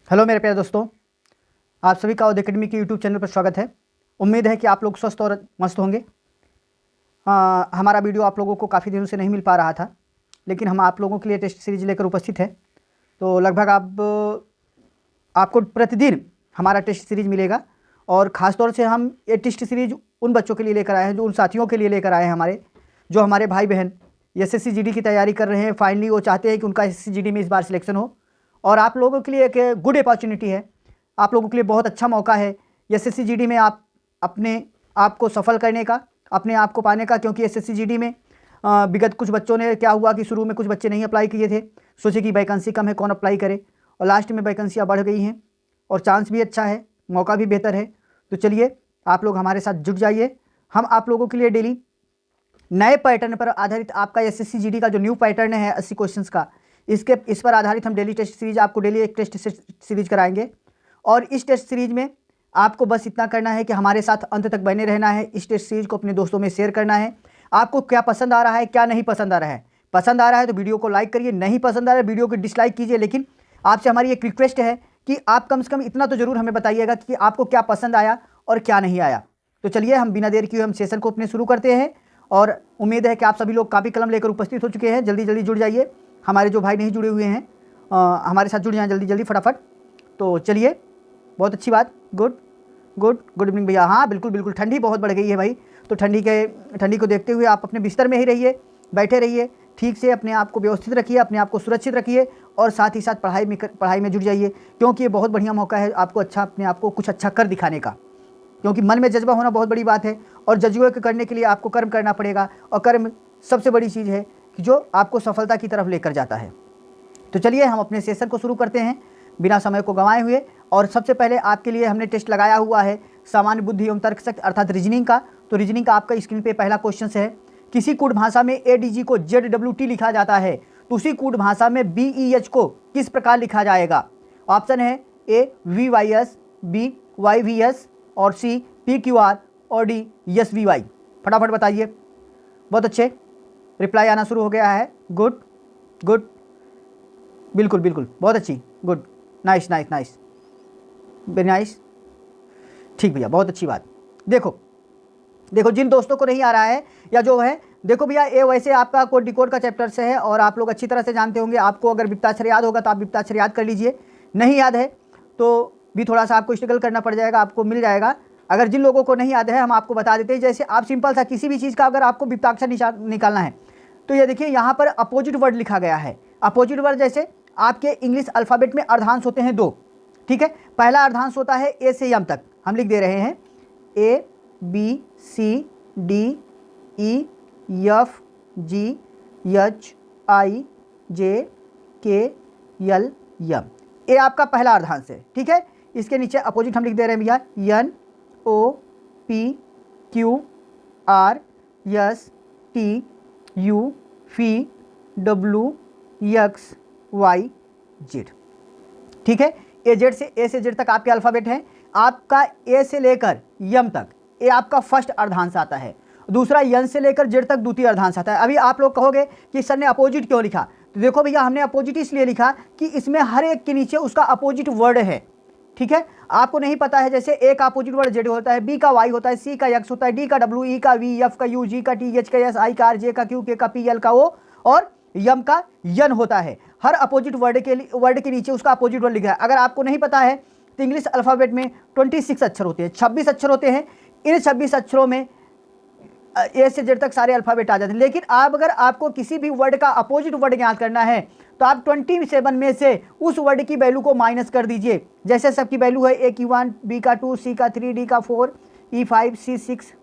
Hello मेरे प्यारे दोस्तों, आप सभी का उदय अकेडमी के यूट्यूब चैनल पर स्वागत है। उम्मीद है कि आप लोग स्वस्थ और मस्त होंगे। हमारा वीडियो आप लोगों को काफ़ी दिनों से नहीं मिल पा रहा था, लेकिन हम आप लोगों के लिए टेस्ट सीरीज लेकर उपस्थित हैं। तो लगभग आपको प्रतिदिन हमारा टेस्ट सीरीज मिलेगा और ख़ास तौर से हम ये टेस्ट सीरीज उन बच्चों के लिए लेकर आए हैं, जो उन साथियों के लिए लेकर आए हैं जो हमारे भाई बहन SSC GD की तैयारी कर रहे हैं। फाइनली वो चाहते हैं कि उनका SSC GD में इस बार सिलेक्शन हो, और आप लोगों के लिए एक गुड अपॉर्चुनिटी है, आप लोगों के लिए बहुत अच्छा मौका है SSC GD में आप अपने आप को सफल करने का, अपने आप को पाने का। क्योंकि SSC GD में विगत कुछ बच्चों ने क्या हुआ कि शुरू में कुछ बच्चे नहीं अप्लाई किए थे, सोचे कि वैकेंसी कम है कौन अप्लाई करे, और लास्ट में वैकेंसियाँ बढ़ गई हैं और चांस भी अच्छा है, मौका भी बेहतर है। तो चलिए आप लोग हमारे साथ जुट जाइए। हम आप लोगों के लिए डेली नए पैटर्न पर आधारित आपका SSC GD का जो न्यू पैटर्न है 80 क्वेश्चंस का, इस पर आधारित हम डेली टेस्ट सीरीज आपको डेली एक टेस्ट सीरीज कराएंगे। और इस टेस्ट सीरीज में आपको बस इतना करना है कि हमारे साथ अंत तक बने रहना है। इस टेस्ट सीरीज को अपने दोस्तों में शेयर करना है। आपको क्या पसंद आ रहा है, क्या नहीं पसंद आ रहा है। पसंद आ रहा है तो वीडियो को लाइक करिए, नहीं पसंद आ रहा है वीडियो को डिसलाइक कीजिए। लेकिन आपसे हमारी एक रिक्वेस्ट है कि आप कम से कम इतना तो जरूर हमें बताइएगा कि आपको क्या पसंद आया और क्या नहीं आया। तो चलिए हम बिना देर किए हम सेशन को अपने शुरू करते हैं, और उम्मीद है कि आप सभी लोग कापी कलम लेकर उपस्थित हो चुके हैं। जल्दी जल्दी जुड़ जाइए। हमारे जो भाई नहीं जुड़े हुए हैं हमारे साथ जुड़ जाएं जल्दी जल्दी फटाफट। तो चलिए, बहुत अच्छी बात। गुड इवनिंग भैया। हाँ बिल्कुल बिल्कुल, ठंडी बहुत बढ़ गई है भाई। तो ठंडी को देखते हुए आप अपने बिस्तर में ही रहिए, बैठे रहिए, ठीक से अपने आप को व्यवस्थित रखिए, अपने आप को सुरक्षित रखिए, और साथ ही साथ पढ़ाई में जुट जाइए। क्योंकि ये बहुत बढ़िया मौका है आपको अपने आप को कुछ अच्छा कर दिखाने का। क्योंकि मन में जज्बा होना बहुत बड़ी बात है, और जज्बे को करने के लिए आपको कर्म करना पड़ेगा, और कर्म सबसे बड़ी चीज़ है कि जो आपको सफलता की तरफ लेकर जाता है। तो चलिए हम अपने सेशन को शुरू करते हैं बिना समय को गंवाए हुए। और सबसे पहले आपके लिए हमने टेस्ट लगाया हुआ है सामान्य बुद्धि एवं तर्क शक्ति अर्थात रीजनिंग का। तो रीजनिंग का आपका स्क्रीन पे पहला क्वेश्चन है, किसी कूट भाषा में ADG को ZWT लिखा जाता है, तो उसी कूट भाषा में BEH को किस प्रकार लिखा जाएगा। ऑप्शन है A VYS, B YVS, और C PQR, और D SVY। फटाफट बताइए। बहुत अच्छे, रिप्लाई आना शुरू हो गया है। गुड, बिल्कुल, बहुत अच्छी, गुड, नाइस, वेरी नाइस, ठीक भैया, बहुत अच्छी बात। देखो जिन दोस्तों को नहीं आ रहा है या जो है, देखो भैया ये वैसे आपका कोड डिकोड का चैप्टर से है, और आप लोग अच्छी तरह से जानते होंगे। आपको अगर वित्ताक्षर याद होगा तो आप वित्ताक्षर याद कर लीजिए, नहीं याद है तो भी थोड़ा सा आपको स्ट्रगल करना पड़ जाएगा, आपको मिल जाएगा। अगर जिन लोगों को नहीं याद है हम आपको बता देते हैं। जैसे आप सिंपल सा किसी भी चीज़ का अगर आपको वित्ताक्षर निकालना है, तो ये देखिए यहाँ पर अपोजिट वर्ड लिखा गया है। अपोजिट वर्ड जैसे आपके इंग्लिश अल्फ़ाबेट में अर्धांश होते हैं 2, ठीक है। पहला अर्धांश होता है A से M तक, हम लिख दे रहे हैं A B C D E F G H I J K L M। ये आपका पहला अर्धांश है, ठीक है। इसके नीचे अपोजिट हम लिख दे रहे हैं भैया N O P Q R S T U V W X Y Z, ठीक है। A से Z तक आपके अल्फ़ाबेट हैं। आपका A से लेकर M तक ये आपका फर्स्ट अर्धांश आता है, दूसरा N से लेकर Z तक द्वितीय अर्धांश आता है। अभी आप लोग कहोगे कि सर ने अपोजिट क्यों लिखा, तो देखो भैया हमने अपोजिट इसलिए लिखा कि इसमें हर एक के नीचे उसका अपोजिट वर्ड है, ठीक है। आपको नहीं पता है, जैसे A का अपोजिट वर्ड Z होता है, B का Y होता है, C का X होता है, D का W, E का V, F का U, G का T, H का S, I का R, J का Q, K का P, L का O, और M का N होता है। हर अपोजिट वर्ड के नीचे उसका अपोजिट वर्ड लिखा है। अगर आपको नहीं पता है तो इंग्लिश अल्फ़ाबेट में 26 अक्षर होते हैं, 26 अक्षर होते हैं। इन 26 अक्षरों में A से Z तक सारे अल्फ़ाबेट आ जाते हैं। लेकिन अगर आपको किसी भी वर्ड का अपोजिट वर्ड ज्ञात करना है तो आप 27 में से उस वर्ड की वैल्यू को माइनस कर दीजिए। जैसे सबकी वैल्यू है A की 1, B का 2, C का 3, D का 4, E 5, C 6,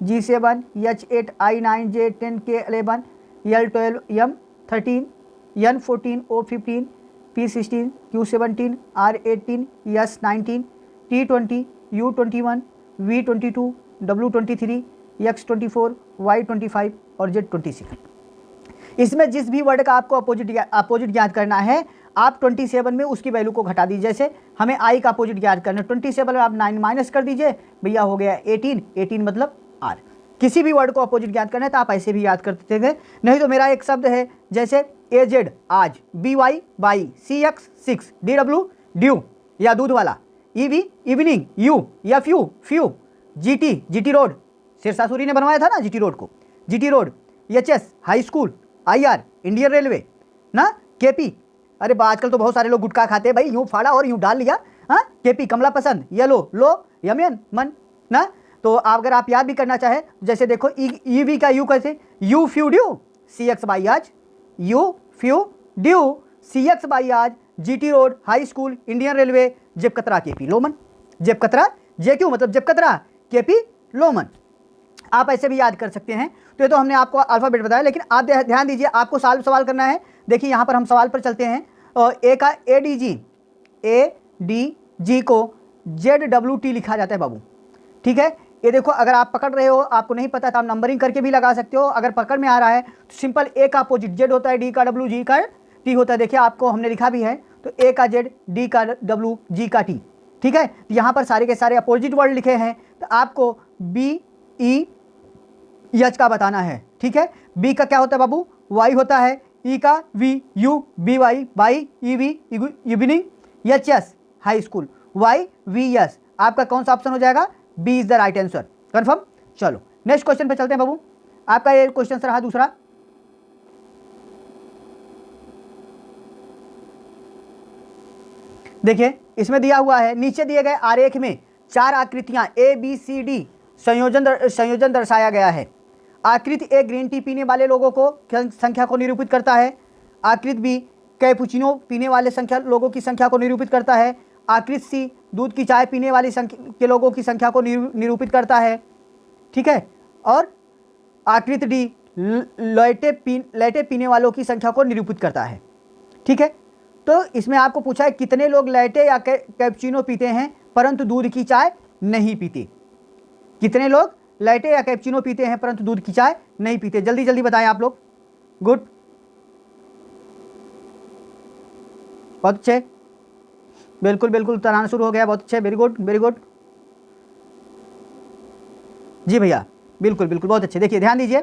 G 7, H 8, I 9, J 10, K 11, L 12, M 13, N 14, O 15, P 16, Q 17, R 18, S 19, T 20, U 21, V 22, W 23, X 24, Y 25 और Z 26। इसमें जिस भी वर्ड का आपको अपोजिट ज्ञात करना है, आप 27 में उसकी वैल्यू को घटा दीजिए। जैसे हमें I का अपोजिट ज्ञात करना है, 27 में आप 9 माइनस कर दीजिए, भैया हो गया 18 मतलब R। किसी भी वर्ड को अपोजिट ज्ञात करना है तो आप ऐसे भी याद करते थे। नहीं तो मेरा एक शब्द है जैसे AZ आज, BY बाई, CX 6, DW ड्यू या दूध वाला, ईवी इवनिंग, यू या few few, GT GT road, Sher Shah Suri ने बनवाया था ना जीटी रोड को, GT road, HS high school, IR Indian railway ना, केपी, अरे आजकल तो बहुत सारे लोग गुटखा खाते हैं भाई, यूं फाड़ा और यूं डाल लिया, हाँ, केपी कमला पसंद, येलो लो यमियन मन ना। तो अगर आप याद भी करना चाहे जैसे देखो ईवी का यू कैसे, यू फ्यू ड्यू सी एक्स बाई आज, यू फ्यू ड्यू सी एक्स बाई आज, GT road high school Indian railway, जेब कतरा केपी लोमन, जेब कतरा जे क्यू मतलब जेब कतरा केपी लोमन, आप ऐसे भी याद कर सकते हैं। तो ये तो हमने आपको अल्फाबेट बताया, लेकिन आप ध्यान दीजिए आपको सवाल करना है। देखिए यहाँ पर हम सवाल पर चलते हैं, और ए का ए डी जी को ZWT लिखा जाता है बाबू, ठीक है। ये देखो अगर आप पकड़ रहे हो, आपको नहीं पता तो आप नंबरिंग करके भी लगा सकते हो, अगर पकड़ में आ रहा है तो सिंपल ए का अपोजिट जेड होता है, डी का डब्ल्यू, जी का टी होता है। देखिए आपको हमने लिखा भी है, तो ए का जेड, डी का डब्ल्यू, जी का टी, ठीक है। यहाँ पर सारे के सारे अपोजिट वर्ड लिखे हैं, तो आपको बी ई एच का बताना है, ठीक है। बी का क्या होता है बाबू, वाई होता है, ई का V U B Y by, E V evening, H S high school, Y V S, आपका कौन सा ऑप्शन हो जाएगा, B is the right answer, confirm. चलो नेक्स्ट क्वेश्चन पे चलते हैं बाबू, आपका ये क्वेश्चन रहा दूसरा, देखिए इसमें दिया हुआ है, नीचे दिए गए आरेख में 4 आकृतियां ए बी सी डी संयोजन दर्शाया गया है। आकृति ए ग्रीन टी पीने वाले लोगों को संख्या को निरूपित करता है, आकृति बी कैपुचिनो पीने वाले लोगों की संख्या को निरूपित करता है, आकृति सी दूध की चाय पीने वाली के लोगों की संख्या को निरूपित करता है, ठीक है, और आकृति डी लैटे पीने वालों की संख्या को निरूपित करता है, ठीक है। तो इसमें आपको पूछा है कितने लोग लैटे या कैपुचिनो पीते हैं परंतु दूध की चाय नहीं पीते, कितने लोग लैटे या कैपुचिनो पीते हैं परंतु दूध की चाय नहीं पीते, जल्दी जल्दी बताएं आप लोग। गुड, बहुत अच्छे, बिल्कुल बिल्कुल उत्तर आना शुरू हो गया, बहुत अच्छे, वेरी गुड वेरी गुड, जी भैया बिल्कुल बिल्कुल बहुत अच्छे। देखिए ध्यान दीजिए,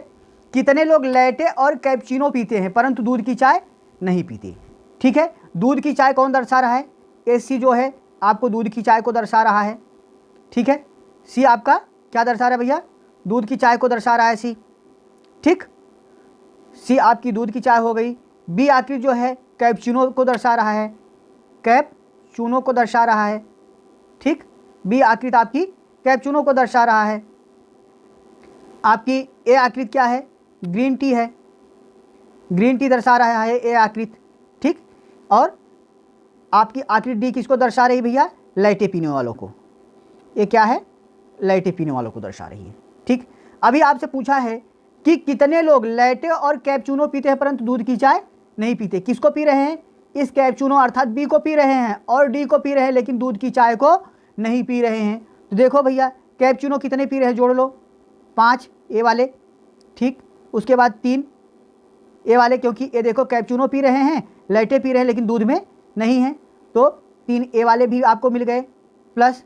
कितने लोग लैटे और कैपुचिनो पीते हैं परंतु दूध की चाय नहीं पीते, ठीक है। दूध की चाय कौन दर्शा रहा है, ए सी जो है आपको दूध की चाय को दर्शा रहा है, ठीक है। सी आपका क्या दर्शा रहा है भैया, दूध की चाय को दर्शा रहा है सी, ठीक, सी आपकी दूध की चाय हो गई। बी आखिर जो है कैपुचिनो को दर्शा रहा है, कैपुचिनो को दर्शा रहा है, ठीक, बी आकृति आपकी कैपुचिनो को दर्शा रहा है। आपकी ए आकृति क्या है, ग्रीन टी है, ग्रीन टी दर्शा रहा है ए आकृति, ठीक, और आपकी आकृति डी किसको दर्शा रही भैया, लैटे पीने वालों को, ये क्या है, लैटे पीने वालों को दर्शा रही है, ठीक। अभी आपसे पूछा है कि कितने लोग लैटे और कैपुचिनो पीते हैं परंतु दूध की चाय नहीं पीते, किसको पी रहे हैं, इस कैपुचिनो अर्थात बी को पी रहे हैं और डी को पी रहे हैं, लेकिन दूध की चाय को नहीं पी रहे हैं। तो देखो भैया कैपुचिनो कितने पी रहे हैं, जोड़ लो, 5 ए वाले, ठीक, उसके बाद 3 ए वाले, क्योंकि ये देखो कैपुचिनो पी रहे हैं, लैटे पी रहे हैं लेकिन दूध में नहीं है, तो 3 ए वाले भी आपको मिल गए, प्लस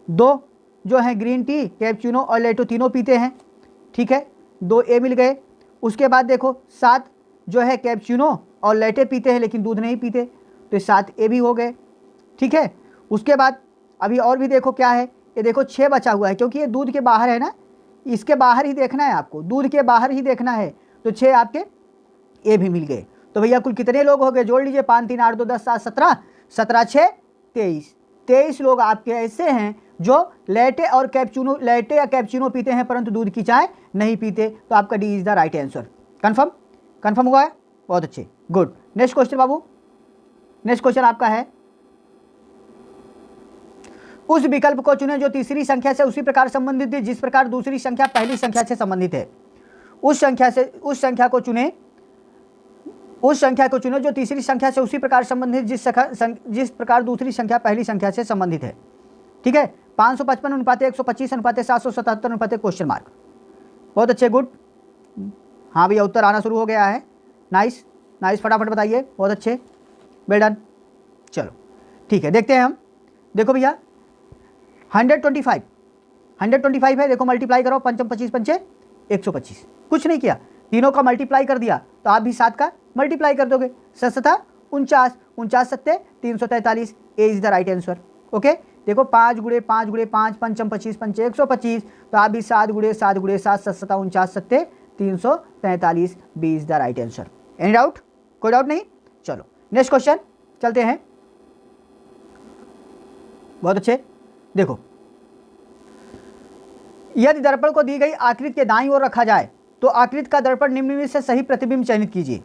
2 जो है ग्रीन टी, कैपुचिनो और लैटो तीनों पीते हैं, ठीक है, 2 ए मिल गए। उसके बाद देखो 7 जो है कैपुचिनो और लैटे पीते हैं लेकिन दूध नहीं पीते, तो 7 ए भी हो गए, ठीक है। उसके बाद अभी और भी देखो क्या है, ये देखो 6 बचा हुआ है, क्योंकि ये दूध के बाहर है ना, इसके बाहर ही देखना है आपको, दूध के बाहर ही देखना है, तो 6 आपके ए भी मिल गए। तो भैया कुल कितने लोग हो गए, जोड़ लीजिए, 5 3 8 2 10 7 17, 17 6 23, 23 लोग आपके ऐसे हैं जो लैटे और कैपुचिनो, लैटे या कैपुचिनो पीते हैं परंतु दूध की चाय नहीं पीते। तो आपका D is the right answer, confirm, confirm हुआ है, बहुत अच्छे, गुड। नेक्स्ट क्वेश्चन बाबू, नेक्स्ट क्वेश्चन आपका है, उस विकल्प को चुनें जो तीसरी संख्या से उसी प्रकार संबंधित है जिस प्रकार दूसरी संख्या पहली संख्या से संबंधित है। उस संख्या को चुनें जो तीसरी संख्या से उसी प्रकार संबंधित जिस प्रकार दूसरी संख्या पहली संख्या से संबंधित है, ठीक है। 555 अनुपात 125 अनुपात 777 अनुपात क्वेश्चन मार्क, बहुत अच्छे, गुड। हाँ भैया उत्तर आना शुरू हो गया है, नाइस नाइस, फटाफट बताइए, बहुत अच्छे, वेल डन। चलो ठीक है, देखते हैं हम। देखो भैया 125 है, देखो मल्टीप्लाई करो, 5 25 पंचे 125, कुछ नहीं किया, तीनों का मल्टीप्लाई कर दिया, तो आप भी 7 का मल्टीप्लाई कर दोगे, 7 7 49, 49 सत्ते 343, A is the right answer. Okay, देखो 5 गुणे 5 गुणे 5 पंचम 25 पंचे 125, तो आप भी 7 गुणे 7 गुणे 7 7 49 सत्ते 343, B is the right answer. Any doubt? कोई डाउट नहीं? चलो नेक्स्ट क्वेश्चन चलते हैं। बहुत अच्छे, देखो यदि दर्पण को दी गई आकृति के दाईं ओर रखा जाए तो आकृति का दर्पण निम्न में से सही प्रतिबिंब चयनित कीजिए।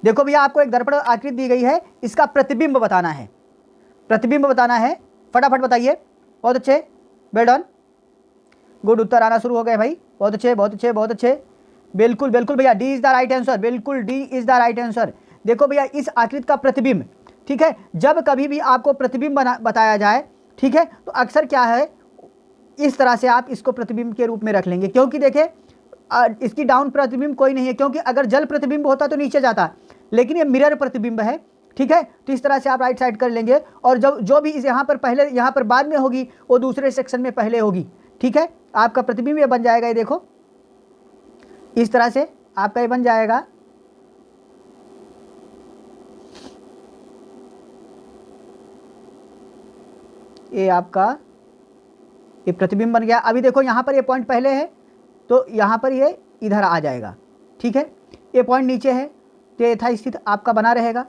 देखो भैया, आपको एक दर्पण आकृति दी गई है, इसका प्रतिबिंब बताना है, प्रतिबिंब बताना है, फटाफट बताइए। बहुत अच्छे, वेल डन, गुड, उत्तर आना शुरू हो गए भाई, बहुत अच्छे बहुत अच्छे बहुत अच्छे, बिल्कुल बिल्कुल भैया, D is the right answer, बिल्कुल D is the right answer. देखो भैया, इस आकृति का प्रतिबिंब, ठीक है, जब कभी भी आपको प्रतिबिंब बताया जाए, ठीक है, तो अक्सर क्या है, इस तरह से आप इसको प्रतिबिंब के रूप में रख लेंगे, क्योंकि देखिए इसकी डाउन प्रतिबिंब कोई नहीं है, क्योंकि अगर जल प्रतिबिंब होता तो नीचे जाता, लेकिन ये मिरर प्रतिबिंब है, ठीक है, तो इस तरह से आप राइट साइड कर लेंगे, और जब जो भी इस यहाँ पर पहले यहाँ पर बाद में होगी वो दूसरे सेक्शन में पहले होगी, ठीक है, आपका प्रतिबिंब ये बन जाएगा, ये देखो इस तरह से आपका ये बन जाएगा। ये आपका ये प्रतिबिंब बन गया। अभी देखो यहाँ पर ये पॉइंट पहले है तो यहाँ पर ये इधर आ जाएगा, ठीक है, ये पॉइंट नीचे है तो ये यथास्थित आपका बना रहेगा,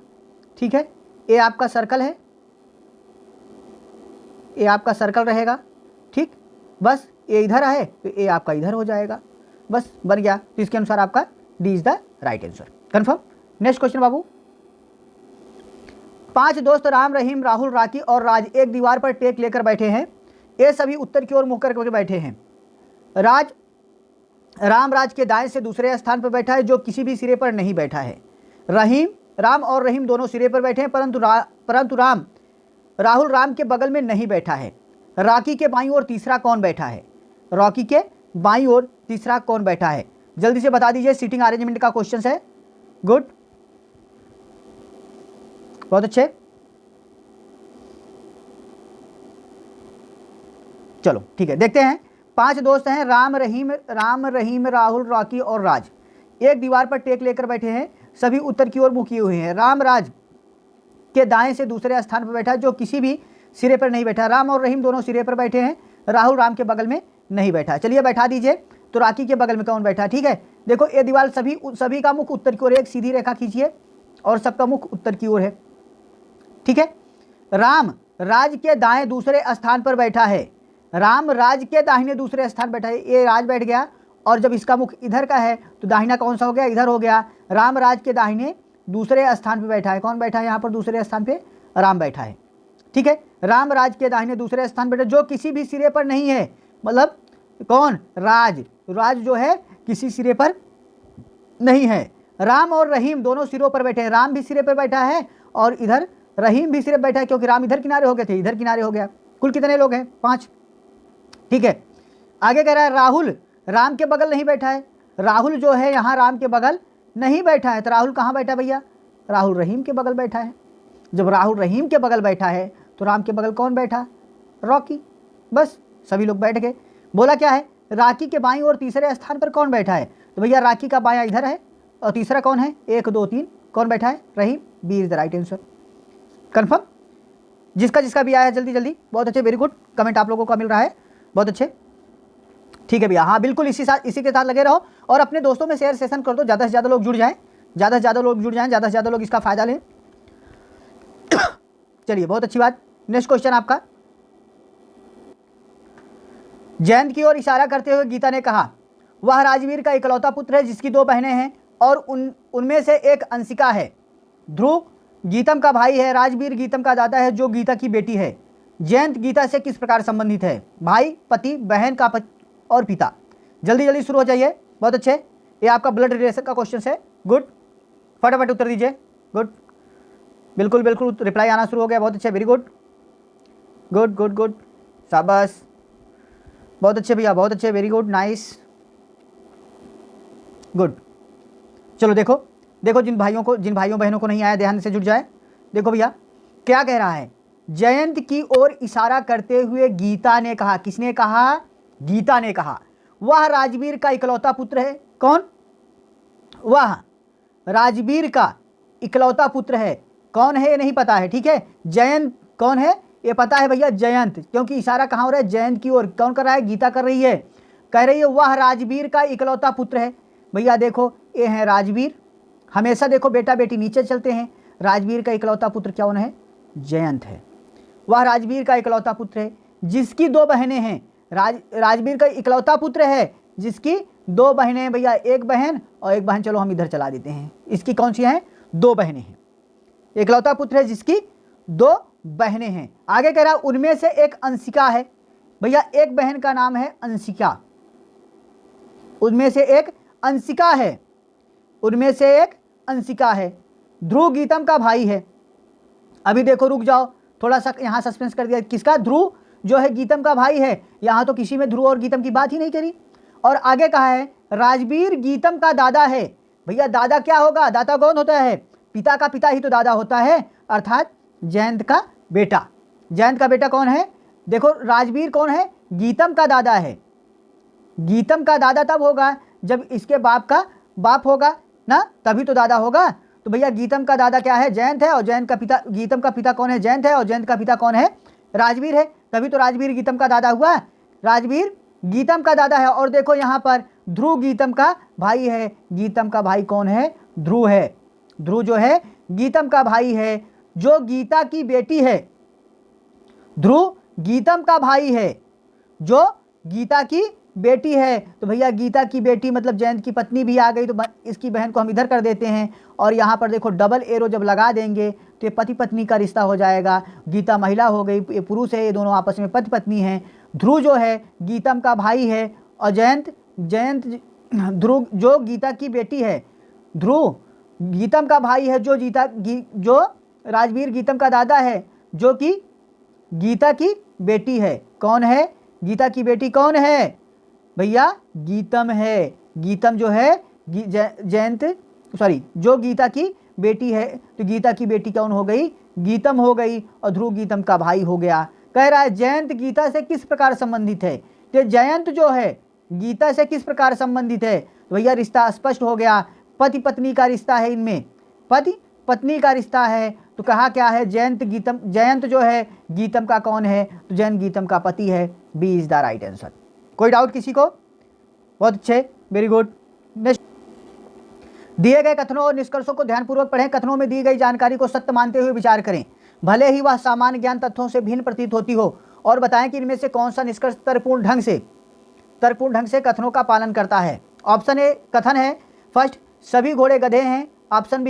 ठीक है, ये आपका सर्कल है, ये आपका सर्कल रहेगा, ठीक, बस ये इधर है तो ये आपका इधर हो जाएगा, बस बन गया। तो इसके अनुसार आपका D is the right answer, confirm. Next question बाबू, 5 दोस्त राम, रहीम, राहुल, राकी और राज एक दीवार पर टेक लेकर बैठे हैं। ये सभी उत्तर की ओर मुख करके बैठे हैं। राम राज के दाएं से दूसरे स्थान पर बैठा है जो किसी भी सिरे पर नहीं बैठा है। राम और रहीम दोनों सिरे पर बैठे हैं, परंतु राहुल राम के बगल में नहीं बैठा है। राकी के बाईं ओर तीसरा कौन बैठा है? रॉकी के बाईं ओर तीसरा कौन बैठा है? जल्दी से बता दीजिए, सीटिंग अरेंजमेंट का क्वेश्चन है। गुड, बहुत अच्छे, चलो ठीक है, देखते हैं। 5 दोस्त हैं, राम रहीम राहुल, रॉकी और राज एक दीवार पर टेक लेकर बैठे हैं, सभी उत्तर की ओर मुख किए हुए हैं। राम राज के दाएं से दूसरे स्थान पर बैठा है जो किसी भी सिरे पर नहीं बैठा। राम और रहीम दोनों सिरे पर बैठे हैं, राहुल राम के बगल में नहीं बैठा। चलिए बैठा दीजिए, तो राकी के बगल में कौन बैठा? ठीक है, देखो ये दीवार सभी का मुख उत्तर की ओर, एक सीधी रेखा खींचिए और सबका मुख उत्तर की ओर है, ठीक है। राम राज के दाएं दूसरे स्थान पर बैठा है, राम राज के दाहिने दूसरे स्थान बैठा है, ये राज बैठ गया, और जब इसका मुख इधर का है तो दाहिना कौन सा हो गया? इधर हो गया। राम राज के दाहिने दूसरे स्थान पर बैठा है, कौन बैठा है यहाँ पर दूसरे स्थान पे? राम बैठा है, ठीक है। राम राज के दाहिने दूसरे स्थान पर जो किसी भी सिरे पर नहीं है, मतलब कौन? राज जो है किसी सिरे पर नहीं है। राम और रहीम दोनों सिरों पर बैठे हैं, राम भी सिरे पर बैठा है और इधर रहीम भी सिरे पर बैठा है, क्योंकि राम इधर किनारे हो गए थे, इधर किनारे हो गया। कुल कितने लोग हैं? 5, ठीक है। आगे कह रहा है राहुल राम के बगल नहीं बैठा है, राहुल जो है यहाँ राम के बगल नहीं बैठा है, तो राहुल कहाँ बैठा भैया? राहुल रहीम के बगल बैठा है। जब राहुल रहीम के बगल बैठा है तो राम के बगल कौन बैठा? रॉकी। बस सभी लोग बैठ गए। बोला क्या है? राकी के बाईं और तीसरे स्थान पर कौन बैठा है? तो भैया राकी का बायां इधर है और तीसरा कौन है? 1 2 3 कौन बैठा है? रहीम। B is the right answer, confirm. जिसका जिसका भी आया है जल्दी जल्दी, बहुत अच्छे, वेरी गुड, कमेंट आप लोगों का मिल रहा है, बहुत अच्छे, ठीक है भैया। हाँ बिल्कुल, इसी के साथ लगे रहो और अपने दोस्तों में शेयर सेशन कर दो, ज़्यादा से ज़्यादा लोग जुड़ जाएं, ज़्यादा से ज़्यादा लोग जुड़ जाएं, ज़्यादा से ज़्यादा लोग इसका फ़ायदा लें। चलिए बहुत अच्छी बात। नेक्स्ट क्वेश्चन आपका, जयंत की ओर इशारा करते हुए गीता ने कहा, वह राजवीर का इकलौता पुत्र है जिसकी 2 बहनें हैं और उनमें से एक अंशिका है। ध्रुव गीतम का भाई है, राजवीर गीतम का दादा है जो गीता की बेटी है। जयंत गीता से किस प्रकार संबंधित है? भाई, पति, बहन का पति और पिता। जल्दी जल्दी शुरू हो जाइए, बहुत अच्छे। ये आपका ब्लड रिलेशन का क्वेश्चन है, गुड, फटाफट उत्तर दीजिए, गुड, बिल्कुल बिल्कुल, रिप्लाई आना शुरू हो गया, बहुत अच्छे, very good, good good good, शाबाश, बहुत अच्छे भैया, बहुत अच्छे, वेरी गुड, नाइस, गुड। चलो देखो देखो, जिन भाइयों बहनों को नहीं आया ध्यान से जुट जाए। देखो भैया क्या कह रहा है, जयंत की ओर इशारा करते हुए गीता ने कहा, किसने कहा? गीता ने कहा, वह राजवीर का इकलौता पुत्र है। कौन? वह राजवीर का इकलौता पुत्र है। कौन है ये नहीं पता है, ठीक है। जयंत कौन है ये पता है भैया, जयंत, क्योंकि इशारा कहाँ हो रहा है, जयंत की ओर। कौन कर रहा है, गीता कर रही है, कह रही है वह राजवीर का इकलौता पुत्र है। भैया देखो ये है राजवीर, हमेशा देखो बेटा बेटी नीचे चलते हैं। राजवीर का इकलौता पुत्र कौन है, जयंत है। वह राजवीर का इकलौता पुत्र है जिसकी 2 बहनें हैं। राजवीर का इकलौता पुत्र है जिसकी 2 बहनें हैं भैया, एक बहन और एक बहन, चलो हम इधर चला देते हैं। इसकी कौन सी हैं, 2 बहनें हैं। इकलौता पुत्र है जिसकी 2 बहनें हैं। आगे कह रहा उनमें से एक अंशिका है। भैया एक बहन का नाम है अंशिका, उनमें से एक अंशिका है, उनमें से एक अंशिका है। ध्रुव गीतम का भाई है। अभी देखो रुक जाओ, थोड़ा सा यहाँ सस्पेंस कर दिया, किसका, ध्रुव जो है गीतम का भाई है। यहाँ तो किसी में ध्रुव और गीतम की बात ही नहीं करी। और आगे कहा है राजवीर गीतम का दादा है। भैया दादा क्या होगा, दादा कौन होता है, पिता का पिता ही तो दादा होता है, अर्थात जयंत का बेटा। जयंत का बेटा कौन है, देखो राजवीर कौन है, गीतम का दादा है। गीतम का दादा तब होगा जब इसके बाप का बाप होगा ना, तभी तो दादा होगा। तो भैया गीतम का दादा क्या है, जयंत है, और जयंत का पिता, गीतम का पिता कौन है, जयंत है, और जयंत का पिता कौन है, राजवीर है, तभी तो राजवीर गीतम का दादा हुआ। राजवीर गीतम का दादा है। और देखो यहाँ पर ध्रुव गीतम का भाई है। गीतम का भाई कौन है, ध्रुव है। ध्रुव जो है गीतम का भाई है, जो गीता की बेटी है। ध्रुव गीतम का भाई है जो गीता की बेटी है। तो भैया गीता की बेटी मतलब जयंत की पत्नी भी आ गई, तो इसकी बहन को हम इधर कर देते हैं। और यहाँ पर देखो डबल एरो जब लगा देंगे तो ये पति पत्नी का रिश्ता हो जाएगा। गीता महिला हो गई, ये पुरुष है, ये दोनों आपस में पति पत्नी हैं। ध्रुव जो है गीतम का भाई है, और जयंत ध्रुव जो गीता की बेटी है। ध्रुव गीतम का भाई है जो राजवीर गीतम का दादा है, जो कि गीता की बेटी है। कौन है, गीता की बेटी कौन है भैया, गीतम है। गीतम जो है जो गीता की बेटी है, तो गीता की बेटी कौन हो गई, गीतम हो गई, और ध्रुव गीतम का भाई हो गया। कह रहा है जयंत गीता से किस प्रकार संबंधित है, तो जयंत जो है गीता से किस प्रकार संबंधित है, तो भैया रिश्ता स्पष्ट हो गया, पति पत्नी का रिश्ता है, इनमें पति पत्नी का रिश्ता है। तो कहा क्या है, जयंत जो है गीतम का कौन है, तो जयंत गीतम का पति है। B is the right answer. कोई डाउट किसी को, बहुत अच्छे, वेरी गुड। नेक्स्ट, दिए गए कथनों और निष्कर्षों को ध्यानपूर्वक पढ़ें। कथनों में दी गई जानकारी को सत्य मानते हुए विचार करें, भले ही वह सामान्य ज्ञान तथ्यों से भिन्न प्रतीत होती हो, और बताएं कि इनमें से कौन सा निष्कर्ष तर्कपूर्ण ढंग से कथनों का पालन करता है। ऑप्शन ए कथन है, फर्स्ट सभी घोड़े गधे हैं। कथन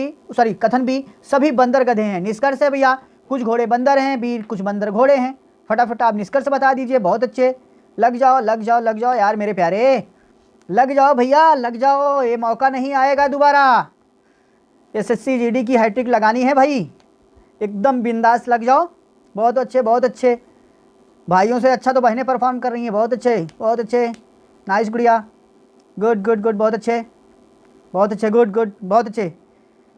बी सभी बंदर गधे हैं। निष्कर्ष है भैया कुछ घोड़े बंदर हैं, बी कुछ बंदर घोड़े हैं। फटाफट आप निष्कर्ष बता दीजिए, बहुत अच्छे, लग जाओ यार मेरे प्यारे, लग जाओ भैया, लग जाओ, ये मौका नहीं आएगा दोबारा। एसएससी जीडी की हैट्रिक लगानी है भाई, एकदम बिंदास लग जाओ। बहुत अच्छे भाइयों से अच्छा तो बहनें परफॉर्म कर रही हैं, बहुत अच्छे, नाइस गुड़िया, गुड, बहुत अच्छे, गुड, बहुत अच्छे।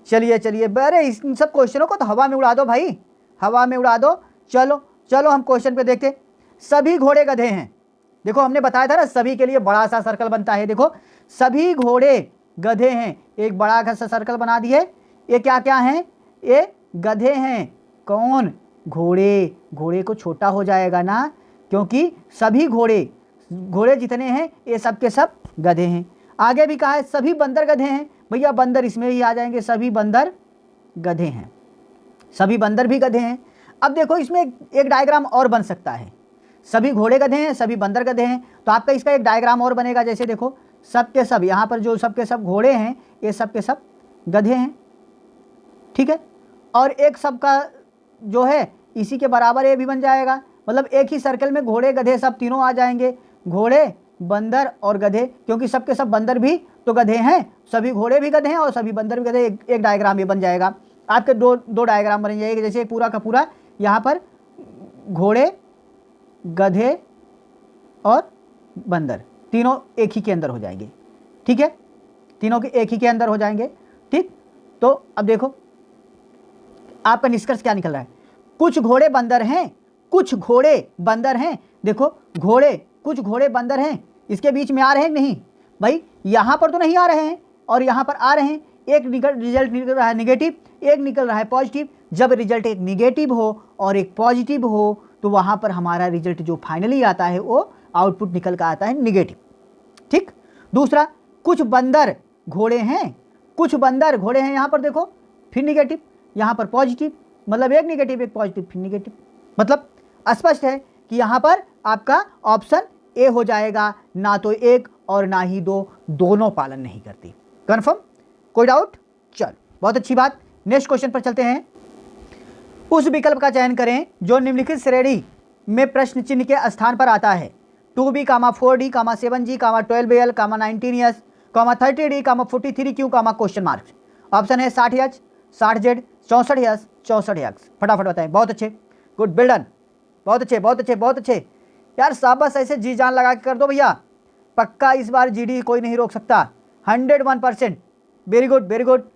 चलिए अरे इन सब क्वेश्चनों को तो हवा में उड़ा दो भाई, हवा में उड़ा दो। चलो हम क्वेश्चन पे देखते। सभी घोड़े गधे हैं, देखो हमने बताया था ना सभी के लिए बड़ा सा सर्कल बनता है। देखो सभी घोड़े गधे हैं, एक बड़ा सा सर्कल बना दिए। ये क्या हैं, ये गधे हैं। कौन, घोड़े को छोटा हो जाएगा ना, क्योंकि सभी घोड़े जितने हैं ये सब के सब गधे हैं। आगे भी कहा है सभी बंदर गधे हैं, भैया बंदर इसमें ही आ जाएंगे, सभी बंदर गधे हैं, सभी बंदर भी गधे हैं। अब देखो इसमें एक डायग्राम और बन सकता है, सभी घोड़े गधे हैं, सभी बंदर गधे हैं, तो आपका इसका एक डायग्राम और बनेगा। जैसे देखो सब के सब, यहाँ पर जो सब के सब घोड़े हैं ये सब के सब गधे हैं, ठीक है। और एक सब का जो है इसी के बराबर ये भी बन जाएगा, मतलब एक ही सर्कल में घोड़े गधे सब तीनों आ जाएंगे, घोड़े बंदर और गधे, क्योंकि सब के सब बंदर भी तो गधे हैं, सभी घोड़े भी गधे हैं और सभी बंदर भी गधे। एक डायग्राम ये बन जाएगा। आपके दो डायग्राम बन जाएंगे, जैसे पूरा का पूरा यहाँ पर घोड़े गधे और बंदर तीनों एक ही के अंदर हो जाएंगे, ठीक है, तीनों के एक ही के अंदर हो जाएंगे, ठीक। तो अब देखो आपका निष्कर्ष क्या निकल रहा है, कुछ घोड़े बंदर हैं, कुछ घोड़े बंदर हैं। देखो कुछ घोड़े बंदर हैं, इसके बीच में आ रहे हैं नहीं भाई, यहाँ पर तो नहीं आ रहे हैं और यहाँ पर आ रहे हैं। एक रिजल्ट निकल रहा है निगेटिव, एक निकल रहा है पॉजिटिव। जब रिजल्ट एक निगेटिव हो और एक पॉजिटिव हो तो वहाँ पर हमारा रिजल्ट जो फाइनली आता है वो आउटपुट निकल कर आता है निगेटिव। ठीक। दूसरा, कुछ बंदर घोड़े हैं, कुछ बंदर घोड़े हैं, यहाँ पर देखो फिर निगेटिव, यहाँ पर पॉजिटिव, मतलब एक निगेटिव एक पॉजिटिव फिर निगेटिव। मतलब स्पष्ट है कि यहाँ पर आपका ऑप्शन ए हो जाएगा, ना तो एक और ना ही दो, दोनों पालन नहीं करती। कन्फर्म? कोई डाउट? चलो बहुत अच्छी बात। नेक्स्ट क्वेश्चन पर चलते हैं। उस विकल्प का चयन करें जो निम्नलिखित श्रेणी में प्रश्न चिन्ह के स्थान पर आता है। 2B, 4D, 7G, 12L, 19S, 30D, 43Q, question marks. Option है 60H, 60Z, 64S, 64X। फटाफट बताएं। बहुत अच्छे, गुड, वेल डन, बहुत अच्छे बहुत अच्छे बहुत अच्छे यार, शाबाश। ऐसे जी जान लगा के कर दो भैया, पक्का इस बार जीडी कोई नहीं रोक सकता। 101%, वेरी गुड वेरी गुड।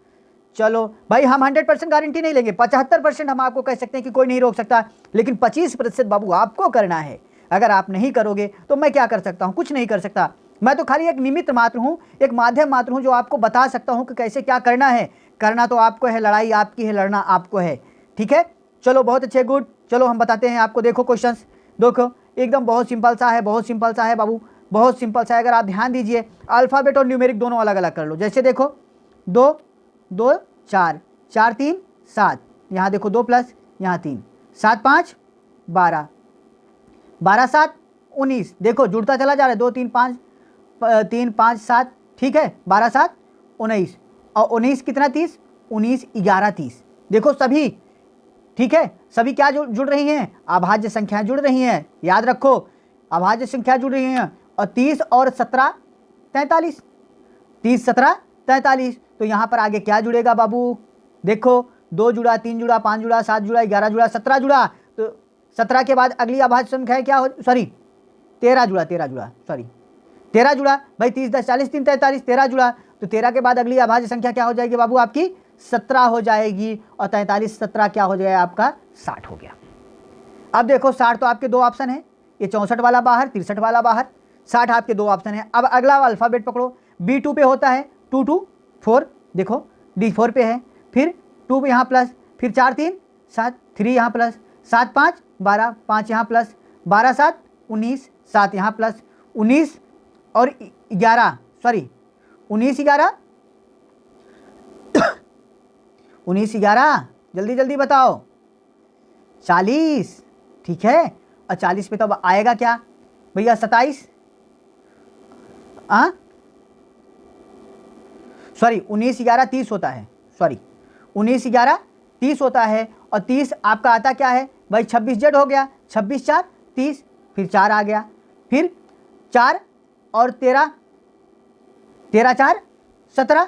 चलो भाई, हम 100% गारंटी नहीं लेंगे, 75% हम आपको कह सकते हैं कि कोई नहीं रोक सकता, लेकिन 25% बाबू आपको करना है। अगर आप नहीं करोगे तो मैं क्या कर सकता हूँ? कुछ नहीं कर सकता। मैं तो खाली एक निमित्त मात्र हूँ, एक माध्यम मात्र हूँ जो आपको बता सकता हूँ कि कैसे क्या करना है। करना तो आपको है, लड़ाई आपकी है, लड़ना आपको है। ठीक है, चलो बहुत अच्छे, गुड। चलो हम बताते हैं आपको। देखो क्वेश्चंस, देखो एकदम बहुत सिंपल सा है, बहुत सिंपल सा है बाबू, बहुत सिंपल सा है। अगर आप ध्यान दीजिए, अल्फ़ाबेट और न्यूमेरिक दोनों अलग अलग कर लो। जैसे देखो 2 2 4, 4 3 7, यहाँ देखो 2 प्लस यहाँ 3, 7 5 12, 12 7 19। देखो जुड़ता चला जा रहा है, 2 3 5 3 5 7। ठीक है, 12 7 19 और 19 कितना 30, 19 11 30। देखो सभी, ठीक है, सभी क्या जुड़ रही हैं? अभाज्य संख्याएं जुड़ रही हैं। याद रखो, अभाज्य संख्या जुड़ रही हैं। और 30 और 17 43, 30 17 43। तो यहाँ पर आगे क्या जुड़ेगा बाबू? देखो 2 जुड़ा, 3 जुड़ा, 5 जुड़ा, 7 जुड़ा, 11 जुड़ा, 17 जुड़ा। तो 17 के बाद अगली अभाज्य संख्या है क्या हो, सॉरी 13 जुड़ा, 13 जुड़ा, सॉरी 13 जुड़ा भाई। 30 10 40 3 43, 13 जुड़ा। तो 13 के बाद अगली अभाज्य संख्या क्या हो जाएगी बाबू? आपकी 17 हो जाएगी। और 43 17 क्या हो जाएगा आपका? 60 हो गया। अब देखो 60 तो आपके दो ऑप्शन है, ये 64 वाला बाहर, 63 वाला बाहर, 60 आपके दो ऑप्शन है। अब अगला अल्फ़ाबेट पकड़ो। B2 पे होता है 2 2 4, देखो D4 पे है, फिर 2 यहाँ प्लस, फिर 4 3 7, 3 यहाँ प्लस, 7 5 12, 5 यहाँ प्लस, 12 7 19, 7 यहाँ प्लस, 19 और 11, सॉरी 19 11 19 11, जल्दी जल्दी बताओ, 40। ठीक है, और 40 पे तो अब आएगा क्या भैया? 27, सॉरी 19 11 30 होता है, सॉरी 19 11 30 होता है। और 30 आपका आता क्या है भाई? 26Z हो गया, 26 4 30, फिर 4 आ गया, फिर 4 और 13, 13 4 17,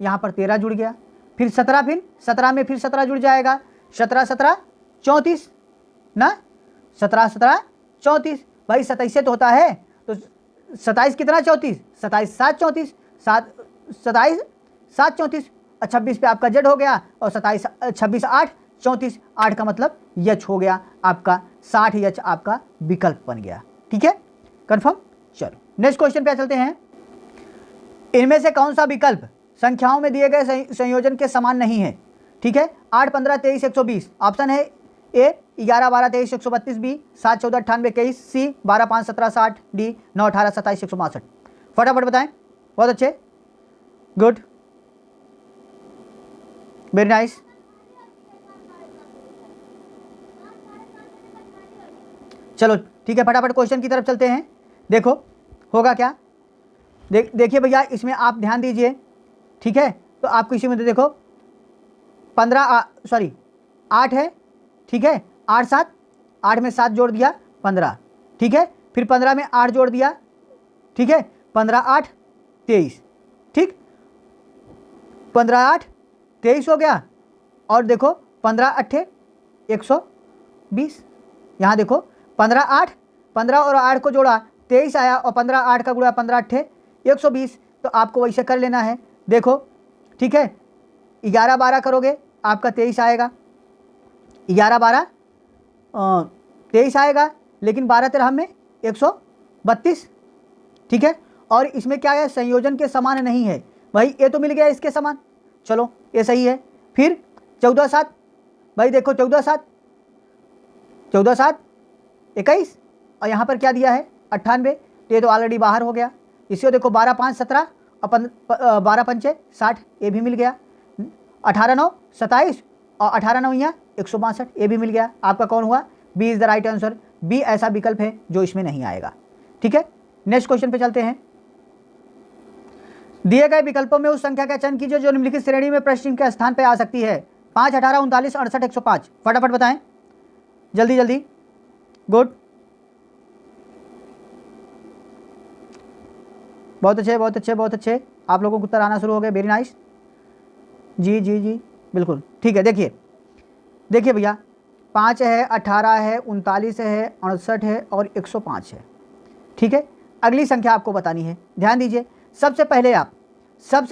यहाँ पर 13 जुड़ गया, फिर 17, फिर 17 में फिर 17 जुड़ जाएगा, 17 17 34 ना, 17 17 34 भाई। 27 से तो होता है, तो 27 कितना 34, 27 7 34, 27 7 34, और 26 पे आपका जेड हो गया, और 27 26 8 34, 8 का मतलब यच हो गया आपका, 60 यच आपका विकल्प बन गया। ठीक है, कंफर्म। चलो नेक्स्ट क्वेश्चन पे चलते हैं। इनमें से कौन सा विकल्प संख्याओं में दिए गए संयोजन के समान नहीं है? ठीक है, 8 15 23 120। ऑप्शन है ए 11 12 23 132, बी 7 14 98 21, सी 12 5 17 60, डी 9 18 27 162। फटाफट बताएं। बहुत अच्छे, गुड, वेरी नाइस। चलो ठीक है, फटाफट क्वेश्चन की तरफ चलते हैं। देखो होगा क्या, देखिए भैया, इसमें आप ध्यान दीजिए। ठीक है, तो आपको इसी में देखो 15 सॉरी 8 है। ठीक है, 8 7, 8 में 7 जोड़ दिया 15। ठीक है, फिर 15 में 8 जोड़ दिया। ठीक है, 15 8 23। ठीक, 15 8 23 हो गया। और देखो 15 8 120। यहाँ देखो 15 8, 15 और 8 को जोड़ा 23 आया, और 15 8 का गुणा 15 8 120। तो आपको वैसे कर लेना है। देखो ठीक है, 11 12 करोगे आपका 23 आएगा, 11 12 23 आएगा, लेकिन 12 13 में 132। ठीक है, और इसमें क्या है, संयोजन के समान नहीं है भाई। ये तो मिल गया इसके समान, चलो ये सही है। फिर 14×7 भाई देखो 14×7 21 और यहाँ पर क्या दिया है 98, तो ये तो ऑलरेडी बाहर हो गया। इसे देखो 12×5 17 और 12×5 60, ये भी मिल गया। 18×9 27 और 18×9 162, ये भी मिल गया। आपका कौन हुआ? B is the right answer. B ऐसा विकल्प है जो इसमें नहीं आएगा। ठीक है, नेक्स्ट क्वेश्चन पे चलते हैं। दिए गए विकल्पों में उस संख्या का चयन कीजिए जो निम्नलिखित श्रेणी में प्रश्न के स्थान पे आ सकती है। 5 18 39 68 105, फटाफट बताएं जल्दी जल्दी। गुड, बहुत अच्छे बहुत अच्छे बहुत अच्छे, आप लोगों को उत्तर आना शुरू हो गए। वेरी नाइस, जी जी जी बिल्कुल ठीक है। देखिए भैया, 5 है, 18 है, 39 है, 68 है और 105 है। ठीक है, अगली संख्या आपको बतानी है। ध्यान दीजिए, सबसे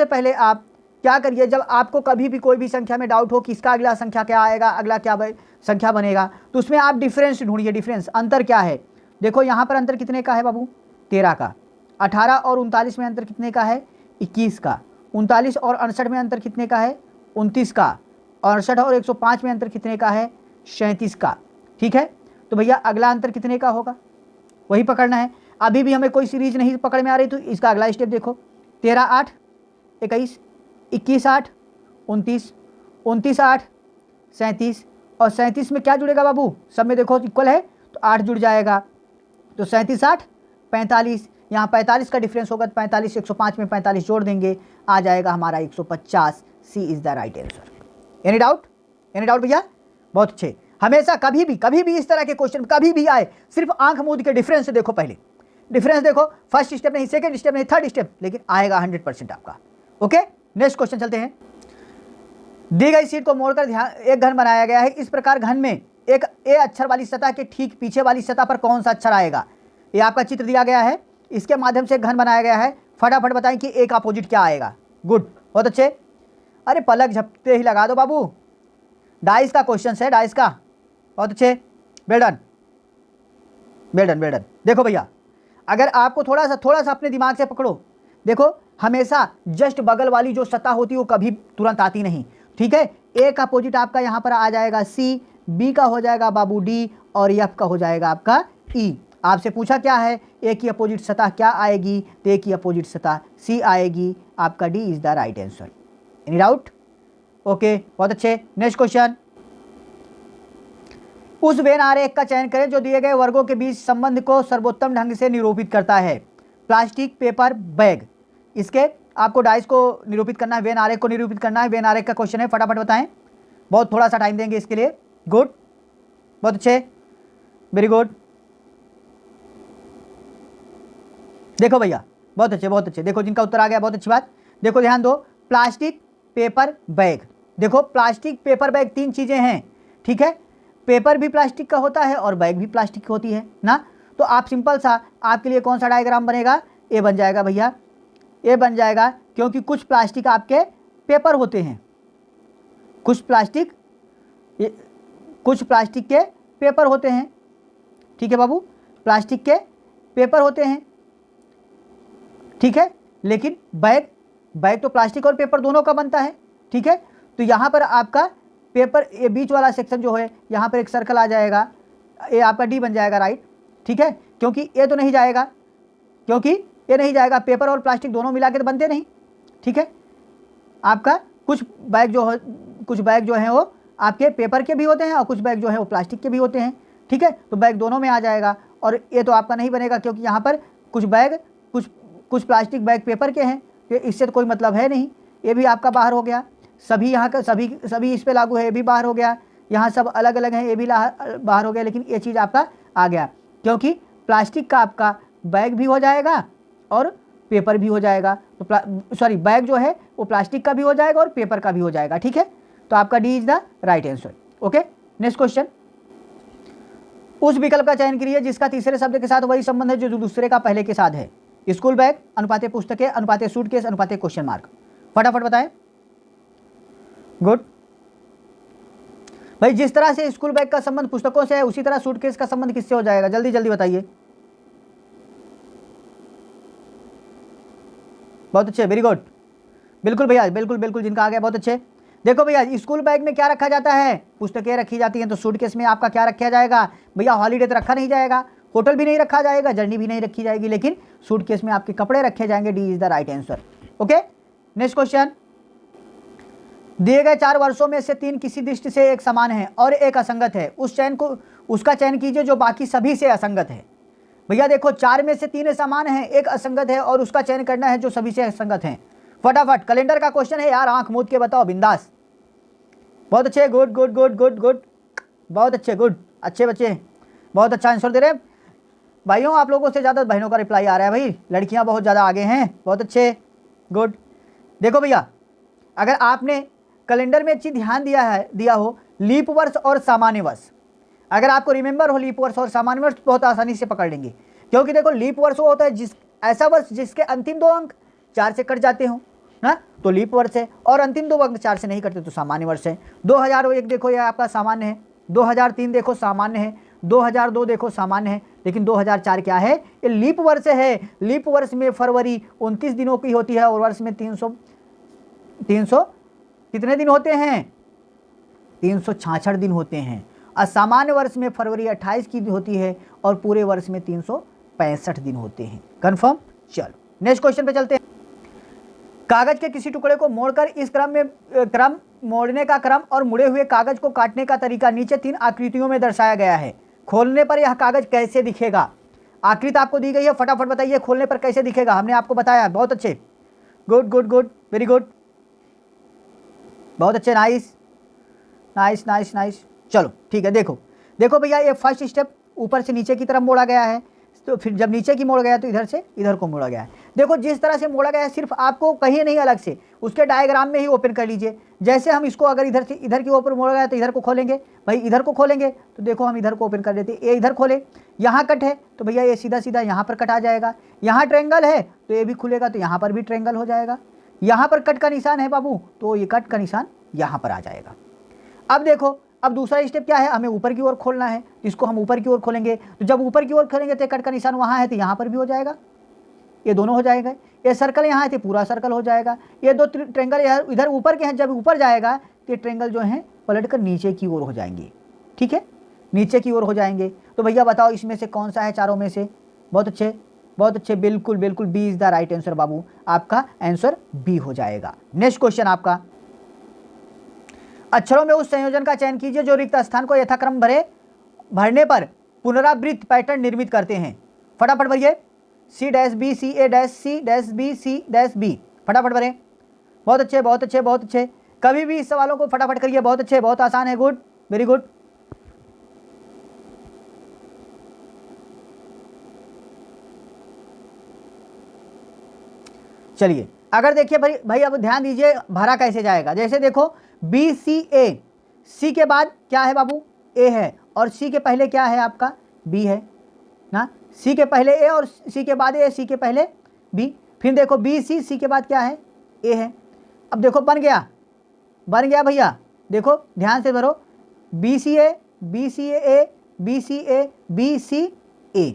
पहले आप क्या करिए, जब आपको कभी भी कोई भी संख्या में डाउट हो कि इसका अगला संख्या क्या आएगा, अगला क्या संख्या बनेगा, तो उसमें आप डिफरेंस ढूंढिए। डिफरेंस, अंतर क्या है। देखो यहाँ पर अंतर कितने का है बाबू? 13 का। 18 और 39 में अंतर कितने का है? 21 का। 39 और 68 में अंतर कितने का है? 29 का। और 68 और 105 में अंतर कितने का है? 37 का। ठीक है, तो भैया अगला अंतर कितने का होगा, वही पकड़ना है। अभी भी हमें कोई सीरीज नहीं पकड़ में आ रही, तो इसका अगला स्टेप देखो। 13 8 21, 21 8 29, 29 8 37 और 37 में क्या जुड़ेगा बाबू? सब में देखो इक्वल है तो 8 जुड़ जाएगा, तो 37 8 45। यहाँ 45 का डिफरेंस होगा, 45 105 में 45 जोड़ देंगे, आ जाएगा हमारा 150। C is the right answer. Any doubt? Any doubt भैया? बहुत अच्छे। हमेशा कभी भी इस तरह के क्वेश्चन कभी भी आए, सिर्फ आंख मूंद के डिफरेंस देखो। पहले डिफरेंस देखो, फर्स्ट स्टेप नहीं, सेकंड स्टेप नहीं, थर्ड स्टेप, लेकिन आएगा 100% आपका। ओके, नेक्स्ट क्वेश्चन चलते हैं। दी गई सीट को मोड़कर एक घन बनाया गया है। इस प्रकार घन में एक ए अक्षर वाली सतह के ठीक पीछे वाली सतह पर कौन सा अक्षर आएगा? ये आपका चित्र दिया गया है, इसके माध्यम से एक घन बनाया गया है। फटाफट बताएं कि ए का अपोजिट क्या आएगा। गुड, बहुत अच्छे। अरे पलक झपकते ही लगा दो बाबू, डाइस का क्वेश्चन है, डाइस का। बहुत अच्छे, well done well done well done. देखो भैया, अगर आपको थोड़ा सा अपने दिमाग से पकड़ो, देखो हमेशा जस्ट बगल वाली जो सतह होती है वो कभी तुरंत आती नहीं। ठीक है, ए का अपोजिट आपका यहाँ पर आ जाएगा सी, बी का हो जाएगा बाबू डी और एफ का हो जाएगा आपका ई। आपसे पूछा क्या है, ए की अपोजिट सतह क्या आएगी? तो ए की अपोजिट सतह सी आएगी। आपका D is the right answer. Any doubt? Okay, बहुत अच्छे। Next question. उस वेन आरेख का चयन करें जो दिए गए वर्गों के बीच संबंध को सर्वोत्तम ढंग से निरूपित करता है। प्लास्टिक, पेपर, बैग, इसके आपको डाइस को निरूपित करना है, वेन आरेख को निरूपित करना है। वेन आरेख का क्वेश्चन है, फटाफट बताएं। बहुत थोड़ा सा टाइम देंगे इसके लिए। गुड, बहुत अच्छे, वेरी गुड। देखो भैया, बहुत अच्छे बहुत अच्छे। देखो जिनका उत्तर आ गया, बहुत अच्छी बात। देखो ध्यान दो, प्लास्टिक, पेपर, बैग। देखो प्लास्टिक, पेपर, बैग 3 चीजें हैं। ठीक है, पेपर भी प्लास्टिक का होता है और बैग भी प्लास्टिक की होती है ना। तो आप सिंपल सा, आपके लिए कौन सा डायग्राम बनेगा? ए बन जाएगा भैया, ए बन जाएगा, क्योंकि कुछ प्लास्टिक आपके पेपर होते हैं, कुछ प्लास्टिक के पेपर होते हैं। ठीक है बाबू, प्लास्टिक के पेपर होते हैं। ठीक है, लेकिन बैग तो प्लास्टिक और पेपर दोनों का बनता है। ठीक है, तो यहाँ पर आपका पेपर, ये बीच वाला सेक्शन जो है, यहाँ पर एक सर्कल आ जाएगा, ये आपका डी बन जाएगा, राइट। ठीक है, क्योंकि ये तो नहीं जाएगा, क्योंकि ये नहीं जाएगा, पेपर और प्लास्टिक दोनों मिला के तो बनते नहीं। ठीक है, आपका कुछ बैग जो है वो आपके पेपर के भी होते हैं और कुछ बैग जो है वो प्लास्टिक के भी होते हैं। ठीक है, तो बैग दोनों में आ जाएगा। और ये तो आपका नहीं बनेगा, क्योंकि यहाँ पर कुछ बैग कुछ प्लास्टिक बैग पेपर के हैं, तो इससे तो कोई मतलब है नहीं। ये भी आपका बाहर हो गया। सभी यहाँ का सभी इस पे लागू है, ये भी बाहर हो गया। यहाँ सब अलग अलग हैं, ये भी बाहर हो गया। लेकिन ये चीज़ आपका आ गया, क्योंकि प्लास्टिक का आपका बैग भी हो जाएगा और पेपर भी हो जाएगा। तो बैग जो है वो प्लास्टिक का भी हो जाएगा और पेपर का भी हो जाएगा। ठीक है, तो आपका D is the right answer. Okay, next question. उस विकल्प का चयन करिए जिसका तीसरे शब्द के साथ वही संबंध है जो दूसरे का पहले के साथ है। स्कूल बैग, अनुपाते पुस्तकें, अनुपाते सूटकेस, अनुपाते क्वेश्चन मार्क। फटाफट बताएं। गुड भाई, जिस तरह से स्कूल बैग का संबंध पुस्तकों से है, उसी तरह सूटकेस का संबंध किससे हो जाएगा? जल्दी जल्दी बताइए। बहुत अच्छे, वेरी गुड, बिल्कुल भैया, बिल्कुल बिल्कुल, जिनका आ गया बहुत अच्छे। देखो भैया, स्कूल बैग में क्या रखा जाता है? पुस्तकें रखी जाती हैं। तो सूटकेस में आपका क्या रखा जाएगा भैया? हॉलीडे तो रखा नहीं जाएगा, होटल भी नहीं रखा जाएगा, जर्नी भी नहीं रखी जाएगी, लेकिन सूटकेस में आपके कपड़े रखे जाएंगे। D is the right answer. Okay, next question. दिए गए 4 वर्षों में से 3 किसी दृष्टि से एक समान है और एक असंगत है, उसका चयन कीजिए जो बाकी सभी से असंगत है। भैया देखो, 4 में से 3 समान है, एक असंगत है और उसका चयन करना है जो सभी से असंगत है। फटाफट, कैलेंडर का क्वेश्चन है यार, आंख मूंद के बताओ, बिंदास। बहुत अच्छे, good good good good good, बहुत अच्छे, गुड, अच्छे बच्चे, बहुत अच्छा आंसर दे रहे हैं भाइयों। आप लोगों से ज़्यादा बहनों का रिप्लाई आ रहा है भाई, लड़कियां बहुत ज़्यादा आगे हैं। बहुत अच्छे, गुड। देखो भैया, अगर आपने कैलेंडर में अच्छी ध्यान दिया हो, लीप वर्ष और सामान्य वर्ष, अगर आपको रिमेंबर हो लीप वर्ष और सामान्य वर्ष, बहुत आसानी से पकड़ लेंगे। क्योंकि देखो, लीप वर्ष वो होता है ऐसा वर्ष जिसके अंतिम 2 अंक 4 से कट जाते हो ना, तो लीप वर्ष है। और अंतिम 2 अंक 4 से नहीं कटते तो सामान्य वर्ष है। 2001 देखो, यह आपका सामान्य है। 2003 देखो सामान्य है। 2002 देखो सामान्य है। लेकिन 2004 क्या है? ये लीप वर्ष है। लीप वर्ष में फरवरी 29 दिनों की होती है और वर्ष में 300 कितने दिन होते हैं? 366 दिन होते हैं। असामान्य वर्ष में फरवरी 28 की होती है और पूरे वर्ष में 365 दिन होते हैं। कंफर्म? चलो नेक्स्ट क्वेश्चन पे चलते हैं। कागज के किसी टुकड़े को मोड़कर इस मोड़ने का क्रम और मुड़े हुए कागज को काटने का तरीका नीचे 3 आकृतियों में दर्शाया गया है। खोलने पर यह कागज कैसे दिखेगा? आकृति आपको दी गई है, फटाफट बताइए खोलने पर कैसे दिखेगा। हमने आपको बताया, बहुत अच्छे, good good good, very good, बहुत अच्छे, नाइस नाइस नाइस नाइस। चलो ठीक है, देखो भैया, ये फर्स्ट स्टेप ऊपर से नीचे की तरफ मोड़ा गया है, तो फिर जब नीचे की मोड़ गया तो इधर से इधर को मोड़ा गया है। देखो जिस तरह से मोड़ा गया है, सिर्फ आपको कहीं नहीं अलग से, उसके डायग्राम में ही ओपन कर लीजिए। जैसे हम इसको अगर इधर से इधर की ऊपर मोड़ा गया तो इधर को खोलेंगे, भाई इधर को खोलेंगे तो देखो हम इधर को ओपन कर देते हैं। ये इधर खोले, यहाँ कट है तो भैया ये सीधा सीधा यहाँ पर कट आ जाएगा। यहाँ ट्रेंगल है तो ये भी खुलेगा तो यहाँ पर भी ट्रेंगल हो जाएगा। यहाँ पर कट का निशान है बाबू, तो ये कट का निशान यहाँ पर आ जाएगा। अब देखो, अब दूसरा स्टेप क्या है? हमें ऊपर की ओर खोलना है, इसको हम ऊपर की ओर खोलेंगे। तो जब ऊपर की ओर खोलेंगे तो कट का निशान वहाँ है तो यहाँ पर भी हो जाएगा, ये दोनों हो जाएगा। ये सर्कल यहाँ है तो पूरा सर्कल हो जाएगा। ये 2 ट्रेंगल इधर ऊपर के हैं, जब ऊपर जाएगा तो ये ट्रेंगल जो है पलट कर नीचे की ओर हो जाएंगे। ठीक है, नीचे की ओर हो जाएंगे। तो भैया बताओ इसमें से कौन सा है चारों में से? बहुत अच्छे, बहुत अच्छे, बिल्कुल बिल्कुल, B is the right answer बाबू, आपका आंसर बी हो जाएगा। नेक्स्ट क्वेश्चन आपका, अक्षरों में उस संयोजन का चयन कीजिए जो रिक्त स्थान को यथाक्रम भरने पर पुनरावृत्त पैटर्न निर्मित करते हैं। फटाफट भरिए, C dash B, C A dash, C dash B, C dash B, फटाफट भरें। बहुत अच्छे बहुत अच्छे बहुत अच्छे, कभी भी इस सवालों को फटाफट करिए, बहुत अच्छे, बहुत आसान है, गुड, वेरी गुड। चलिए अगर देखिए भाई अब ध्यान दीजिए भरा कैसे जाएगा। जैसे देखो बी सी ए, सी के बाद क्या है बाबू? ए है, और सी के पहले क्या है आपका? बी है ना। सी के पहले ए और सी के बाद ए, सी के पहले बी। फिर देखो बी सी, सी के बाद क्या है? ए है। अब देखो बन गया भैया, देखो ध्यान से भरो, बी सी ए, बी सी ए, बी सी ए, बी सी ए।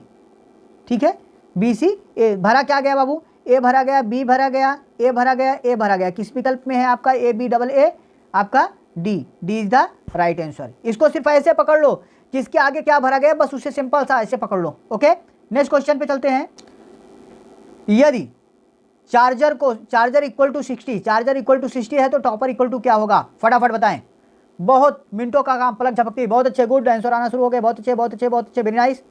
ठीक है, बी सी ए भरा, क्या गया बाबू? ए भरा गया, बी भरा गया, ए भरा गया, ए भरा गया। किस विकल्प में है आपका? ए बी डबल ए, आपका D, D is the right answer. इसको सिर्फ ऐसे पकड़ लो, किसके आगे क्या भरा गया, बस उसे सिंपल सा ऐसे पकड़ लो। ओके, नेक्स्ट क्वेश्चन पे चलते हैं। यदि charger equal to 60, charger equal to 60 है तो टॉपर इक्वल टू क्या होगा? फटाफट बताएं, बहुत मिनटों का काम, पलक झपकती। बहुत अच्छे, गुड, आंसर आना शुरू हो गए, बहुत अच्छे बहुत अच्छे बहुत अच्छे, वेरी नाइस,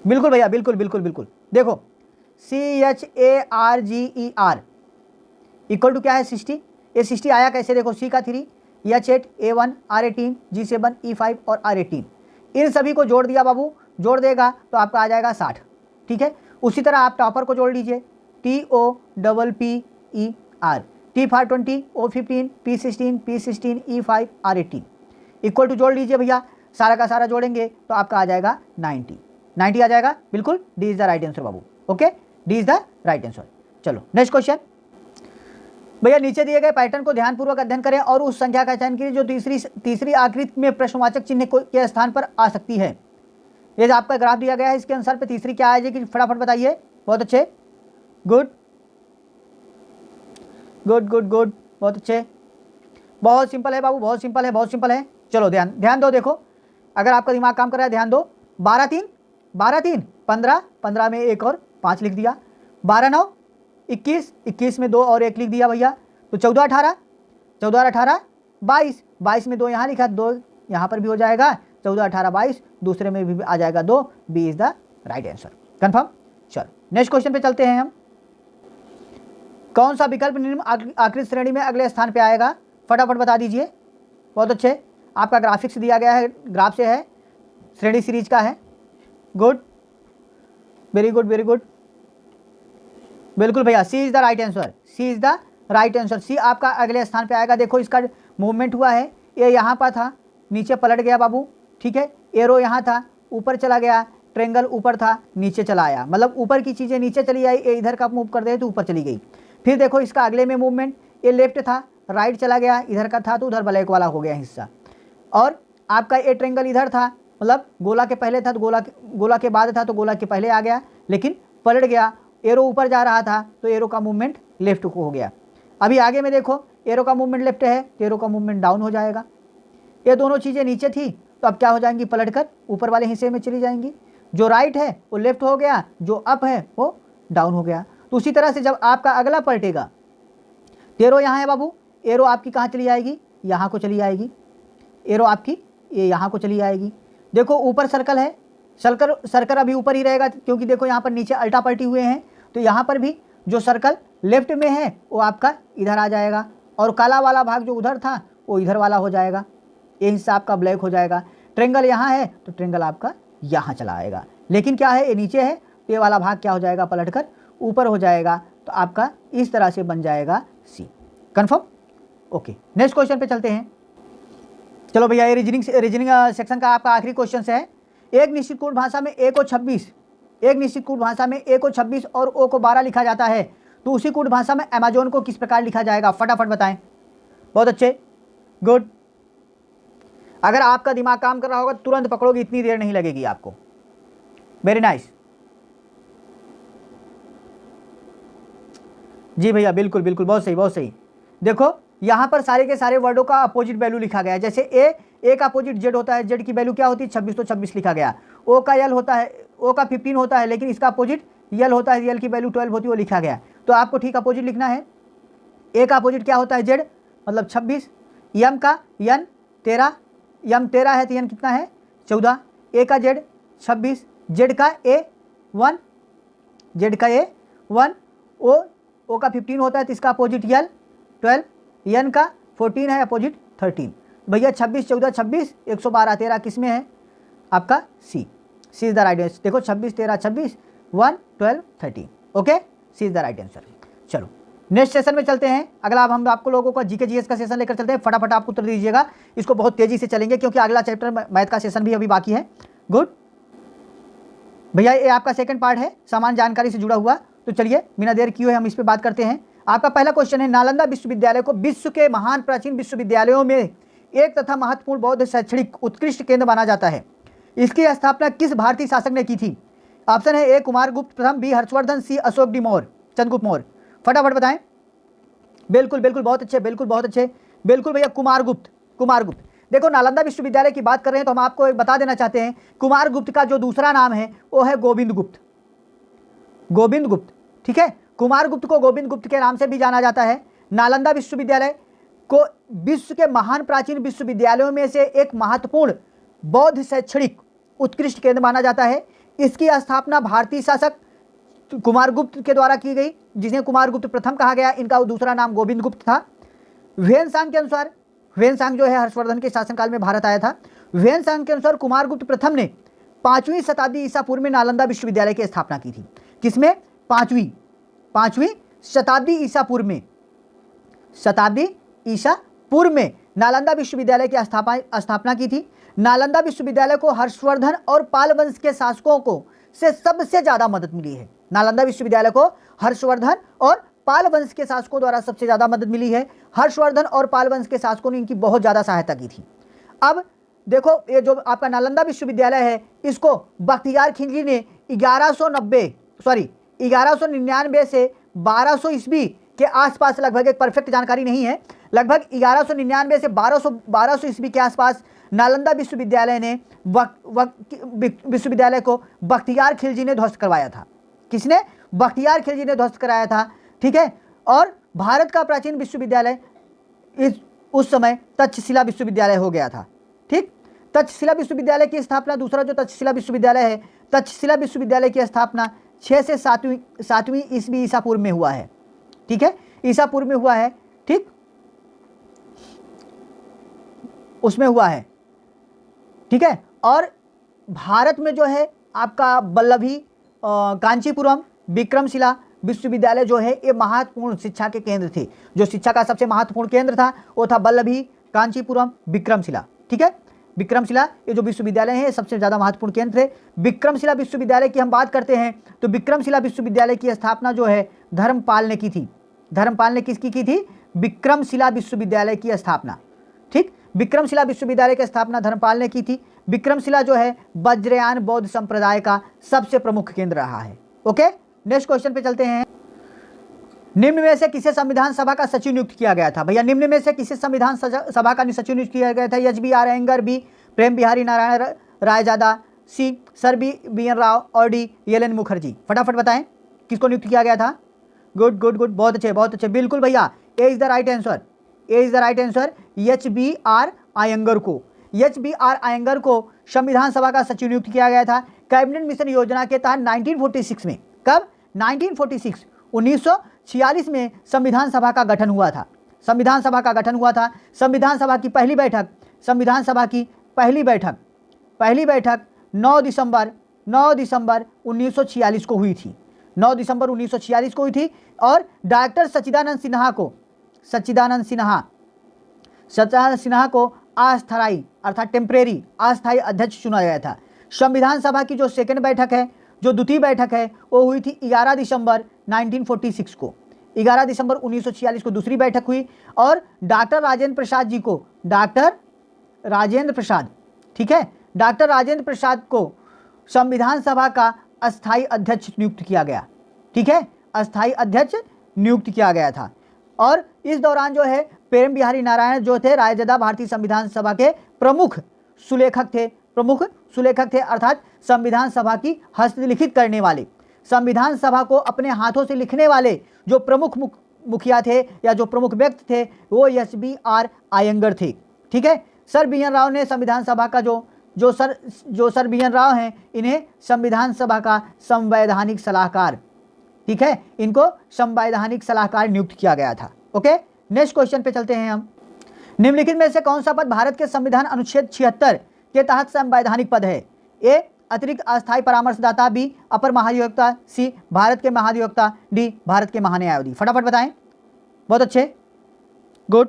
बिल्कुल भैया, बिल्कुल बिल्कुल बिल्कुल। देखो CHARGER इक्वल टू क्या है? 60। ये 60 आया कैसे? देखो C का 3, H8, A1, R18, G7, E5 और R18, इन सभी को जोड़ दिया बाबू, जोड़ देगा तो आपका आ जाएगा 60। ठीक है, उसी तरह आप टॉपर को जोड़ लीजिए, TOPPER, T for 20, O15, P16, P16, E5, R18 equal to जोड़ लीजिए भैया, सारा का सारा जोड़ेंगे तो आपका आ जाएगा 90 आ जाएगा, बिल्कुल, D is the right answer Babu. Okay, D is the right answer. चलो नेक्स्ट क्वेश्चन भैया, नीचे दिए गए पैटर्न को ध्यानपूर्वक अध्ययन करें और उस संख्या का चयन कीजिए जो तीसरी आकृति में प्रश्नवाचक चिन्ह के स्थान पर आ सकती है। ये जो आपका ग्राफ दिया गया है इसके अनुसार पे तीसरी क्या आ जाएगी? फटाफट बताइए, बहुत अच्छे, गुड गुड गुड गुड, बहुत अच्छे, बहुत सिंपल है बाबू, बहुत सिंपल है, बहुत सिंपल है। चलो ध्यान ध्यान दो, देखो अगर आपका दिमाग काम कर रहा है ध्यान दो। 12 3 12 3 15, 15 में 1 और 5 लिख दिया। 12 9 21, 21 में 2 और 1 लिख दिया भैया। तो 14 18, 14 18 22, 22 में 2 यहाँ लिखा, 2 यहाँ पर भी हो जाएगा। 14 18 22, दूसरे में भी आ जाएगा 2। B is the right answer. Confirm. चलो नेक्स्ट क्वेश्चन पे चलते हैं हम। कौन सा विकल्प निम्न आकृति श्रेणी में अगले स्थान पे आएगा, फटाफट बता दीजिए। बहुत अच्छे, आपका ग्राफिक्स दिया गया है, ग्राफ से है, श्रेणी सीरीज का है। Good, very good very good, बिल्कुल भैया, C is the right answer, C is the right answer. C आपका अगले स्थान पे आएगा। देखो इसका मूवमेंट हुआ है, ये यहाँ पर था, नीचे पलट गया बाबू, ठीक है। एरो यहाँ था, ऊपर चला गया, ट्रेंगल ऊपर था, नीचे चला आया, मतलब ऊपर की चीज़ें नीचे चली आई, ये इधर का मूव कर दे तो ऊपर चली गई। फिर देखो इसका अगले में मूवमेंट, ये लेफ्ट था, राइट चला गया, इधर का था तो उधर ब्लैक वाला हो गया हिस्सा। और आपका ये ट्रेंगल इधर था, मतलब गोला के पहले था तो गोला के बाद था तो गोला के पहले आ गया, लेकिन पलट गया। एरो ऊपर जा रहा था तो एरो का मूवमेंट लेफ्ट को हो गया। अभी आगे में देखो, एरो का मूवमेंट लेफ्ट है तो एरो का मूवमेंट डाउन हो जाएगा। ये दोनों चीज़ें नीचे थी तो अब क्या हो जाएंगी, पलटकर ऊपर वाले हिस्से में चली जाएंगी। जो राइट है वो लेफ्ट हो गया, जो अप है वो डाउन हो गया। तो उसी तरह से जब आपका अगला पलटेगा, एरो यहाँ है बाबू, एरो आपकी कहाँ चली आएगी, यहाँ को चली आएगी। एरो आपकी ये यहाँ को चली आएगी। देखो ऊपर सर्कल है, सर्कल अभी ऊपर ही रहेगा, क्योंकि देखो यहाँ पर नीचे अल्टा पलटी हुए हैं, तो यहाँ पर भी जो सर्कल लेफ्ट में है वो आपका इधर आ जाएगा, और काला वाला भाग जो उधर था वो इधर वाला हो जाएगा, ये हिस्सा आपका ब्लैक हो जाएगा। ट्रेंगल यहाँ है तो ट्रेंगल आपका यहाँ चला आएगा, लेकिन क्या है, ये नीचे है तो ये वाला भाग क्या हो जाएगा, पलटकर ऊपर हो जाएगा। तो आपका इस तरह से बन जाएगा सी। कंफर्म। ओके, नेक्स्ट क्वेश्चन पे चलते हैं। चलो भैया, ये रीजनिंग सेक्शन का आपका आखिरी क्वेश्चन है। एक निश्चित कूट भाषा में ए को 26, एक निश्चित कूट भाषा में ए को 26 और ओ को 12 लिखा जाता है, तो उसी कूट भाषा में अमेजोन को किस प्रकार लिखा जाएगा, फटाफट बताएं। बहुत अच्छे, गुड। अगर आपका दिमाग काम कर रहा होगा तुरंत पकड़ोगे, इतनी देर नहीं लगेगी आपको। Very nice. जी भैया, बिल्कुल बिल्कुल, बहुत सही बहुत सही। देखो यहाँ पर सारे के सारे वर्डों का अपोजिट वैल्यू लिखा गया है। जैसे ए का अपोजिट जेड होता है, जेड की वैल्यू क्या होती है 26, तो 26 लिखा गया। ओ का यल होता है, ओ का 15 होता है, लेकिन इसका अपोजिट यल होता है, यल की वैल्यू 12 होती है, वो लिखा गया। तो आपको ठीक अपोजिट लिखना है। ए का अपोजिट क्या होता है, जेड, मतलब 26। यम का यन 13, यम 13 है तो यन कितना है 14। ए का जेड 26, जेड का ए 1, जेड का ए 1। ओ का 15 होता है तो इसका अपोजिट यल 12, यन का 14 है, अपोजिट 13। भैया 26 14 26 112 13 किस में है आपका C, C is the right answer. देखो 26 13 26 1 12 13, okay, C is the right answer. चलो नेक्स्ट सेशन में चलते हैं। अगला अब हम आपको लोगों का जीके जीएस का सेशन लेकर चलते हैं। फटाफट आप उत्तर दीजिएगा, इसको बहुत तेजी से चलेंगे क्योंकि अगला चैप्टर मैथ का सेशन भी अभी बाकी है। गुड भैया, ये आपका सेकंड पार्ट है सामान्य जानकारी से जुड़ा हुआ। तो चलिए बिना देर किए हम इस पर बात करते हैं। आपका पहला क्वेश्चन है, नालंदा विश्वविद्यालय को विश्व के महान प्राचीन विश्वविद्यालयों में एक तथा महत्वपूर्ण बौद्ध शैक्षणिक उत्कृष्ट केंद्र माना जाता है। इसकी स्थापना किस भारतीय शासक ने की थी? ऑप्शन है ए कुमारगुप्त प्रथम, बी हर्षवर्धन, सी अशोक डी मौर्य, चंद्रगुप्त मौर्य। फटाफट बताएं। बिल्कुल बिल्कुल, बहुत अच्छे, बिल्कुल बहुत अच्छे, बिल्कुल भैया, कुमारगुप्त, कुमारगुप्त। देखो नालंदा विश्वविद्यालय की बात कर रहे हैं तो हम आपको एक बता देना चाहते हैं, कुमारगुप्त का जो दूसरा नाम है वो है गोविंद गुप्त, गोविंद गुप्त, ठीक है। कुमारगुप्त को गोविंद गुप्त के नाम से भी जाना जाता है। नालंदा विश्वविद्यालय को विश्व के महान प्राचीन विश्वविद्यालयों में से एक महत्वपूर्ण बौद्ध शैक्षणिक उत्कृष्ट केंद्र माना जाता है। इसकी स्थापना भारतीय शासक कुमारगुप्त के द्वारा की गई, जिन्हें कुमारगुप्त प्रथम कहा गया। इनका दूसरा नाम गोविंद गुप्त था। ह्वेनसांग के अनुसार, ह्वेनसांग जो है हर्षवर्धन के शासनकाल में भारत आया था। ह्वेनसांग के अनुसार कुमारगुप्त प्रथम ने 5वीं शताब्दी ईसा पूर्व में नालंदा विश्वविद्यालय की स्थापना की थी। किसमें? 5वीं शताब्दी ईसा पूर्व में, शताब्दी ईसा पूर्व में नालंदा विश्वविद्यालय की स्थापना की थी। नालंदा विश्वविद्यालय को हर्षवर्धन और पाल वंश के शासकों को से सबसे ज्यादा मदद मिली है। नालंदा विश्वविद्यालय को हर्षवर्धन और पाल वंश के शासकों द्वारा सबसे ज्यादा मदद मिली है। हर्षवर्धन और पाल वंश के शासकों ने इनकी बहुत ज्यादा सहायता की थी। अब देखो ये जो आपका नालंदा विश्वविद्यालय है, इसको बख्तियार खिलजी ने 1199 से 1200 ईस्वी के आसपास लगभग, एक परफेक्ट जानकारी नहीं है, लगभग 1199 से 1200 ईस्वी के आसपास नालंदा विश्वविद्यालय ने विश्वविद्यालय को बख्तियार खिलजी ने ध्वस्त करवाया था। किसने? बख्तियार खिलजी ने ध्वस्त कराया था। ठीक है। और भारत का प्राचीन विश्वविद्यालय उस समय तक्षशिला विश्वविद्यालय हो गया था। ठीक। तक्षशिला विश्वविद्यालय की स्थापना, दूसरा जो तक्षशिला विश्वविद्यालय है, तक्षशिला विश्वविद्यालय की स्थापना 6 से 7वीं ईस्वी ईसा पूर्व में हुआ है। ठीक है, ईसा पूर्व में हुआ है। ठीक, उसमें हुआ है। ठीक है। और भारत में जो है आपका वल्लभी, कांचीपुरम, विक्रमशिला विश्वविद्यालय जो है ये महत्वपूर्ण शिक्षा के केंद्र थे। जो शिक्षा का सबसे महत्वपूर्ण केंद्र था वो था वल्लभी, कांचीपुरम, विक्रमशिला। ठीक है। विक्रमशिला ये जो विश्वविद्यालय है सबसे ज़्यादा महत्वपूर्ण केंद्र थे। विक्रमशिला विश्वविद्यालय की हम बात करते हैं तो विक्रमशिला विश्वविद्यालय की स्थापना जो है धर्मपाल ने की थी। धर्मपाल ने किसकी की थी? विक्रमशिला विश्वविद्यालय की स्थापना। ठीक, विक्रमशिला विश्वविद्यालय की स्थापना धर्मपाल ने की थी। विक्रमशिला जो है वज्रयान बौद्ध संप्रदाय का सबसे प्रमुख केंद्र रहा है। ओके, नेक्स्ट क्वेश्चन पे चलते हैं। निम्न में से किसे संविधान सभा का सचिव नियुक्त किया गया था? भैया निम्न में से किसे संविधान सभा का सचिव नियुक्त किया गया था? HBR अयंगर, बी प्रेम बिहारी नारायण रायजादा, सी सर BN राव और डी YLN मुखर्जी। फटाफट बताएं किसको नियुक्त किया गया था? गुड गुड गुड, बहुत अच्छे बहुत अच्छे, बिल्कुल भैया, A is the right answer. A is the right answer. HBR Iyengar को, HBR अयंगर को संविधान सभा का सचिव नियुक्त किया गया था कैबिनेट मिशन योजना के तहत 1946 में। कब? 1946, 1946 में संविधान सभा का गठन हुआ था। संविधान सभा का गठन हुआ था। संविधान सभा की पहली बैठक 9 दिसंबर 1946 को हुई थी। 9 दिसंबर 1946 को हुई थी। और डॉक्टर सच्चिदानंद सिन्हा को अस्थायी अर्थात टेम्परेरी अस्थायी अध्यक्ष चुना गया था। संविधान सभा की जो सेकेंड बैठक है, जो द्वितीय बैठक है, वो हुई थी 11 दिसंबर 1946 को। 11 दिसंबर 1946 को दूसरी बैठक हुई और डॉक्टर राजेंद्र प्रसाद जी को, डॉक्टर राजेंद्र प्रसाद, ठीक है, डॉक्टर राजेंद्र प्रसाद को संविधान सभा का अस्थायी अध्यक्ष नियुक्त किया गया। ठीक है, अस्थायी अध्यक्ष नियुक्त किया गया था। और इस दौरान जो है प्रेम बिहारी नारायण जो थे रायजादा भारतीय संविधान सभा के प्रमुख सुलेखक थे अर्थात संविधान सभा की हस्तलिखित करने वाले, संविधान सभा को अपने हाथों से लिखने वाले जो प्रमुख मुखिया थे या जो प्रमुख व्यक्ति थे वो HBR अयंगर थे। ठीक है। सर BN राव ने संविधान सभा का जो सर BN राव हैं, इन्हें संविधान सभा का संवैधानिक सलाहकार, ठीक है, इनको संवैधानिक सलाहकार नियुक्त किया गया था। ओके, नेक्स्ट क्वेश्चन पे चलते हैं हम। निम्नलिखित में से कौन सा पद भारत के संविधान अनुच्छेद 76 के तहत संवैधानिक पद है? ए अतिरिक्त अस्थायी परामर्शदाता, बी अपर महाधिवक्ता, सी भारत के महाधिवक्ता, डी भारत के महान्यायाधीश। फटाफट बताएं। बहुत अच्छे, गुड,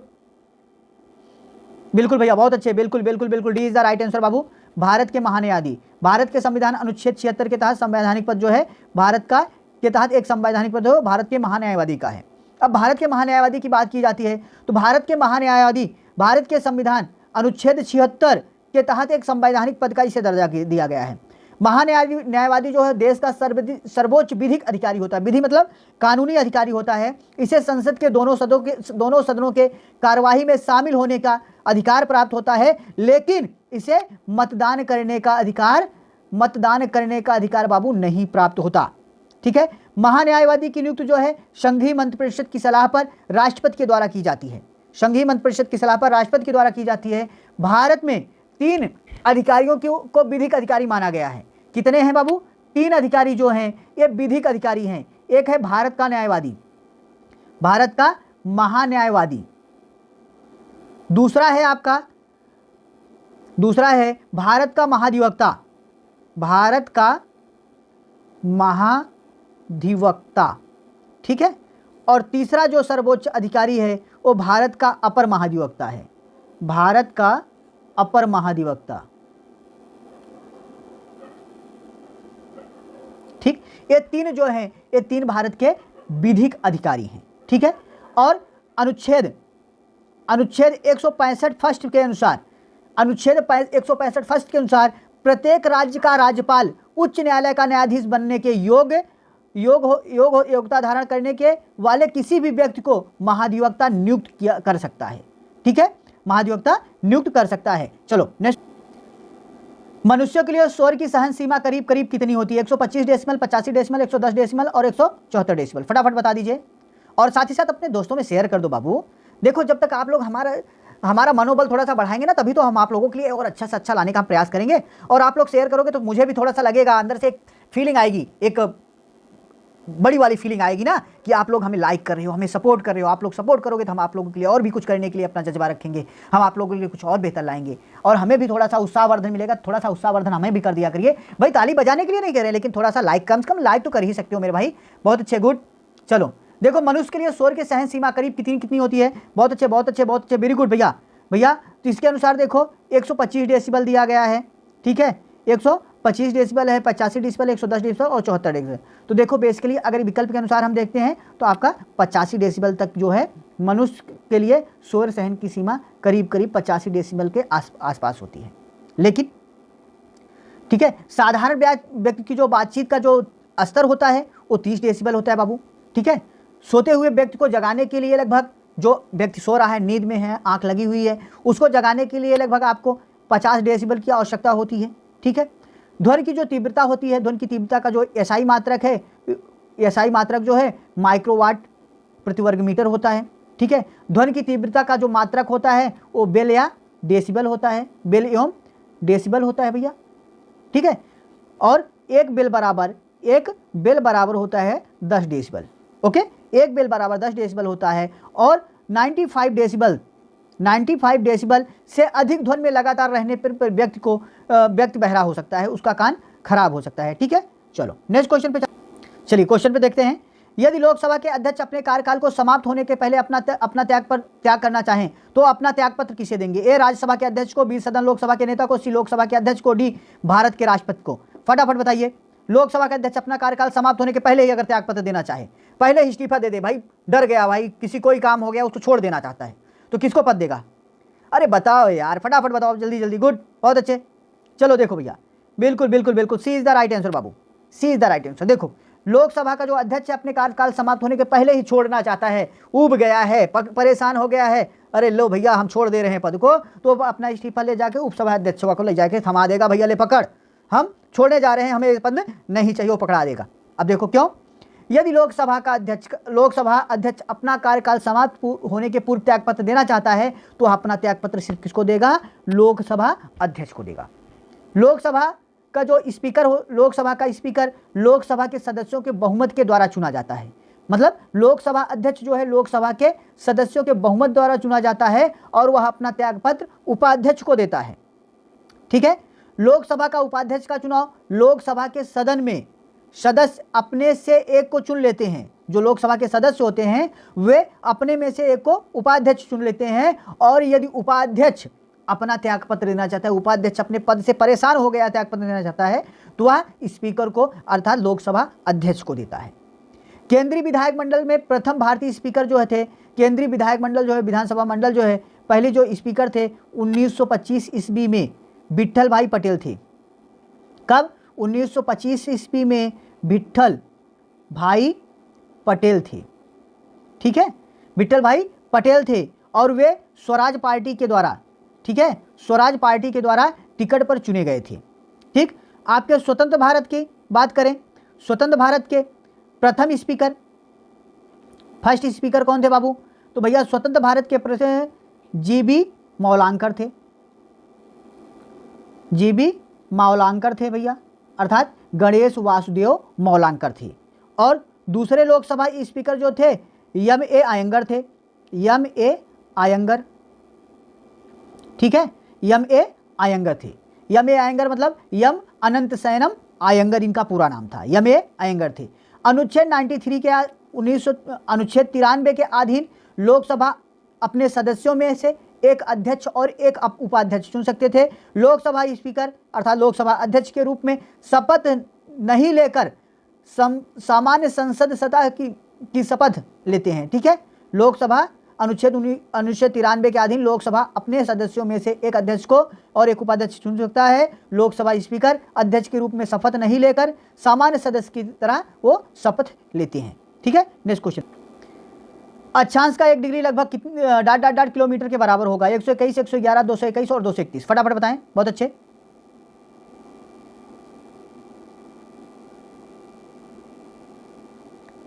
बिल्कुल भैया, बहुत अच्छे, बिल्कुल बिल्कुल बिल्कुल, D is the right answer बाबू, भारत के महान्यायाधीश। भारत के संविधान अनुच्छेद 76 के तहत संवैधानिक पद जो है भारत का के तहत एक संवैधानिक पद हो भारत के महान्यायवादी का है। अब भारत के महान्यायवादी की बात की जाती है तो भारत के महान्यायवादी भारत के संविधान अनुच्छेद 76 के तहत एक संवैधानिक पद का इसे दर्जा दिया गया है। महान्यायवादी जो है देश का सर्वोच्च विधिक अधिकारी होता है। विधि मतलब कानूनी अधिकारी होता है। इसे संसद के दोनों सदनों के कार्यवाही में शामिल होने का अधिकार प्राप्त होता है, लेकिन इसे मतदान करने का अधिकार बाबू नहीं प्राप्त होता। ठीक है। महान्यायवादी की नियुक्ति जो है संघीय मंत्रिपरिषद की सलाह पर राष्ट्रपति के द्वारा की जाती है। संघीय मंत्रिपरिषद की सलाह पर राष्ट्रपति के द्वारा की जाती है। भारत में 3 अधिकारियों को विधिक अधिकारी माना गया है। कितने हैं बाबू? 3 अधिकारी जो हैं ये विधिक अधिकारी हैं। एक है भारत का न्यायवादी, भारत का महान्यायवादी, दूसरा है भारत का महाधिवक्ता, भारत का महाधिवक्ता, ठीक है, और तीसरा जो सर्वोच्च अधिकारी है वो भारत का अपर महाधिवक्ता है, भारत का अपर महाधिवक्ता। ठीक, ये 3 जो हैं ये 3 भारत के विधिक अधिकारी हैं। ठीक है। और अनुच्छेद 165 फर्स्ट के अनुसार, अनुच्छेद 165 फर्स्ट के अनुसार प्रत्येक राज्य का राज्यपाल उच्च न्यायालय का न्यायाधीश बनने के योग्य योग्यता धारण करने के वाले किसी भी व्यक्ति को महाधिवक्ता नियुक्त कर सकता है। ठीक है, महाधिवक्ता नियुक्त कर सकता है। चलो नेक्स्ट, मनुष्यों के लिए शोर की सहन सीमा करीब करीब कितनी होती है? 125 डेसिमल, 85 डेसिमल, 110 डेसिमल और 174 डेसिमल। फटाफट बता दीजिए और साथ ही साथ अपने दोस्तों में शेयर कर दो बाबू। देखो, जब तक आप लोग हमारा मनोबल थोड़ा सा बढ़ाएंगे ना, तभी तो हम आप लोगों के लिए और अच्छा से अच्छा लाने का प्रयास करेंगे। और आप लोग शेयर करोगे तो मुझे भी थोड़ा सा लगेगा, अंदर से एक फीलिंग आएगी, एक बड़ी वाली फीलिंग आएगी ना कि आप लोग हमें लाइक कर रहे हो, हमें सपोर्ट कर रहे हो। आप लोग सपोर्ट करोगे तो हम आप लोगों के लिए और भी कुछ करने के लिए अपना जज्बा रखेंगे, हम आप लोगों के लिए कुछ और बेहतर लाएंगे और हमें भी थोड़ा सा उत्साहवर्धन मिलेगा। थोड़ा सा उत्साहवर्धन हमें भी कर दिया करिए भाई, ताली बजाने के लिए नहीं कह रहे, लेकिन थोड़ा सा लाइक, कम से कम लाइक तो कर ही सकते हो मेरे भाई। बहुत अच्छे, गुड। चलो देखो, मनुष्य के लिए शोर की सहन सीमा करीब कितनी होती है? बहुत अच्छे, बहुत अच्छे, बहुत अच्छे, वेरी गुड भैया। तो इसके अनुसार देखो 125 डेसिबल दिया गया है। ठीक है, 125 डेसिबल है, 85 डेसिबल, 110 डेसिबल और 74 डेसिबल। तो देखो बेसिकली अगर विकल्प के अनुसार हम देखते हैं तो आपका 85 डेसिबल तक जो है मनुष्य के लिए शोर सहन की सीमा करीब करीब 85 डेसिबल के आसपास होती है। लेकिन ठीक है, साधारण व्यक्ति की जो बातचीत का जो स्तर होता है वो 30 डेसिबल होता है बाबू। ठीक है, सोते हुए व्यक्ति को जगाने के लिए लगभग, जो व्यक्ति सो रहा है, नींद में है, आंख लगी हुई है, उसको जगाने के लिए लगभग आपको 50 डेसिबल की आवश्यकता होती है। ठीक है, ध्वनि की जो तीव्रता होती है, ध्वनि की तीव्रता का जो एसआई मात्रक है, एसआई मात्रक जो है माइक्रोवाट प्रति वर्ग मीटर होता है। ठीक है, ध्वनि की तीव्रता का जो मात्रक होता है वो बेल या डेसिबल होता है, बेल एवं डेसिबल होता है भैया। ठीक है, और एक बेल बराबर होता है 10 डेसिबल। ओके, एक बेल बराबर 10 डेसिबल होता है। और 95 डेसिबल से अधिक ध्वनि में लगातार रहने पर व्यक्ति बहरा हो सकता है, उसका कान खराब हो सकता है। ठीक है, चलो नेक्स्ट क्वेश्चन पे चलिए, क्वेश्चन पे देखते हैं। यदि लोकसभा के अध्यक्ष अपने कार्यकाल को समाप्त होने के पहले अपना त्याग करना चाहें तो अपना त्यागपत्र किसे देंगे? ए राज्यसभा के अध्यक्ष को, बी सदन लोकसभा के नेता को, सी लोकसभा के अध्यक्ष को, डी भारत के राष्ट्रपति को। फटाफट बताइए, लोकसभा के अध्यक्ष अपना कार्यकाल समाप्त होने के पहले ही अगर त्यागपत्र देना चाहे, पहले ही इस्तीफा दे दे भाई, डर गया भाई, किसी कोई काम हो गया उसको छोड़ देना चाहता है, तो किसको पद देगा? अरे बताओ यार, फटाफट बताओ, जल्दी जल्दी। गुड, बहुत अच्छे। चलो देखो भैया, बिल्कुल बिल्कुल बिल्कुल, C is the right answer C, is is the right answer. देखो, लोकसभा का जो अध्यक्ष अपने कार्यकाल समाप्त होने के पहले ही छोड़ना चाहता है, ऊब गया है, परेशान हो गया है, अरे लो भैया हम छोड़ दे रहे हैं पद को, तो अपना इस्तीफा ले जाके उपसभा अध्यक्ष को ले जाके थमा देगा, भैया ले पकड़, हम छोड़ने जा रहे हैं, हमें पद नहीं चाहिए, वो पकड़ा देगा। अब देखो क्यों, यदि लोकसभा अध्यक्ष अपना कार्यकाल समाप्त होने के पूर्व त्यागपत्र देना चाहता है तो अपना त्यागपत्र सिर्फ किसको देगा? लोकसभा अध्यक्ष को देगा। लोकसभा का जो स्पीकर हो, लोकसभा का स्पीकर लोकसभा के सदस्यों के बहुमत के द्वारा चुना जाता है। मतलब लोकसभा अध्यक्ष जो है लोकसभा के सदस्यों के बहुमत द्वारा चुना जाता है और वह अपना त्यागपत्र उपाध्यक्ष को देता है। ठीक है, लोकसभा का उपाध्यक्ष का चुनाव लोकसभा के सदन में सदस्य अपने से एक को चुन लेते हैं। जो लोकसभा के सदस्य होते हैं वे अपने में से एक को उपाध्यक्ष चुन लेते हैं, और यदि उपाध्यक्ष अपना त्यागपत्र देना चाहता है, उपाध्यक्ष अपने पद से परेशान हो गया, त्यागपत्र देना चाहता है, तो वह स्पीकर को अर्थात लोकसभा अध्यक्ष को देता है। केंद्रीय विधायक मंडल में प्रथम भारतीय स्पीकर जो थे, केंद्रीय विधायक मंडल जो है, विधानसभा मंडल जो है, पहले जो स्पीकर थे 1925 ईस्वी में विट्ठल भाई पटेल थे। कब? 1925 ईस्वी में विट्ठल भाई पटेल थे। ठीक है, विट्ठल भाई पटेल थे और वे स्वराज पार्टी के द्वारा, ठीक है, स्वराज पार्टी के द्वारा टिकट पर चुने गए थे। ठीक, आपके स्वतंत्र भारत की बात करें, स्वतंत्र भारत के प्रथम स्पीकर, फर्स्ट स्पीकर कौन थे बाबू? तो भैया स्वतंत्र भारत के प्रथम जीबी मौलांकर थे, जीबी मौलांकर थे भैया, अर्थात गणेश वासुदेव मौलांकर थे। और दूसरे लोकसभा स्पीकर जो थे एम.ए. अयंगर थे, एम.ए. अयंगर। ठीक है, एम.ए. अयंगर थे। एम.ए. अयंगर मतलब एम अनंत सैनम अयंगर इनका पूरा नाम था, एम.ए. अयंगर थे। अनुच्छेद 93 के अनुच्छेद 93 के अधीन लोकसभा अपने सदस्यों में से एक अध्यक्ष और एक उपाध्यक्ष चुन सकते थे। लोकसभा स्पीकर अर्थात लोकसभा अध्यक्ष के रूप में शपथ नहीं लेकर सामान्य संसद सतह की शपथ लेते हैं। ठीक है, लोकसभा अनुच्छेद 93 के अधीन लोकसभा अपने सदस्यों में से एक अध्यक्ष को और एक उपाध्यक्ष चुन सकता है। लोकसभा स्पीकर अध्यक्ष के रूप में शपथ नहीं लेकर सामान्य सदस्य की तरह वो शपथ लेते हैं। ठीक है, नेक्स्ट क्वेश्चन। अक्षांश का 1 डिग्री लगभग कितने डॉट डॉट डॉट किलोमीटर के बराबर होगा? 121, 111, 221 और 231। फटाफट बताएं, बहुत अच्छे।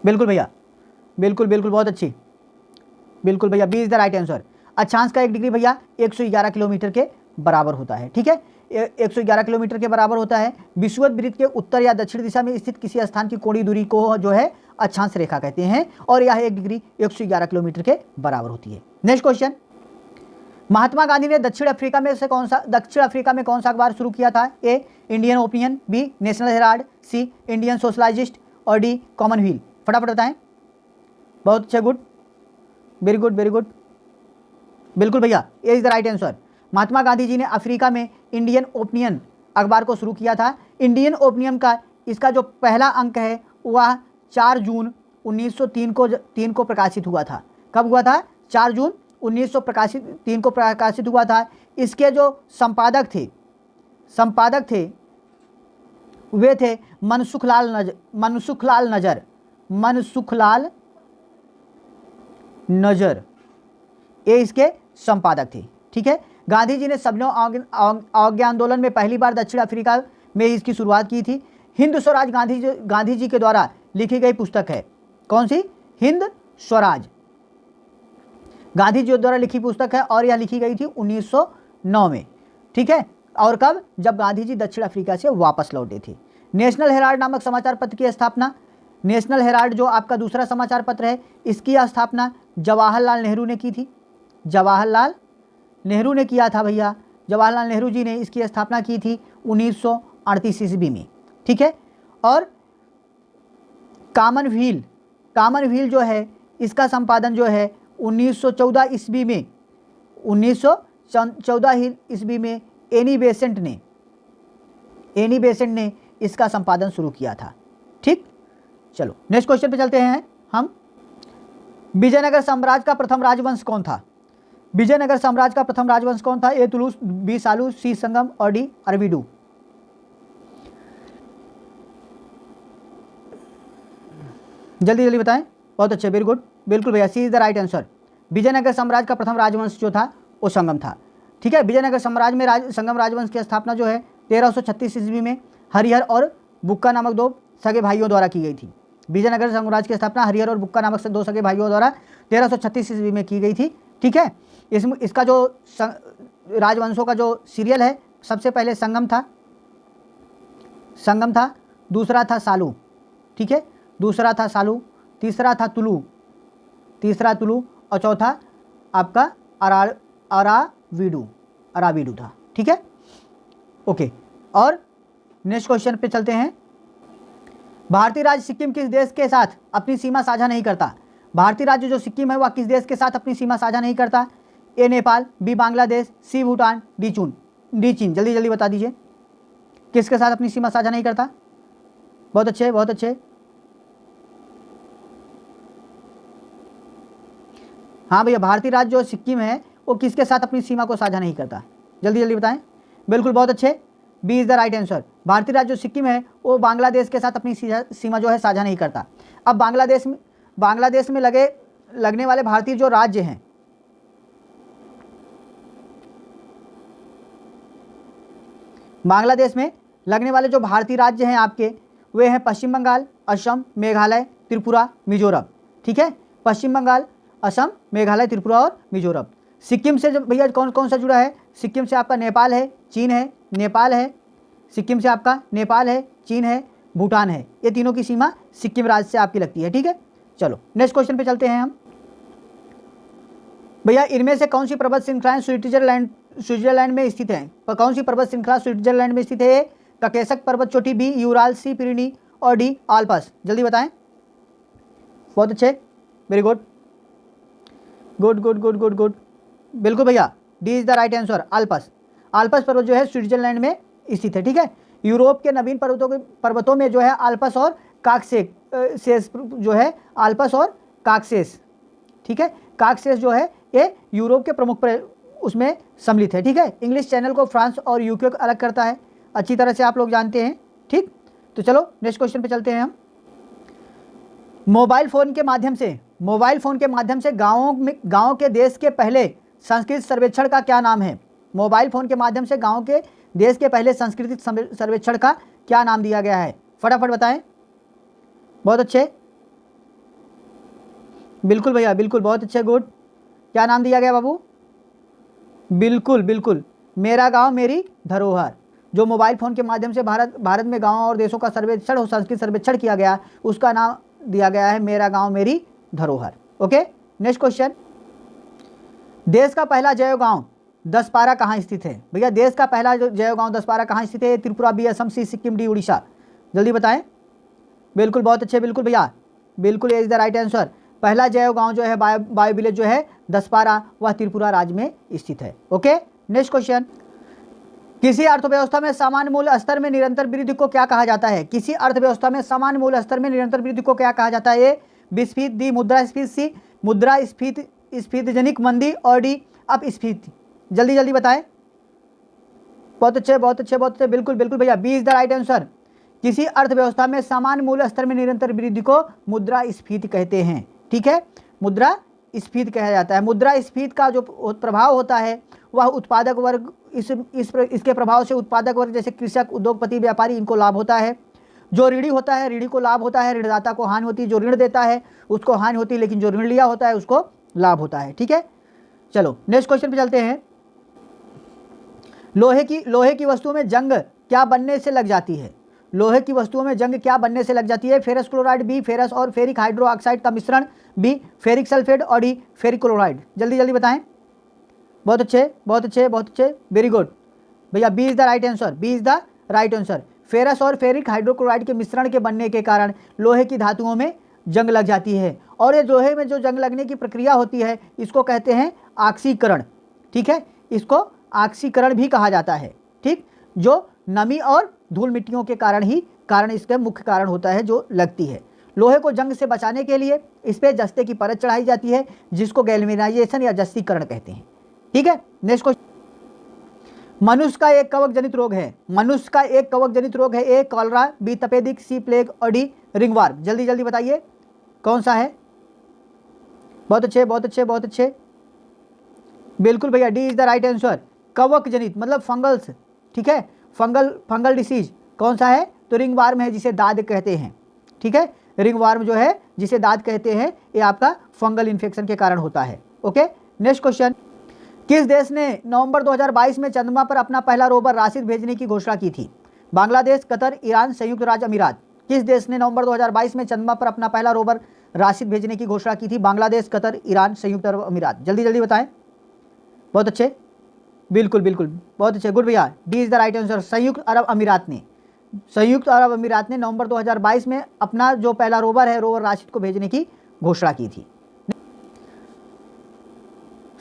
बिल्कुल भैया, बिल्कुल बिल्कुल, बहुत अच्छी, बिल्कुल भैया, B is the right answer. अक्षांश का 1 डिग्री भैया 111 किलोमीटर के बराबर होता है। ठीक है, 111 किलोमीटर के बराबर होता है। विषुवत वृत्त के उत्तर या दक्षिण दिशा में स्थित किसी स्थान की कोणीय दूरी को जो है अक्षांश रेखा कहते हैं और यह 1 डिग्री 111 किलोमीटर के बराबर होती है। Next question. महात्मा गांधी ने दक्षिण अफ्रीका में कौन सा अखबार शुरू किया था? A, Indian Opinion, B, National Herald, C, Indian Socialist और डी, कॉमनवेल्थ। फटाफट बताएं, बहुत अच्छा, good, very good very good, बिल्कुल भैया, A is the right answer. Mahatma Gandhi ji ने अफ्रीका में इंडियन ओपिनियन अखबार को शुरू किया था। इंडियन ओपिनियन का इसका जो पहला अंक है वह 4 जून 1903 को प्रकाशित हुआ था। कब हुआ था? 4 जून 1903 को प्रकाशित हुआ था। इसके जो संपादक थे वे थे मनसुखलाल नजर, ये इसके संपादक थे। ठीक है, गांधी जी ने सबनों आज्ञा आंदोलन में पहली बार दक्षिण अफ्रीका में इसकी शुरुआत की थी। हिंद स्वराज गांधी जी के द्वारा लिखी गई पुस्तक है। कौन सी? हिंद स्वराज गांधी जी द्वारा लिखी पुस्तक है और यह लिखी गई थी 1909 में। ठीक है, और कब? जब गांधी जी दक्षिण अफ्रीका से वापस लौटे थे। नेशनल हेराल्ड नामक समाचार पत्र की स्थापना, नेशनल हेराल्ड जो आपका दूसरा समाचार पत्र है, इसकी स्थापना जवाहरलाल नेहरू ने की थी। जवाहरलाल नेहरू ने किया था भैया, जवाहरलाल नेहरू जी ने इसकी स्थापना की थी 1938 ईस्वी में। ठीक है, और कॉमनवेल्थ जो है इसका संपादन जो है 1914 ईस्वी में 1914 ईस्वी में एनी बेसेंट ने इसका संपादन शुरू किया था। ठीक, चलो नेक्स्ट क्वेश्चन पे चलते हैं हम। विजयनगर साम्राज्य का प्रथम राजवंश कौन था? विजयनगर साम्राज्य का प्रथम राजवंश कौन था? ए, तुलुस, बी, सालू, सी, संगम और डी, अरविडू। जल्दी जल्दी बताएं, बहुत अच्छे, वेरी गुड, बिल्कुल भैया, C is the right answer. Vijayanagar साम्राज्य का प्रथम राजवंश जो था वो संगम था। ठीक है, विजयनगर साम्राज्य में संगम राजवंश की स्थापना जो है 1336 ईस्वी में हरिहर और बुक्का नामक 2 सगे भाइयों द्वारा की गई थी। विजयनगर साम्राज्य की स्थापना हरिहर और बुक्का नामक 2 सगे भाइयों द्वारा 1336 ईस्वी में की गई थी। ठीक है, इसका जो राजवंशों का जो सीरियल है, सबसे पहले संगम था, दूसरा था सालू। ठीक है, दूसरा था सालू, तीसरा था तुलु और चौथा आपका अराविडू था। ठीक है, ओके, और नेक्स्ट क्वेश्चन पे चलते हैं। भारतीय राज्य सिक्किम किस देश के साथ अपनी सीमा साझा नहीं करता? भारतीय राज्य जो सिक्किम है वह किस देश के साथ अपनी सीमा साझा नहीं करता? ए, नेपाल, बी, बांग्लादेश, सी, भूटान, डी, चीन। जल्दी जल्दी बता दीजिए, किसके साथ अपनी सीमा साझा नहीं करता? बहुत अच्छे, बहुत अच्छे, हाँ भैया, भारतीय राज्य जो सिक्किम है वो किसके साथ अपनी सीमा को साझा नहीं करता? जल्दी जल्दी बताएं, बिल्कुल, बहुत अच्छे, B is the right answer. भारतीय राज्य जो सिक्किम है वो बांग्लादेश के साथ अपनी सीमा जो है साझा नहीं करता। अब बांग्लादेश में लगने वाले भारतीय जो राज्य हैं, बांग्लादेश में लगने वाले जो भारतीय राज्य हैं आपके, वे हैं पश्चिम बंगाल, असम, मेघालय, त्रिपुरा, मिजोरम। ठीक है, पश्चिम बंगाल, असम, मेघालय, त्रिपुरा और मिजोरम। सिक्किम से जब भैया कौन सा जुड़ा है? सिक्किम से आपका नेपाल है, चीन है, नेपाल है, सिक्किम से आपका नेपाल है, चीन है, भूटान है। ये तीनों की सीमा सिक्किम राज्य से आपकी लगती है। ठीक है, चलो नेक्स्ट क्वेश्चन पे चलते हैं हम। भैया इनमें से कौन सी पर्वत श्रृंखलाएं स्विट्जरलैंड में स्थित हैं? कौन सी पर्वत श्रृंखला स्विट्जरलैंड में स्थित है? ककेशक पर्वत चोटी, बी, यूराल, सी, पिरिनी और डी, आल्प्स। जल्दी बताएं, बहुत अच्छे, वेरी गुड, गुड, बिल्कुल भैया, D is the right answer, Alps पर्वत जो है स्विट्जरलैंड में स्थित है। ठीक है, यूरोप के नवीन पर्वतों में जो है आल्प्स और काकसेस जो है, आल्प्स और काकसेस। ठीक है, काकसेस जो है ये यूरोप के प्रमुख उसमें सम्मिलित है। ठीक है, इंग्लिश चैनल को फ्रांस और यूके को अलग करता है, अच्छी तरह से आप लोग जानते हैं। ठीक, तो चलो नेक्स्ट क्वेश्चन पे चलते हैं हम। मोबाइल फ़ोन के माध्यम से गाँव के देश के पहले सांस्कृतिक सर्वेक्षण का क्या नाम है? मोबाइल फ़ोन के माध्यम से गाँव के देश के पहले सांस्कृतिक सर्वेक्षण का क्या नाम दिया गया है? फटाफट बताएं। बहुत अच्छे, बिल्कुल भैया, बिल्कुल, बहुत अच्छे, गुड। क्या नाम दिया गया बाबू? बिल्कुल बिल्कुल, मेरा गांव मेरी धरोहर। जो मोबाइल फ़ोन के माध्यम से भारत में गांवों और देशों का सर्वेक्षण और सांस्कृतिक सर्वेक्षण किया गया, उसका नाम दिया गया है मेरा गांव मेरी धरोहर। Okay, next question. देश का पहला जैव गांव दसपारा कहाँ स्थित है? भैया देश का पहला जो जैव गांव दसपारा कहाँ स्थित है? त्रिपुरा, बी असम, सी सिक्किम, डी उड़ीसा। जल्दी बताएं। बिल्कुल, बहुत अच्छे, बिल्कुल भैया, बिल्कुल, ये इज द राइट आंसर। पहला जैव गांव जो है बायो विलेज जो है दसपारा, वह त्रिपुरा राज्य में स्थित है। Okay, next question. किसी अर्थव्यवस्था में सामान्य मूल्य स्तर में निरंतर वृद्धि को क्या कहा जाता है? किसी अर्थव्यवस्था में सामान्य मूल्य स्तर में निरंतर वृद्धि को क्या कहा जाता है? ए विस्फीति, दी मुद्रास्फीति, सी मुद्रास्फीतिजनित मंदी और डी अपस्फीति। जल्दी जल्दी बताएं। बहुत अच्छे, बहुत अच्छे, बहुत अच्छे, बिल्कुल बिल्कुल भैया, B is the right answer. किसी अर्थव्यवस्था में सामान्य मूल्य स्तर में निरंतर वृद्धि को मुद्रास्फीति कहते हैं। ठीक है, मुद्रास्फीति कहा जाता है। मुद्रास्फीति का जो प्रभाव होता है वह उत्पादक वर्ग, इसके प्रभाव से उत्पादक वर्ग जैसे कृषक, उद्योगपति, व्यापारी, इनको लाभ होता है। जो ऋणी होता है, ऋणी को लाभ होता है, ऋणदाता को हानि होती है। जो ऋण देता है उसको हानि होती है, लेकिन जो ऋण लिया होता है उसको लाभ होता है। ठीक है, चलो नेक्स्ट क्वेश्चन पे चलते हैं। लोहे की वस्तुओं में जंग क्या बनने से लग जाती है? लोहे की वस्तुओं में जंग क्या बनने से लग जाती है? फेरस क्लोराइड, बी फेरस और फेरिक हाइड्रोक्साइड का मिश्रण, बी फेरिक सल्फेट और डी फेरिक क्लोराइड। जल्दी जल्दी बताएं। बहुत अच्छे, बहुत अच्छे, बहुत अच्छे, वेरी गुड भैया, B is the right answer, B is the right answer. Ferrous और फेरिक हाइड्रोक्लोराइड के मिश्रण के बनने के कारण लोहे की धातुओं में जंग लग जाती है। और ये लोहे में जो जंग लगने की प्रक्रिया होती है इसको कहते हैं ऑक्सीकरण। ठीक है, इसको ऑक्सीकरण भी कहा जाता है। ठीक, जो नमी और धूल मिट्टियों के कारण इसके मुख्य कारण होता है जो लगती है। लोहे को जंग से बचाने के लिए इस पर जस्ते की परत चढ़ाई जाती है, जिसको गैल्वेनाइजेशन या जस्तीकरण कहते हैं। ठीक है, नेक्स्ट क्वेश्चन। मनुष्य का एक कवक जनित रोग है। मनुष्य का एक कवक जनित रोग है। ए कॉलरा, बी तपेदिक, सी प्लेग और डी रिंगवर्म। जल्दी जल्दी बताइए कौन सा है? बहुत अच्छे, बहुत अच्छे, बहुत अच्छे, बिल्कुल भैया, D is the right answer. कवक जनित मतलब फंगल्स। ठीक है, फंगल डिसीज कौन सा है? तो रिंगवर्म है, जिसे दाद कहते हैं। ठीक है, रिंगवर्म जो है जिसे दाद कहते हैं, ये आपका फंगल इन्फेक्शन के कारण होता है। Okay, next question. किस देश ने नवंबर 2022 में चंद्रमा पर अपना पहला रोवर राशिद भेजने की घोषणा की थी? बांग्लादेश, कतर, ईरान, संयुक्त राज्य अमीरात। किस देश ने नवंबर 2022 में चंद्रमा पर अपना पहला रोवर राशिद भेजने की घोषणा की थी? बांग्लादेश, कतर, ईरान, संयुक्त अरब अमीरात। जल्दी जल्दी बताएं। बहुत अच्छे, बिल्कुल बिल्कुल, बहुत अच्छे, गुड भैया, D is the right answer. संयुक्त अरब अमीरात ने नवंबर 2022 में अपना जो पहला रोवर है, रोवर राशिद को भेजने की घोषणा की थी।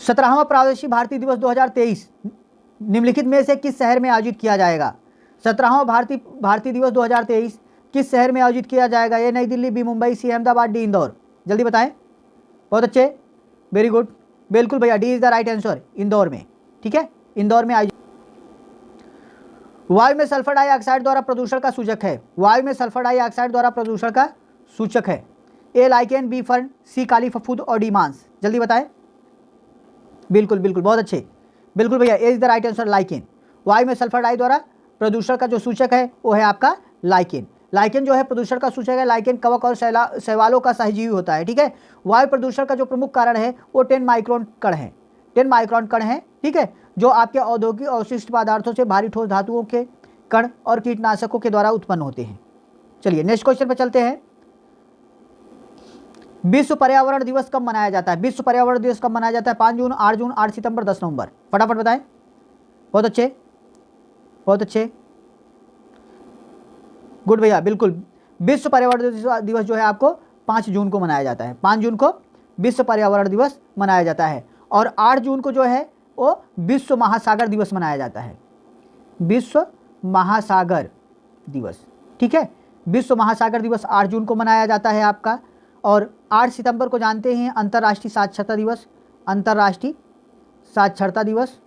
17वां प्रादेशिक भारतीय दिवस 2023 निम्नलिखित में से किस शहर में आयोजित किया जाएगा? 17वां भारतीय दिवस 2023 किस शहर में आयोजित किया जाएगा? ए नई दिल्ली, बी मुंबई, सी अहमदाबाद, डी इंदौर। जल्दी बताएं। बहुत अच्छे, वेरी गुड, बिल्कुल भैया, D is the right answer, Indore में। ठीक है, इंदौर में आयोजित। वायु में सल्फर डाइऑक्साइड द्वारा प्रदूषण का सूचक है। वायु में सल्फर डाइऑक्साइड द्वारा प्रदूषण का सूचक है। ए लाइकेन, बी फर्न, सी काली फफूंद और डी मांस। जल्दी बताएं। बिल्कुल बिल्कुल, बहुत अच्छे, बिल्कुल भैया, A is the right answer, lichen. वायु में सल्फर डाई द्वारा प्रदूषण का जो सूचक है वो है आपका लाइकेन। लाइकेन जो है प्रदूषण का सूचक है। लाइकेन कवक और शैवालों का सहजीवी होता है। ठीक है, वायु प्रदूषण का जो प्रमुख कारण है वो 10 माइक्रोन कण है। 10 माइक्रोन कण है। ठीक है, जो आपके औद्योगिक अवशिष्ट पदार्थों से भारी ठोस धातुओं के कण और कीटनाशकों के द्वारा उत्पन्न होते हैं। चलिए नेक्स्ट क्वेश्चन पर चलते हैं। विश्व पर्यावरण दिवस कब मनाया जाता है? विश्व पर्यावरण दिवस कब मनाया जाता है? 5 जून, 8 जून, 8 सितंबर, 10 नवंबर। फटाफट बताएं। बहुत अच्छे, बहुत अच्छे, गुड भैया, बिल्कुल। विश्व पर्यावरण दिवस जो है आपको 5 जून को मनाया जाता है। 5 जून को विश्व पर्यावरण दिवस मनाया जाता है। और 8 जून को जो है वो विश्व महासागर दिवस मनाया जाता है। विश्व महासागर दिवस। ठीक है, विश्व महासागर दिवस 8 जून को मनाया जाता है आपका। और 8 सितंबर को जानते हैं अंतर्राष्ट्रीय साक्षरता दिवस, अंतर्राष्ट्रीय साक्षरता दिवस,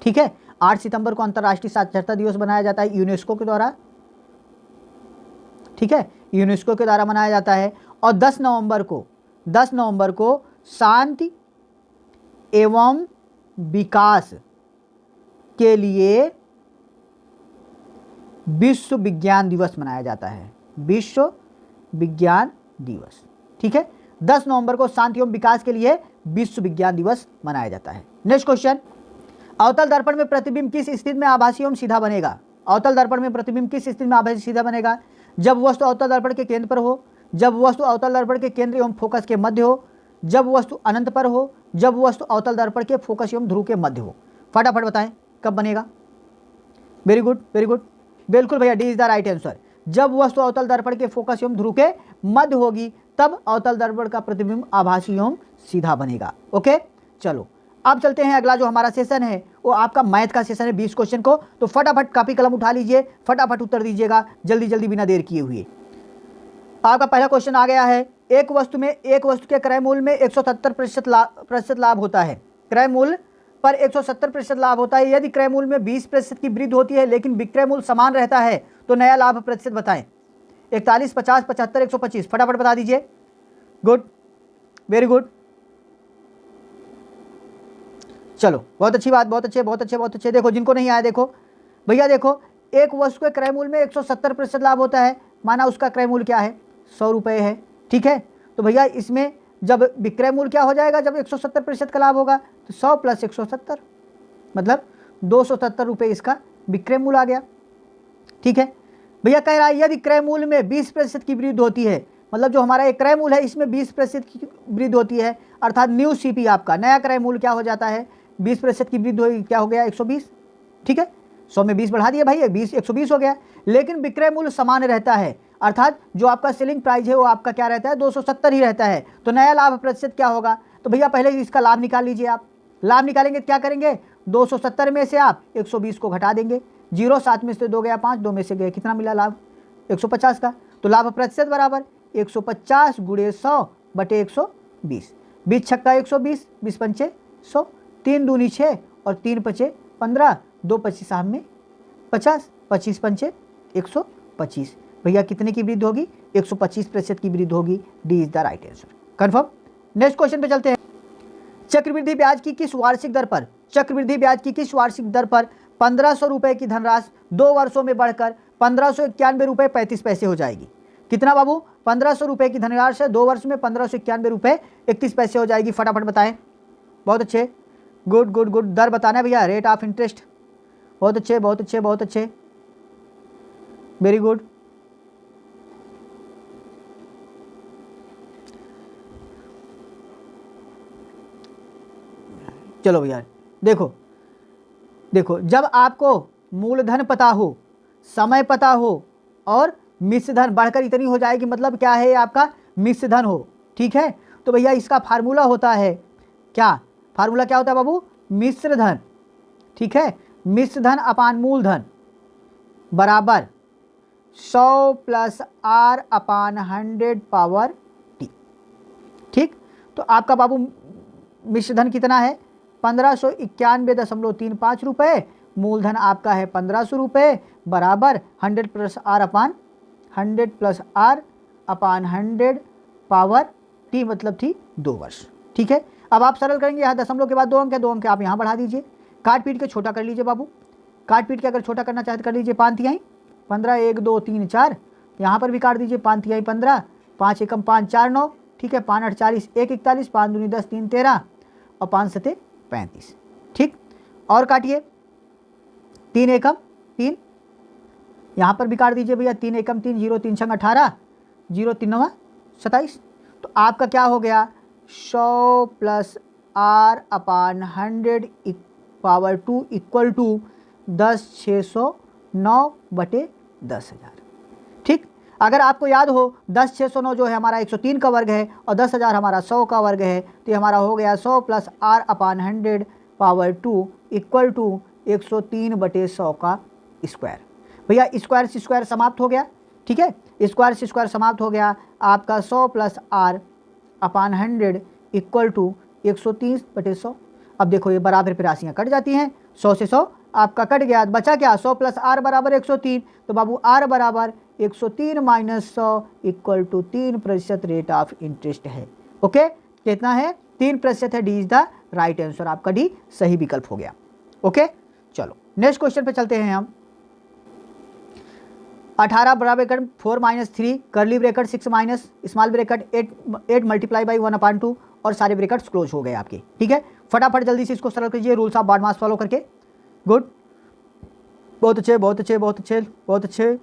ठीक है। 8 सितंबर को अंतर्राष्ट्रीय साक्षरता दिवस मनाया जाता है यूनेस्को के द्वारा, ठीक है, यूनेस्को के द्वारा मनाया जाता है। और 10 नवंबर को शांति एवं विकास के लिए विश्व विज्ञान दिवस मनाया जाता है, विश्व विज्ञान दिवस, ठीक है। 10 नवंबर को शांति एवं विकास के लिए विश्व विज्ञान दिवस मनाया जाता है। नेक्स्ट क्वेश्चन, अवतल दर्पण में प्रतिबिंब किस स्थिति में आभासी एवं सीधा बनेगा? अवतल दर्पण में प्रतिबिंब किस स्थिति में आभासी सीधा बनेगा? जब वस्तु अवतल दर्पण के केंद्र पर हो, जब वस्तु अवतल दर्पण के केंद्र एवं फोकस के मध्य हो, जब वस्तु अनंत पर हो, जब वस्तु अवतल दर्पण के फोकस एवं ध्रुव के मध्य हो। फटाफट बताएं कब बनेगा। वेरी गुड, वेरी गुड, बिल्कुल भैया, D is the right answer. जब वस्तु अवतल दर्पण के फोकस एवं ध्रुव के मध्य होगी तब अवतल दर्पण का प्रतिबिंब आभासी एवं सीधा बनेगा। ओके, चलो अब चलते हैं। अगला जो हमारा सेशन है वो आपका मैथ का सेशन है, 20 क्वेश्चन को। तो फटाफट कॉपी कलम उठा लीजिए, फटाफट उत्तर दीजिएगा जल्दी जल्दी बिना देर किए हुए। आपका पहला क्वेश्चन आ गया है, एक वस्तु के क्रय मूल्य में 170% लाभ होता है। क्रय मूल्य पर 170% लाभ होता है। यदि क्रय मूल्य में 20% की वृद्धि होती है लेकिन विक्रय मूल्य समान रहता है तो नया लाभ प्रतिशत बताएं। 41, 50, 75, 125, फटाफट बता दीजिए। गुड, वेरी गुड, चलो बहुत अच्छी बात, बहुत अच्छे, बहुत अच्छे, बहुत अच्छे। देखो जिनको नहीं आया, देखो भैया, देखो एक वस्तु के क्रय मूल्य में 170% लाभ होता है, माना उसका क्रय मूल्य क्या है, 100 रुपये है, ठीक है। तो भैया इसमें जब विक्रय मूल्य क्या हो जाएगा, जब 170% का लाभ होगा तो 100 + 170 मतलब 270 रुपये इसका विक्रय मूल्य आ गया, ठीक है। भैया कह रहा है यदि क्रय मूल्य में 20% की वृद्धि होती है, मतलब जो हमारा एक क्रय मूल्य है इसमें 20% की वृद्धि होती है, अर्थात न्यू सीपी आपका नया क्रय मूल्य क्या हो जाता है, 20% की वृद्धि हुई, क्या हो गया, 120, ठीक है। 100 में 20 बढ़ा दिया भाई, 120 हो गया। लेकिन विक्रय मूल्य समान रहता है, अर्थात जो आपका सेलिंग प्राइस है वो आपका क्या रहता है, 270 ही रहता है। तो नया लाभ प्रतिशत क्या होगा? तो भैया पहले इसका लाभ निकाल लीजिए आप। लाभ निकालेंगे क्या करेंगे, 270 में से आप 120 को घटा देंगे, 0 7 में से 2 गया 5, 2 में से गया कितना मिला लाभ, 150 का। तो लाभ प्रतिशत बराबर 150 × 100 / 120, 20 छक्का 120, 20 पंचे 100, 3 दूनी 6 और 3 पचे 15, 2 25 में 50, 25 पंचे 125। भैया कितने की वृद्धि होगी, 125% की वृद्धि होगी। D is the right answer, confirm. Next question पे चलते हैं। चक्रवृद्धि ब्याज की किस वार्षिक दर पर 1500 रुपए की धनराशि 2 वर्षों में बढ़कर 1591 रुपये 35 पैसे हो जाएगी? कितना बाबू, 1500 रुपये की धनराशि 2 वर्ष में 1591 रुपये 31 पैसे हो जाएगी। फटाफट बताएं। बहुत अच्छे, गुड गुड गुड। दर बताना है भैया, रेट ऑफ इंटरेस्ट। बहुत अच्छे, बहुत अच्छे, बहुत अच्छे, वेरी गुड। चलो भैया देखो, देखो जब आपको मूलधन पता हो, समय पता हो और मिश्र धन बढ़कर इतनी हो जाएगी, मतलब क्या है आपका मिश्र धन हो, ठीक है। तो भैया इसका फार्मूला होता है क्या, फार्मूला क्या होता है बाबू, मिश्र धन, ठीक है। मिश्र धन अपान मूलधन बराबर 100 + R/100 ठीक। तो आपका बाबू मिश्र धन कितना है, 1591.35 रुपये। मूलधन आपका है 1500 रुपये बराबर 100 + R/100 पावर t मतलब थी 2 वर्ष, ठीक है। अब आप सरल करेंगे, यहाँ दशमलव के बाद 2 अंक है, 2 अंक आप यहाँ बढ़ा दीजिए, काट पीट के छोटा कर लीजिए बाबू। काट पीट के अगर छोटा करना चाहते कर लीजिए, 5 तिहाई 15, 1 2 3 4, यहाँ पर भी काट दीजिए, 5 तिहाई 15, 5 एकम 5 4 9, ठीक है। 5 8 40, 1 41, 5 दूनी 10, 3 13 और 5 7 35, ठीक। और काटिए, 3 एकम 3, यहाँ पर भी काट दीजिए भैया, 3 एकम 3, 0 3 छंग 18, 0 3 9 27। तो आपका क्या हो गया, 100 + R/100 पावर 2 इक्वल टू 10,609/10,000, ठीक। अगर आपको याद हो 10,609 जो है हमारा 103 का वर्ग है और 10,000 हमारा 100 का वर्ग है, तो ये हमारा हो गया 100 + R/100 पावर 2 इक्वल टू 103/100 का स्क्वायर। भैया स्क्वायर से स्क्वायर समाप्त हो गया, ठीक है। स्क्वायर से स्क्वायर समाप्त हो गया, आपका 100 plus R upon 100 equal to 130/100। अब देखो ये बराबर पे राशियाँ कट जाती हैं, 100 से 100 आपका कट गया, बचा क्या 100 प्लस आर बराबर 103। तो बाबू आर बराबर 103 minus 100 equal to 3% rate of interest है। ओके, कितना है 3% है। D is the right answer, आपका डी सही विकल्प हो गया। ओके, चलो नेक्स्ट क्वेश्चन पे चलते हैं हम। 18 बड़ा ब्रैकेट 4 माइनस 3 करली bracket 6 minus small bracket 8 multiply by 1/2 और सारे ब्रैकेट्स क्लोज हो गए आपके। ठीक है, फटाफट जल्दी से इसको सरल कीजिए रूल्स ऑफ बाड मास फॉलो करके। गुड, बहुत अच्छे बहुत अच्छे बहुत अच्छे बहुत अच्छे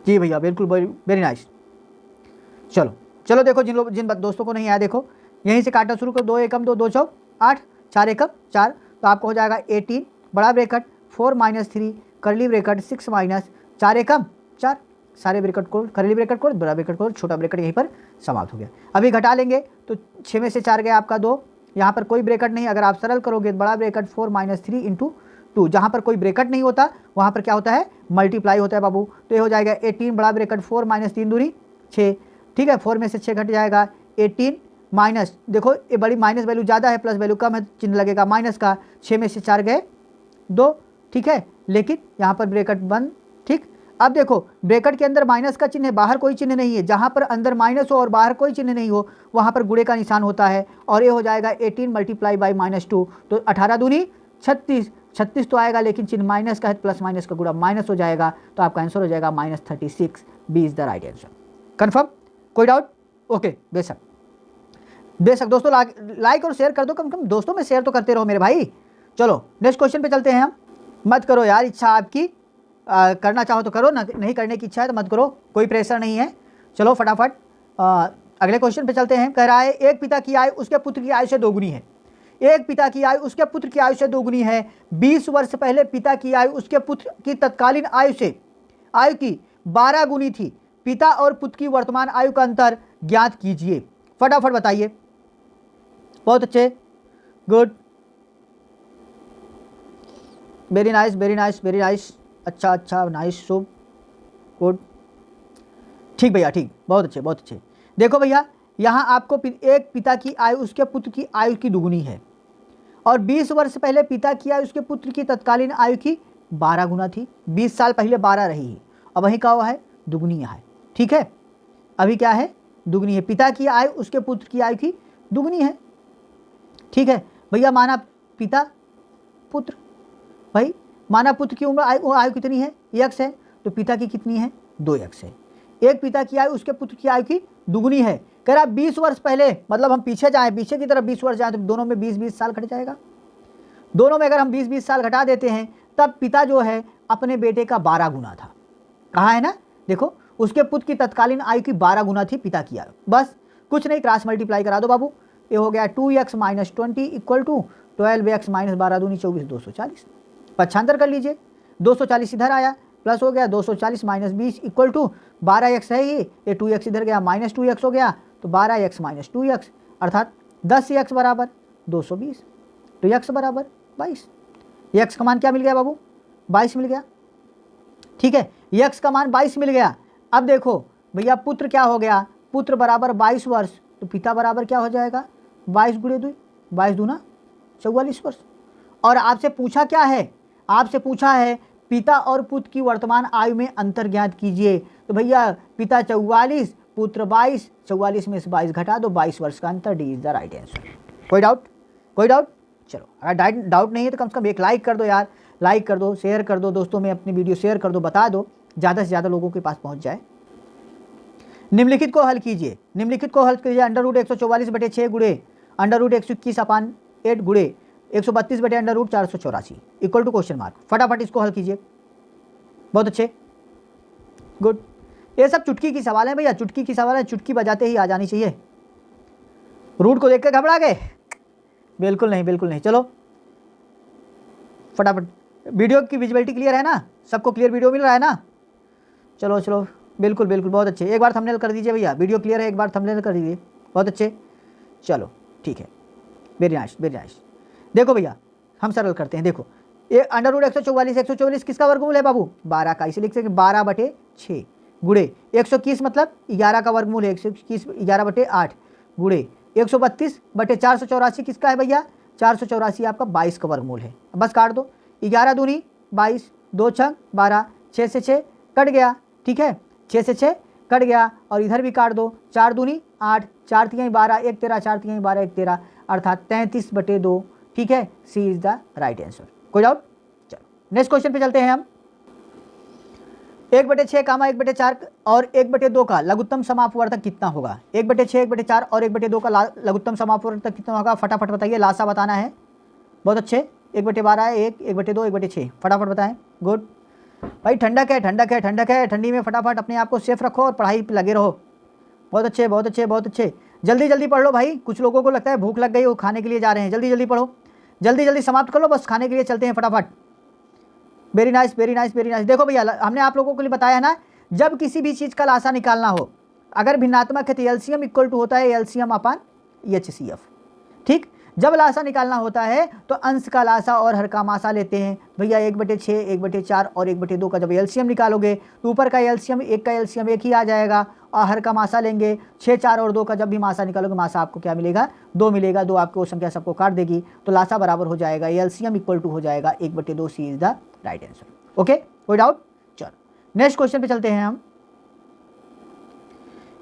जी भैया, बिल्कुल वेरी नाइस। चलो चलो देखो, जिन दोस्तों को नहीं आया देखो यहीं से काटना शुरू करो। 2 एकम 2, 2 चौक 8, 4 एकम 4, तो आपको हो जाएगा 18 बड़ा ब्रैकेट 4 माइनस 3 करली ब्रैकेट 6 माइनस 4 एकम 4, सारे ब्रैकेट को करली ब्रैकेट को बड़ा ब्रैकेट को छोटा ब्रैकेट यहीं पर समाप्त हो गया। अभी घटा लेंगे तो 6 में से 4 गया आपका 2, यहाँ पर कोई ब्रैकेट नहीं। अगर आप सरल करोगे बड़ा ब्रैकेट 4 माइनस 3 इंटू 2, जहाँ पर कोई ब्रैकेट नहीं होता वहाँ पर क्या होता है मल्टीप्लाई होता है बाबू। तो ये हो जाएगा 18 बड़ा ब्रैकेट 4 माइनस 3 दूनी 6। ठीक है, 4 में से 6 घट जाएगा 18 माइनस, देखो ये बड़ी माइनस वैल्यू ज़्यादा है, प्लस वैल्यू कम है, चिन्ह लगेगा माइनस का। 6 में से 4 गए 2। ठीक है, लेकिन यहाँ पर ब्रैकेट बंद। ठीक, अब देखो ब्रैकेट के अंदर माइनस का चिन्ह है, बाहर कोई चिन्ह नहीं है। जहाँ पर अंदर माइनस हो और बाहर कोई चिन्ह नहीं हो वहाँ पर गुणे का निशान होता है, और ये हो जाएगा 18 मल्टीप्लाई बाई -2, तो 18 दूनी 36, 36 तो आएगा लेकिन चिन्ह माइनस का है, प्लस माइनस का गुणा माइनस हो जाएगा, तो आपका आंसर हो जाएगा -36। B is the right answer. Confirm, कोई डाउट? ओके, बेशक बेशक दोस्तों लाइक और शेयर कर दो, कम से कम दोस्तों में शेयर तो करते रहो मेरे भाई। चलो नेक्स्ट क्वेश्चन पे चलते हैं हम। मत करो यार, इच्छा आपकी, करना चाहो तो करो, ना नहीं करने की इच्छा है तो मत करो, कोई प्रेशर नहीं है। चलो फटाफट अगले क्वेश्चन पे चलते हैं। कह रहा है एक पिता की आयु उसके पुत्र की आयु से दोगुनी है। एक पिता की आयु उसके पुत्र की आयु से दोगुनी है। 20 वर्ष पहले पिता की आयु उसके पुत्र की तत्कालीन आयु की 12 गुनी थी। पिता और पुत्र की वर्तमान आयु का अंतर ज्ञात कीजिए। फटाफट बताइए। बहुत अच्छे, good, very nice very nice very nice, अच्छा अच्छा, नाइस, शुभ, गुड, ठीक भैया, ठीक, बहुत अच्छे बहुत अच्छे। देखो भैया, यहाँ आपको एक पिता की आयु उसके पुत्र की आयु की दुगुनी है, और 20 वर्ष पहले पिता की आयु उसके पुत्र की तत्कालीन आयु की 12 गुना थी। 20 साल पहले 12 रही, अब वहीं क्या हुआ है दुगुनी है। ठीक है, अभी क्या है दुगनी है। पिता की आयु उसके पुत्र की आयु की दुगनी है। ठीक है भैया, माना पिता पुत्र, भाई माना पुत्र की उम्र आयु कितनी है x है, तो पिता की कितनी है 2x है। एक पिता की आयु उसके पुत्र की आयु की दुगनी है। कह रहा 20 वर्ष पहले, मतलब हम पीछे जाएं, पीछे की तरफ 20 वर्ष जाएं तो दोनों में 20-20 साल घट जाएगा। दोनों में अगर हम 20-20 साल घटा देते हैं तब पिता जो है अपने बेटे का 12 गुना था। कहा है ना, देखो उसके पुत्र की तत्कालीन आयु की 12 गुना थी पिता की आयु। बस कुछ नहीं, क्रॉस मल्टीप्लाई करा दो बाबू। ये हो गया 2x minus 20 equal to 12x minus 12 दूनी 24, 240। पक्षांतर कर लीजिए, 240 इधर आया, प्लस हो गया 240 माइनस 20 इक्वल टू 12x है ये 2x इधर गया, माइनस 2x हो गया, तो 12x माइनस 2x अर्थात 10x बराबर 220, तो x बराबर 22। x का मान क्या मिल गया बाबू 22 मिल गया। ठीक है, x का मान 22 मिल गया। अब देखो भैया पुत्र क्या हो गया, पुत्र बराबर 22 वर्ष, तो पिता बराबर क्या हो जाएगा 22 गुणे 2, 22 दूना 44 वर्ष। और आपसे पूछा क्या है, आपसे पूछा है पिता और पुत्र की वर्तमान आयु में अंतर ज्ञात कीजिए। तो भैया पिता 44, पुत्र 22, 44 में से 22 घटा दो, 22 वर्ष का अंतर। D is the right answer. कोई डाउट? कोई डाउट? चलो अगर डाउट नहीं है तो कम से कम एक लाइक कर दो यार, लाइक कर दो, शेयर कर दो, दोस्तों में अपनी वीडियो शेयर कर दो, बता दो, ज़्यादा से ज़्यादा लोगों के पास पहुँच जाए। निम्नलिखित को हल कीजिए। निम्नलिखित को हल कीजिए। √144/6 गुणे √121/8 गुणे 132/√484 इक्वल टू क्वेश्चन मार्क। फटाफट इसको हल कीजिए। बहुत अच्छे, गुड। ये सब चुटकी की सवाल है भैया, चुटकी की सवाल है, चुटकी बजाते ही आ जानी चाहिए। रूट को देख कर घबरा गए? बिल्कुल नहीं, बिल्कुल नहीं। चलो फटाफट, वीडियो की विजिबिलिटी क्लियर है ना, सबको क्लियर वीडियो मिल रहा है ना? चलो चलो, बिल्कुल बिल्कुल, बहुत अच्छे। एक बार थंबनेल कर दीजिए भैया, वीडियो क्लियर है, एक बार थंबनेल कर दीजिए। बहुत अच्छे, चलो ठीक है, वेरी नाइस वेरी नाइस। देखो भैया हम सरल करते हैं। देखो ये अंडर रूट 144, 144 किसका वर्गमूल है बाबू? 12 का, इसे लिख सकते 12/6 गुड़े 121 मतलब 11 का वर्गमूल है, 121 11/8 गुड़े 132/484 किसका है भैया? 484 आपका 22 का वर्गमूल है। बस काट दो, 11 दूनी 22, 2 छंग 12, 6 से 6 कट गया, ठीक है, 6 से 6 कट गया, और इधर भी काट दो, 4 दूनी 8, 4 तिहाई 12, 1 13, 4 तिहाई 12, 1 13 अर्थात 33/2, ठीक है, सी इज द राइट आंसर। कोई डाउट? चलो नेक्स्ट क्वेश्चन पे चलते हैं हम। 1/6 कामा 1/4 और 1/2 का लघुत्तम समापवर्तक कितना होगा? 1/6, 1/4 और 1/2 का लघुत्तम समापवर्तक कितना होगा? फटाफट बताइए, लासा बताना है। बहुत अच्छे, 1/12 है, 1, 1/2, 1/6, फटाफट बताएं। गुड भाई, ठंडक है, ठंडक है, ठंडक है, ठंडी में फटाफट अपने आप को सेफ रखो और पढ़ाई पे लगे रहो। बहुत अच्छे, बहुत अच्छे, बहुत अच्छे, जल्दी जल्दी पढ़ लो भाई। कुछ लोगों को लगता है भूख लग गई, वो खाने के लिए जा रहे हैं। जल्दी जल्दी पढ़ो, जल्दी जल्दी समाप्त कर लो, बस खाने के लिए चलते हैं फटाफट। Very nice, very nice, very nice. देखो भैया, हमने आप लोगों के लिए बताया ना, जब किसी भी चीज़ का लासा निकालना हो, अगर भिन्नात्मक है तो एलसीएम इक्वल टू होता है एलसीएम अपान एचसीएफ, ठीक। जब लासा निकालना होता है तो अंश का लासा और हर का मासा लेते हैं भैया। 1/6, 1/4 और 1/2 का जब एलसीएम निकालोगे तो ऊपर का एलसीएम एक का एलसीएम एक ही आ जाएगा, और हर का मासा लेंगे 6, 4 और 2 का जब भी मासा निकालोगे, मासा आपको क्या मिलेगा? 2 मिलेगा। 2 आपको संख्या सबको काट देगी, तो लासा बराबर हो जाएगा, एलसीएम इक्वल टू हो जाएगा 1/2। C is the right answer. Okay, कोई डाउट? चलो नेक्स्ट क्वेश्चन पे चलते हैं हम।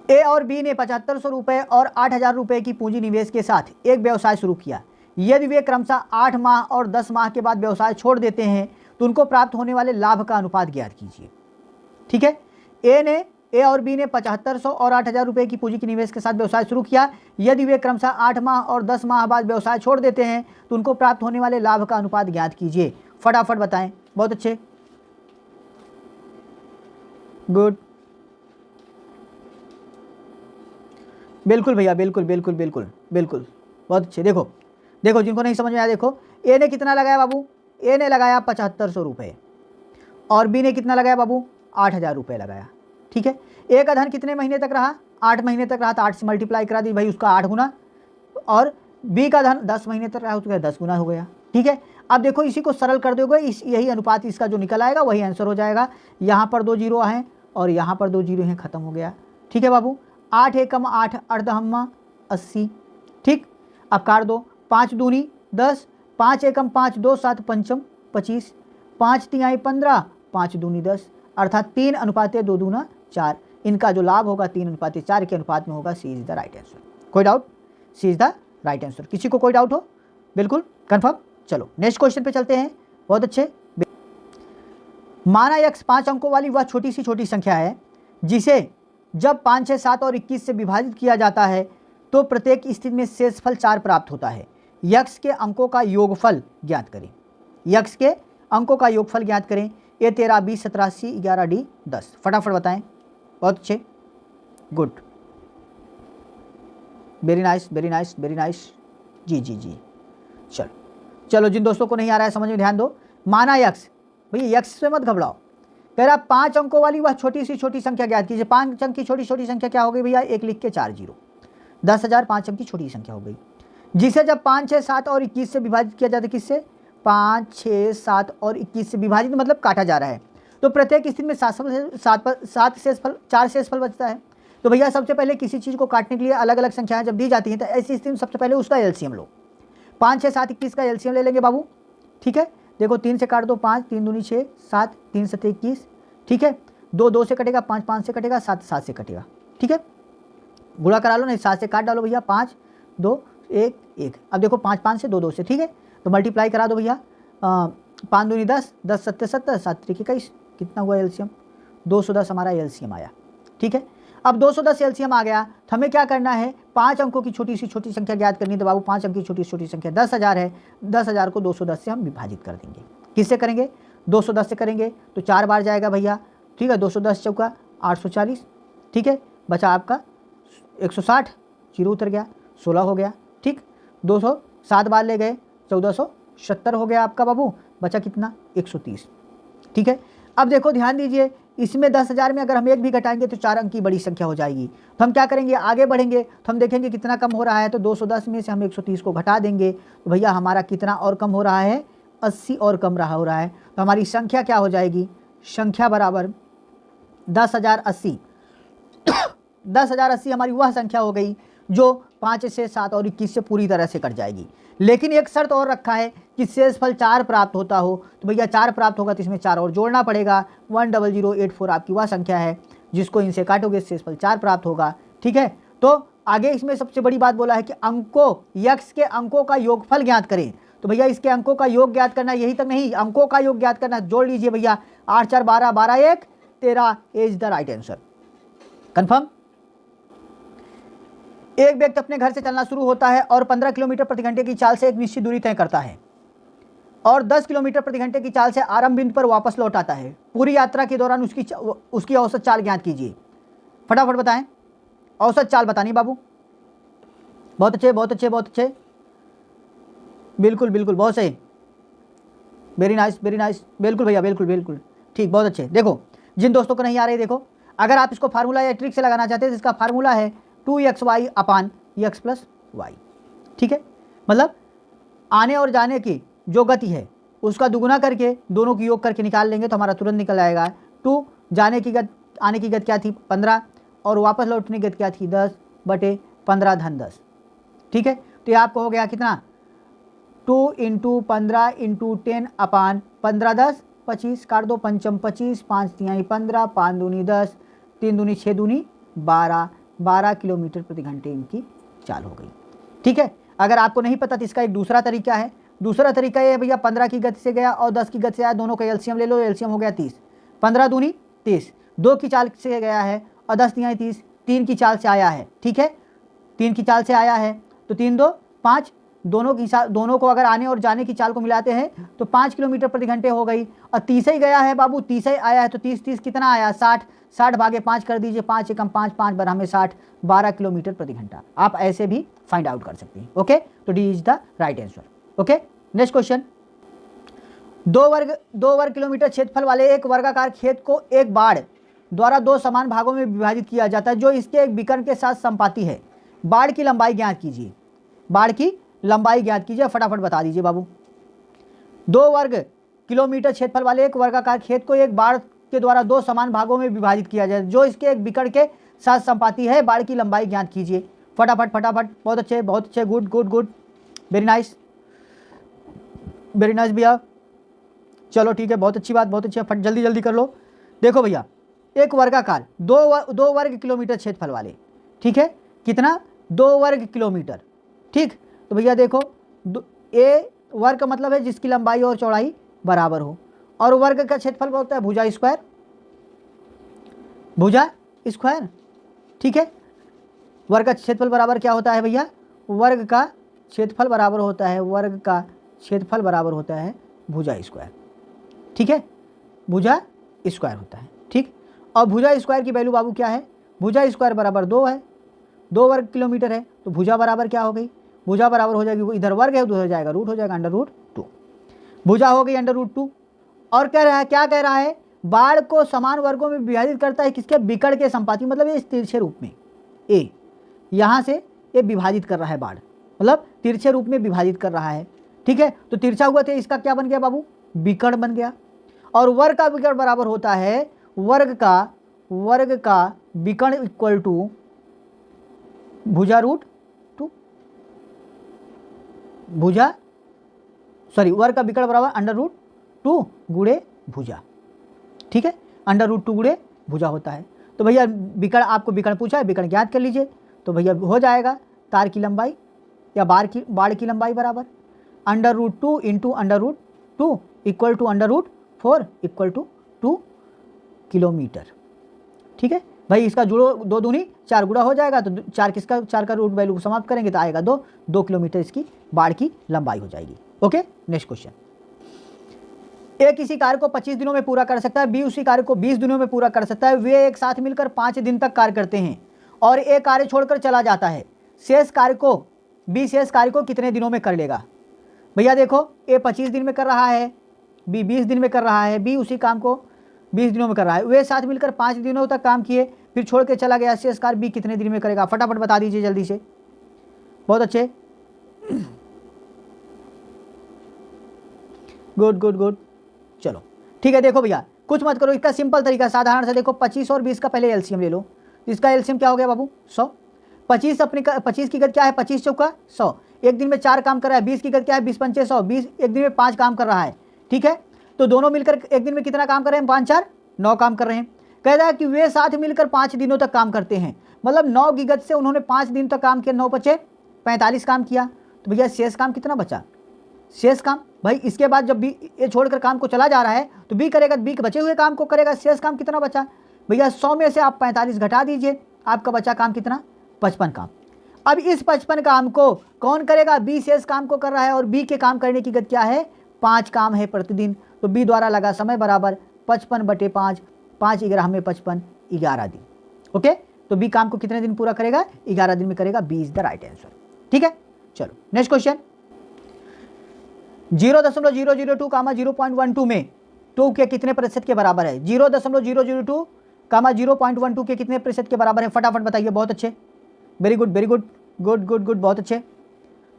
ए और बी ने 7500 रुपये और 8000 रुपये की पूंजी निवेश के साथ एक व्यवसाय शुरू किया। यदि वे क्रमशः 8 माह और 10 माह के बाद व्यवसाय छोड़ देते हैं तो उनको प्राप्त होने वाले लाभ का अनुपात ज्ञात कीजिए, ठीक है। ए और बी ने 7500 और 8000 रुपये की पूंजी के निवेश के साथ व्यवसाय शुरू किया। यदि वे क्रमशः 8 माह और 10 माह बाद व्यवसाय छोड़ देते हैं तो उनको प्राप्त होने वाले लाभ का अनुपात ज्ञात कीजिए। फटाफट बताएं। बहुत अच्छे, गुड, बिल्कुल भैया, बिल्कुल बिल्कुल बिल्कुल बिल्कुल, बहुत अच्छे। देखो देखो, जिनको नहीं समझ में आया, देखो ए ने कितना लगाया बाबू? ए ने लगाया 7500 रुपये और बी ने कितना लगाया बाबू? 8000 रुपये लगाया, ठीक है। ए का धन कितने महीने तक रहा? 8 महीने तक रहा, तो 8 से मल्टीप्लाई करा दी भाई, उसका 8 गुना। और बी का धन 10 महीने तक रहा, उसका 10 गुना हो गया, ठीक है। अब देखो इसी को सरल कर दोगे, यही अनुपात इसका जो निकल आएगा वही आंसर हो जाएगा। यहाँ पर 2 जीरो हैं और यहाँ पर 2 जीरो हैं, खत्म हो गया, ठीक है बाबू। 8 एकम 8 अर्धहम्मा 80, ठीक। अब काट दो, 5 दूनी 10, 5 एकम 5 2 7 पंचम 25, 5 तिहाई 15, 5 दूनी 10 अर्थात 3:2 दूना 4। इनका जो लाभ होगा 3:4 के अनुपात में होगा। C is the right answer. कोई doubt? C is the right answer. किसी को कोई डाउट हो? बिल्कुल कंफर्म। चलो नेक्स्ट क्वेश्चन पे चलते हैं। बहुत अच्छे। माना x 5 अंकों वाली वह छोटी सी छोटी संख्या है जिसे जब 5, 6, 7 और 21 से विभाजित किया जाता है तो प्रत्येक स्थिति में शेषफल 4 प्राप्त होता है। यक्स के अंकों का योगफल ज्ञात करें। यक्स के अंकों का योगफल ज्ञात करें। A 13, 20, 17, 80, 11, D 10। फटाफट बताएं। बहुत अच्छे, good, very nice, very nice, very nice. जी जी जी, चलो चलो, जिन दोस्तों को नहीं आ रहा है समझ में ध्यान दो। माना यक्स, भैया यक्स से मत घबराओ, कह रहा 5 अंकों वाली वह छोटी सी छोटी संख्या ज्ञात कीजिए। 5 अंक की छोटी छोटी संख्या क्या हो गई भैया? 1 लिख के 4 जीरो, 10,000 5 अंक की छोटी संख्या हो गई, जिसे जब 5, 6, 7 और 21 से विभाजित किया जाता है। किससे? 5, 6, 7 और 21 से विभाजित मतलब काटा जा रहा है, तो प्रत्येक स्थिति में 7 शेषफल 4 शेषफल बचता है। तो भैया सबसे पहले किसी चीज़ को काटने के लिए अलग अलग संख्याएं जब दी जाती हैं तो ऐसी स्थिति में सबसे पहले उसका एलसीएम लो। 5, 6, 7, 21 का एलसीएम ले लेंगे बाबू, ठीक है। देखो 3 से काट दो 5, 3 दूनी 6, 7, 3 7 21, ठीक है। 2 2 से कटेगा, 5 5 से कटेगा, 7 7 से कटेगा, ठीक है। गुणा करा लो, नहीं 7 से काट डालो भैया, 5 2 1 1। अब देखो 5 5 से 2 2 से, ठीक है। तो मल्टीप्लाई करा दो भैया, 5 दूनी 10, 10 7 70, 7 3 21, कितना हुआ एलसीएम? 210 हमारा एलसीएम आया, ठीक है। अब 210 एलसीएम आ गया तो हमें क्या करना है? 5 अंकों की छोटी सी छोटी संख्या ज्ञात करनी है। तो बाबू 5 अंक की छोटी छोटी संख्या 10,000 है, 10,000 को 210 से हम विभाजित कर देंगे। किससे करेंगे? 210 से करेंगे तो 4 बार जाएगा भैया, ठीक है। 210 चौका 840, ठीक है। बचा आपका 160, जीरो उतर गया, 16 हो गया, ठीक। 207 बार ले गए, 1470 हो गया आपका बाबू, बचा कितना? 130, ठीक है। अब देखो ध्यान दीजिए, इसमें 10,000 में अगर हम 1 भी घटाएंगे तो 4 अंक की बड़ी संख्या हो जाएगी। तो हम क्या करेंगे? आगे बढ़ेंगे तो हम देखेंगे कितना कम हो रहा है, तो 210 में से हम 130 को घटा देंगे तो भैया हमारा कितना और कम हो रहा है? 80 और कम रहा हो रहा है, तो हमारी संख्या क्या हो जाएगी, संख्या बराबर 10,080। 10,080 हमारी वह संख्या हो गई जो 5 से 7 और 21 से पूरी तरह से कट जाएगी। लेकिन एक शर्त और रखा है कि शेषफल 4 प्राप्त होता हो, तो भैया 4 प्राप्त होगा तो इसमें 4 और जोड़ना पड़ेगा। 10084 आपकी वह संख्या है जिसको इनसे काटोगे शेषफल 4 प्राप्त होगा। ठीक है, तो आगे इसमें सबसे बड़ी बात बोला है कि अंकों, यक्स के अंकों का योगफल ज्ञात करें। तो भैया इसके अंकों का योग ज्ञात करना, यही तक नहीं, अंकों का योग ज्ञात करना। जोड़ लीजिए भैया, 8 4 12, 12 1 13 is the right answer. Confirm. एक व्यक्ति अपने घर से चलना शुरू होता है और 15 किलोमीटर प्रति घंटे की चाल से एक निश्चित दूरी तय करता है और 10 किलोमीटर प्रति घंटे की चाल से आरंभ बिंदु पर वापस लौट आता है। पूरी यात्रा के दौरान उसकी औसत चाल ज्ञात कीजिए। फटाफट बताएं, औसत चाल बतानी बाबू। बहुत अच्छे, बहुत अच्छे, बहुत अच्छे, बिल्कुल बिल्कुल, बहुत सही, वेरी नाइस, वेरी नाइस, बिल्कुल भैया, बिल्कुल बिल्कुल ठीक, बहुत अच्छे। देखो जिन दोस्तों को नहीं आ रही, देखो अगर आप इसको फार्मूला या ट्रिक से लगाना चाहते हैं तो इसका फार्मूला है 2xy अपान x प्लस वाई। ठीक है, मतलब आने और जाने की जो गति है उसका दुगुना करके दोनों की योग करके निकाल लेंगे तो हमारा तुरंत निकल आएगा। 2 जाने की गति, आने की गति क्या थी 15 और वापस लौटने की गति क्या थी 10/15 धन 10। ठीक है, तो ये आपको हो गया कितना, 2 × 15 × 10 अपान 15 10 25, काट दो, पंचम 25, 5 तिहाई 15, 5 दूनी 10, 3 दूनी 6 दूनी 12, 12 किलोमीटर प्रति घंटे इनकी चाल हो गई। ठीक है, अगर आपको नहीं पता तो इसका एक दूसरा तरीका है। दूसरा तरीका ये है भैया, 15 की गति से गया और 10 की गति से आया, दोनों का एलसीएम ले लो, एलसीएम हो गया 30, 15 दूनी 30, 2 की चाल से गया है और 10 तिहाई 30, 3 की चाल से आया है। ठीक है, 3 की चाल से आया है तो 3 2 5, दोनों को अगर आने और जाने की चाल को मिलाते हैं तो 5 किलोमीटर प्रति घंटे हो गई। और 30 ही गया है बाबू, 30 ही आया है तो 30 30 कितना आया 60, 60 भागे 5 कर दीजिए, 5 एकम 5, 5 बार हमें 60, 12 किलोमीटर प्रति घंटा। आप ऐसे भी फाइंड आउट कर सकते हैं। ओके, तो D is the right answer. Okay, next question. 2 वर्ग किलोमीटर क्षेत्रफल वाले एक वर्गाकार खेत को एक बाड़ द्वारा 2 समान भागों में विभाजित किया जाता है जो इसके एक विकर्ण के साथ संपाती है। बाड़ की लंबाई ज्ञात कीजिए। बाड़ की लंबाई ज्ञात कीजिए, फटाफट बता दीजिए बाबू। 2 वर्ग किलोमीटर क्षेत्रफल वाले एक वर्गाकार खेत को एक बाड़ के द्वारा 2 समान भागों में विभाजित किया जाए जो इसके एक विकर्ण के साथ संपाती है। बाड़ की लंबाई ज्ञात कीजिए। फटाफट फटाफट, बहुत अच्छे, बहुत अच्छे, good good good, very nice, very nice भैया। चलो ठीक है, बहुत अच्छी बात, बहुत अच्छी, फट जल्दी जल्दी कर लो। देखो भैया, एक वर्गाकार 2 वर्ग किलोमीटर क्षेत्रफल वाले, ठीक है, कितना 2 वर्ग किलोमीटर। ठीक, तो भैया देखो, ए वर्ग का मतलब है जिसकी लंबाई और चौड़ाई बराबर हो, और वर्ग का क्षेत्रफल होता है भुजा स्क्वायर, भुजा स्क्वायर। ठीक है, वर्ग का क्षेत्रफल बराबर क्या होता है भैया, वर्ग का क्षेत्रफल बराबर होता है, वर्ग का क्षेत्रफल बराबर होता है भुजा स्क्वायर। ठीक है, भुजा स्क्वायर होता है। ठीक, और भुजा स्क्वायर की वैल्यू बाबू क्या है, भुजा स्क्वायर बराबर 2 है, 2 वर्ग किलोमीटर है, तो भुजा बराबर क्या हो गई, भुजा बराबर हो जाएगी, वो इधर वर्ग है उधर जाएगा रूट, हो जाएगा √2, भुजा हो गई √2। और कह रहा है, क्या कह रहा है, बाड़ को समान वर्गों में विभाजित करता है किसके, विकर्ण के संपाती, मतलब ये तिरछे रूप में, ए यहाँ से ये विभाजित कर रहा है बाड़, मतलब तिरछे रूप में विभाजित कर रहा है। ठीक है, तो तिरछा हुआ तो इसका क्या बन गया बाबू, विकर्ण बन गया। और वर्ग का विकर्ण बराबर होता है वर्ग का विकर्ण इक्वल टू भुजा √2, भुजा सॉरी वर्ग का विकर्ण बराबर √2 गुणे भुजा। ठीक है, √2 गुणे भुजा होता है। तो भैया विकर्ण, आपको विकर्ण पूछा है, विकर्ण ज्ञात कर लीजिए। तो भैया हो जाएगा तार की लंबाई या बाड़ की लंबाई बराबर √2 into √2 equal to √4 equal to 2 kilometre. ठीक है भाई, इसका जुड़ो, 2 दूनी 4 गुणा हो जाएगा, तो 4 का रूट वैल्यू को समाप्त करेंगे तो आएगा 2 किलोमीटर इसकी बाड़ की लंबाई हो जाएगी। Okay, next question. ए किसी कार्य को 25 दिनों में पूरा कर सकता है, बी उसी कार्य को 20 दिनों में पूरा कर सकता है। वे एक साथ मिलकर 5 दिन तक कार्य करते हैं और ए कार्य छोड़कर चला जाता है। शेष कार्य को कितने दिनों में कर लेगा। भैया देखो, ए 25 दिन में कर रहा है, बी 20 दिन में कर रहा है, बी उसी काम को 20 दिनों में कर रहा है। वे साथ मिलकर 5 दिनों तक काम किए, फिर छोड़ के चला गया। शेष कार्य बी कितने दिन में करेगा, फटाफट बता दीजिए जल्दी से। बहुत अच्छे, गुड गुड गुड। चलो ठीक है, देखो भैया कुछ मत करो, इसका सिंपल तरीका साधारण से देखो, 25 और 20 का पहले एलसीएम ले लो। इसका एलसीएम क्या हो गया बाबू 100। 25 अपने 25 की गति क्या है 25 चौका 100, एक दिन में 4 काम कर रहा है। 20 की गति क्या है 20 पंचे 100, 20 एक दिन में 5 काम कर रहा है। ठीक है, तो दोनों मिलकर एक दिन में कितना काम कर रहे हैं 5 4 9 काम कर रहे हैं। कह रहा है कि वे साथ मिलकर 5 दिनों तक काम करते हैं, मतलब 9 की गति से उन्होंने 5 दिन तक काम किया, 9 बचे 45 काम किया। तो भैया शेष काम कितना बचा, शेष काम भाई इसके बाद जब बी ये छोड़कर काम को चला जा रहा है तो बी करेगा, बी के बचे हुए काम को करेगा, शेष काम कितना बचा भैया 100 में से आप 45 घटा दीजिए, आपका बचा काम कितना 55 काम। अब इस 55 काम को कौन करेगा, बी शेष काम को कर रहा है और बी के काम करने की गति क्या है 5 काम है प्रतिदिन। तो बी द्वारा लगा समय बराबर 55/5, 5 11 में 55 11 दिन। ओके, तो बी काम को कितने दिन पूरा करेगा 11 दिन में करेगा। B is the right answer. ठीक है, चलो नेक्स्ट क्वेश्चन। 0.002 कामा 0.12 में 2 के कितने प्रतिशत के बराबर है। 0.002 कामा 0.12 के कितने प्रतिशत के बराबर है, फटाफट बताइए। बहुत अच्छे, very good very good, good good good, बहुत अच्छे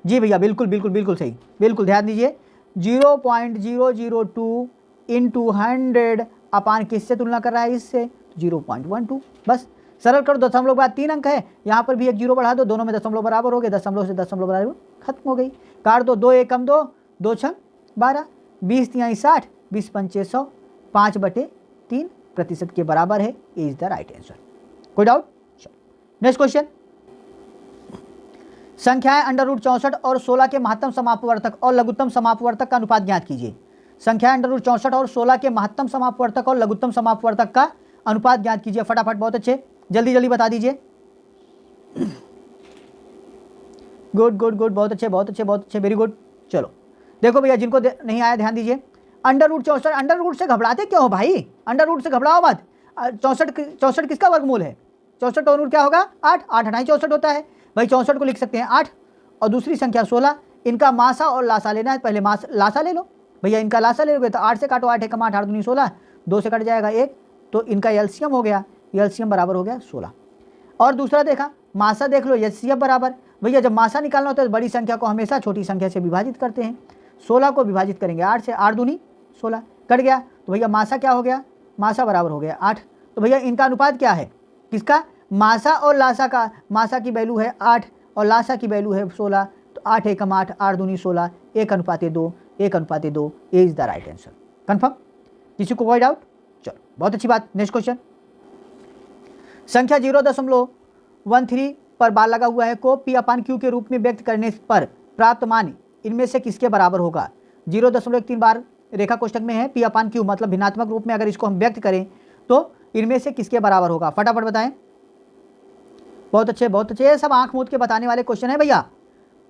जी भैया, बिल्कुल बिल्कुल बिल्कुल सही, बिल्कुल ध्यान दीजिए। 0.002 इंटू 100 अपान किससे तुलना कर रहा है, इससे 0.12। बस सरल करो, दशमलव के बाद 3 अंक है, यहाँ पर भी एक 0 बढ़ा दो, दोनों में दशमलव बराबर हो गए, दशमलव से दशमलव बराबर खत्म हो गई। काट दो, 2 एकम 2, 2 छंग 12, 20 तिहाई 60, 20 पंचे 100, 5/3 प्रतिशत के बराबर है। Is the right answer. कोई डाउट? Next question. संख्याएं √64 और 16 के महत्तम समापवर्तक और लघुत्तम समापवर्तक का अनुपात ज्ञात कीजिए। संख्याएं √64 और 16 के महत्तम समापवर्तक और लघुत्तम समापवर्तक का अनुपात ज्ञात कीजिए। फटाफट, बहुत अच्छे, जल्दी जल्दी बता दीजिए। गुड गुड गुड, बहुत अच्छे बहुत अच्छे बहुत अच्छे, वेरी गुड। चलो देखो भैया, जिनको नहीं आया ध्यान दीजिए। √64, अंडर रूट से घबराते क्यों हो भाई, अंडर रूट से घबराओ मत। 64 किसका वर्गमूल है, 64 का वर्गमूल क्या होगा 8, 8 हटाई 64 होता है भाई। 64 को लिख सकते हैं 8 और दूसरी संख्या 16। इनका मासा और लासा लेना है, पहले लासा ले लो भैया, इनका लासा ले लोगे तो 8 से काटो, 8 एकम 8, 8 दूनी 16, 2 से कट जाएगा 1, तो इनका एलसीएम हो गया, एलसीएम बराबर हो गया 16। और दूसरा देखा मासा देख लो, एचसीएफ बराबर, भैया जब मासा निकालना होता है तो बड़ी संख्या को हमेशा छोटी संख्या से विभाजित करते हैं। 16 को विभाजित करेंगे 8 से, 8 दूनी 16, कट गया, तो भैया मासा क्या हो गया, मासा बराबर हो गया 8। तो भैया इनका अनुपात क्या है, किसका, मासा और लासा का। मासा की वैल्यू है 8 और लासा की वैल्यू है 16, तो 8 एकम 8, 8 दूनी 16, 1:2, 1:2। A is the right answer. Confirm, किसी को कोई डाउट? चलो बहुत अच्छी बात। Next question. संख्या 0.13 पर बार लगा हुआ है को P/Q के रूप में व्यक्त करने पर प्राप्त मान इनमें से किसके बराबर होगा। 0.13 बार रेखा कोष्ठक में है, P/Q मतलब भिन्नात्मक रूप में अगर इसको हम व्यक्त करें तो इनमें से किसके बराबर होगा, फटाफट बताएं। बहुत अच्छे बहुत अच्छे, ये सब आंख मूंद के बताने वाले क्वेश्चन है भैया,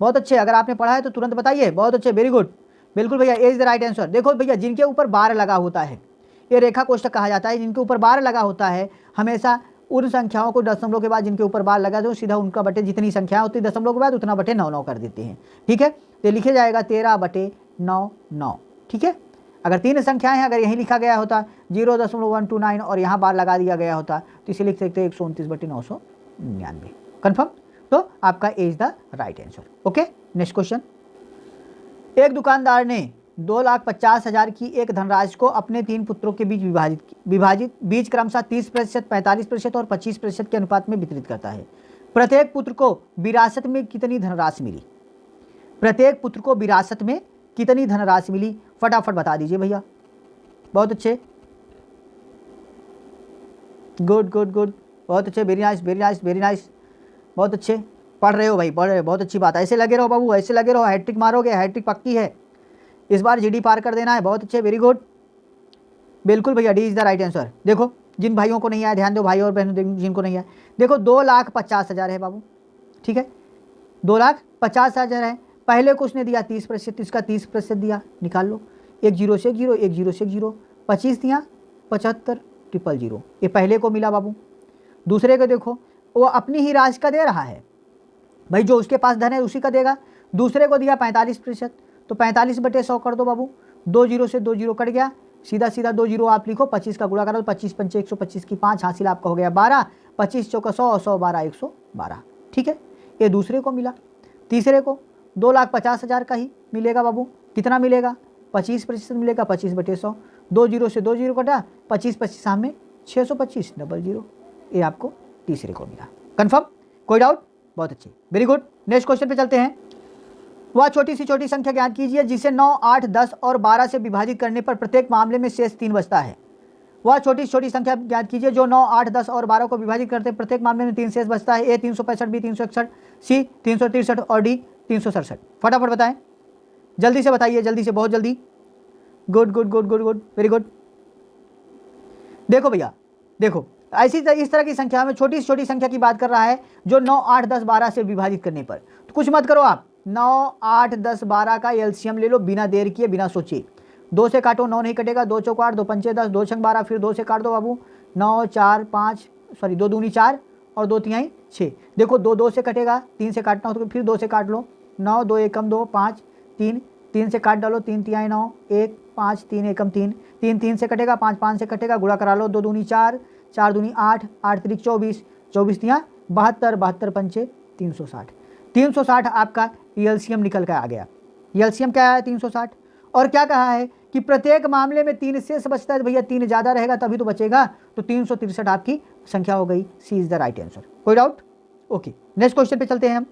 बहुत अच्छे। अगर आपने पढ़ा है तो तुरंत बताइए, बहुत अच्छे, वेरी गुड, बिल्कुल भैया, A is the right answer. देखो भैया, जिनके ऊपर बार लगा होता है ये रेखा कोष्ठक कहा जाता है। जिनके ऊपर बार लगा होता है हमेशा उन संख्याओं को दशमलव के बाद जिनके ऊपर बार लगा दो, सीधा उनका बटे जितनी संख्या होती है दशमलव के बाद उतना बटे 9 कर देते हैं। ठीक है, तो लिखे जाएगा 13/9। ठीक है, अगर 3 संख्याएं हैं, अगर यहीं लिखा गया होता 0.129 और यहाँ बार लगा दिया गया होता तो इसे लिख सकते 129/999। कन्फर्म, तो आपका A is the right answer. Okay, next question. एक दुकानदार ने 2,50,000 की एक धनराशि को अपने 3 पुत्रों के बीच विभाजित बीज क्रमशः 30%, 45% और 25% के अनुपात में वितरित करता है। प्रत्येक पुत्र को विरासत में कितनी धनराशि मिली, प्रत्येक पुत्र को विरासत में कितनी धनराशि मिली, फटाफट बता दीजिए भैया। बहुत अच्छे, गुड गुड गुड, बहुत अच्छे, very nice very nice very nice, बहुत अच्छे, पढ़ रहे हो भाई, पढ़ रहे हो, बहुत अच्छी बात है। ऐसे लगे रहो बाबू, ऐसे लगे रहो, हैट्रिक मारोगे, हैट्रिक पक्की है, इस बार जीडी पार कर देना है। बहुत अच्छे, वेरी गुड, बिल्कुल भैया, D is the right answer. देखो जिन भाइयों को नहीं आया ध्यान दो, भाई और बहनों जिनको नहीं आया, देखो 2,50,000 है बाबू। ठीक है, 2,50,000 है, पहले को उसने दिया 30%, इसका 30% दिया, निकाल लो, 1 0 से 1 0, 1 0 से 1 0, 25 दिया 75 000, ये पहले को मिला बाबू। दूसरे को देखो, वो अपनी ही राशि का दे रहा है भाई, जो उसके पास धन है उसी का देगा। दूसरे को दिया 45%, तो 45/100 कर दो बाबू, 2 0 से 2 0 कट गया, सीधा सीधा 2 0 आप लिखो, 25 का गुणा करो, 25 पंचे 125 की 5, हासिल आपका हो गया 12, 25 चौका 100 और 100 12 112। ठीक है, ये दूसरे को मिला। तीसरे को 2,50,000 का ही मिलेगा बाबू, कितना मिलेगा, 25% मिलेगा 25/100, 2 जीरो से 2 जीरो कटा, 25 में 625 00, ये आपको तीसरे को मिला। कन्फर्म, कोई डाउट? बहुत अच्छे, वेरी गुड। नेक्स्ट क्वेश्चन पे चलते हैं। वह छोटी सी छोटी संख्या ज्ञात कीजिए जिसे 9, 8, 10 और 12 से विभाजित करने पर प्रत्येक मामले में शेष 3 बचता है। वह छोटी सी छोटी संख्या ज्ञात कीजिए जो 9, 8, 10 और 12 को विभाजित करते प्रत्येक मामले में 3 शेष बचता है। ए 365, बी 361, सी 363 और डी 367। फटाफट बताएं, जल्दी से बताइए, जल्दी से, बहुत जल्दी। Good good good good good, very good. देखो भैया, देखो इस तरह की संख्या में छोटी से छोटी संख्या की बात कर रहा है जो 9, 8, 10, 12 से विभाजित करने पर। तो कुछ मत करो आप, 9, 8, 10, 12 का एलसीएम ले लो बिना देर किए, बिना सोचे। 2 से काटो, 9 नहीं कटेगा, 2 चौक 8, 2 पंचे 10, 2 छंग 12, फिर 2 से काट दो बाबू, 9, 4, 5, सॉरी 2 दूनी 4 और 2 तिहाई 6। देखो 2 से कटेगा, 3 से काटना हो तो फिर 2 से काट लो, 9, 2 एकम 2, 5, 3 से काट डालो, 3 तिहाई 9, 1, 5, 3 एकम 3, 3 से कटेगा, 5 से कटेगा, गुणा करा लो, 2 दूनी 4, 4 दूनी 8, 8 त्रिक 24, 24 तिहाई 72, 72 पंचे 360। 360 आपका एलसीएम निकल कर आ गया। एलसीएम क्या है? 360। और क्या कहा है कि प्रत्येक मामले में 3 शेष बचता है। भैया 3 ज़्यादा रहेगा तभी तो बचेगा, तो 363 आपकी संख्या हो गई। सी इज द राइट आंसर। कोई डाउट? ओके, नेक्स्ट क्वेश्चन पे चलते हैं हम।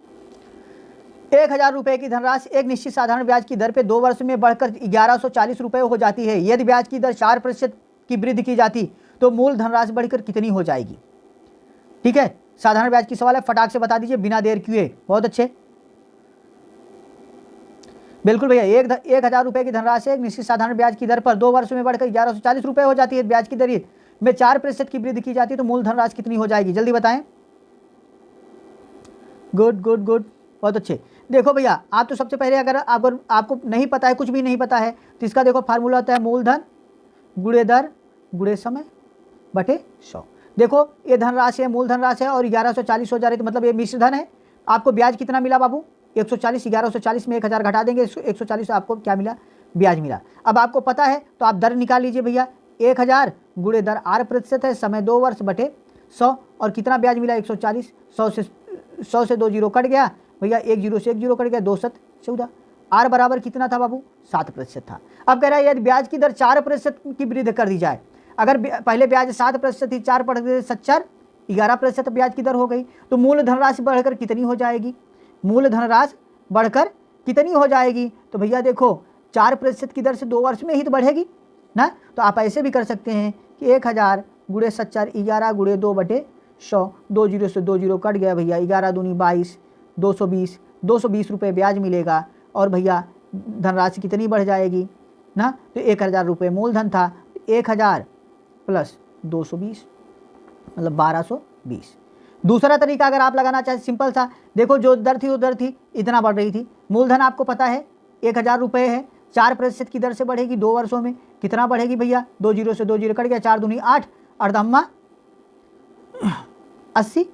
1000 रुपये की धनराशि एक निश्चित साधारण ब्याज की दर पे 2 वर्ष में बढ़कर 1140 रुपये हो जाती है। यदि ब्याज की दर 4% की वृद्धि की जाती तो मूल धनराशि बढ़कर कितनी हो जाएगी? ठीक है, साधारण ब्याज की सवाल है, फटाक से बता दीजिए बिना देर किए। बहुत अच्छे, बिल्कुल भैया। 1000 रुपये की धनराशि एक निश्चित साधारण ब्याज की दर पर 2 वर्ष में बढ़कर 1140 रुपये हो जाती है। ब्याज की दर में 4% की वृद्धि की जाती है तो मूल धनराशि कितनी हो जाएगी? जल्दी बताएं। गुड गुड गुड, बहुत अच्छे। देखो भैया, आप तो सबसे पहले अगर आपको नहीं पता है, कुछ भी नहीं पता है, तो इसका देखो फार्मूला होता है मूलधन गुणे दर गुणे समय बटे 100। देखो ये धनराशि है, मूल धनराशि है और 1140 हो जा रही है, तो मतलब ये मिश्र धन है। आपको ब्याज कितना मिला बाबू? 140। 1140 में 1000 घटा देंगे, 140 से आपको क्या मिला? ब्याज मिला। अब आपको पता है तो आप दर निकाल लीजिए भैया। 1000 गुणे दर 8% है, समय 2 वर्ष बटे 100, और कितना ब्याज मिला? 140। 100 से 2 जीरो कट गया भैया, 1 जीरो से 1 जीरो कट गया, 2 7 14। आर बराबर कितना था बाबू? 7% था। अब कह रहा है यदि ब्याज की दर 4% की वृद्धि कर दी जाए, अगर पहले ब्याज 7% थी, 4 बढ़ गए 7, 11% ब्याज की दर हो गई, तो मूल धनराशि बढ़कर कितनी हो जाएगी? मूल धनराशि बढ़कर कितनी हो जाएगी? तो भैया देखो 4% की दर से 2 वर्ष में ही तो बढ़ेगी ना। तो आप ऐसे भी कर सकते हैं कि 1000 गुणे 7, 11 गुणे 2 बटे 100, 2 जीरो से 2 जीरो कट गया भैया, 11 दूनी 22, 220 रुपये ब्याज मिलेगा, और भैया धनराशि कितनी बढ़ जाएगी ना? तो 1000 रुपये मूलधन था, 1000 प्लस 220 मतलब 1220। दूसरा तरीका अगर आप लगाना चाहें, सिंपल सा, देखो जो दर थी वो दर थी, इतना बढ़ रही थी। मूलधन आपको पता है 1000 रुपये है, 4% की दर से बढ़ेगी 2 वर्षों में, कितना बढ़ेगी भैया? 2 जीरो से 2 जीरो कट गया, 4 दूनी 8, अर्धम्मा 80,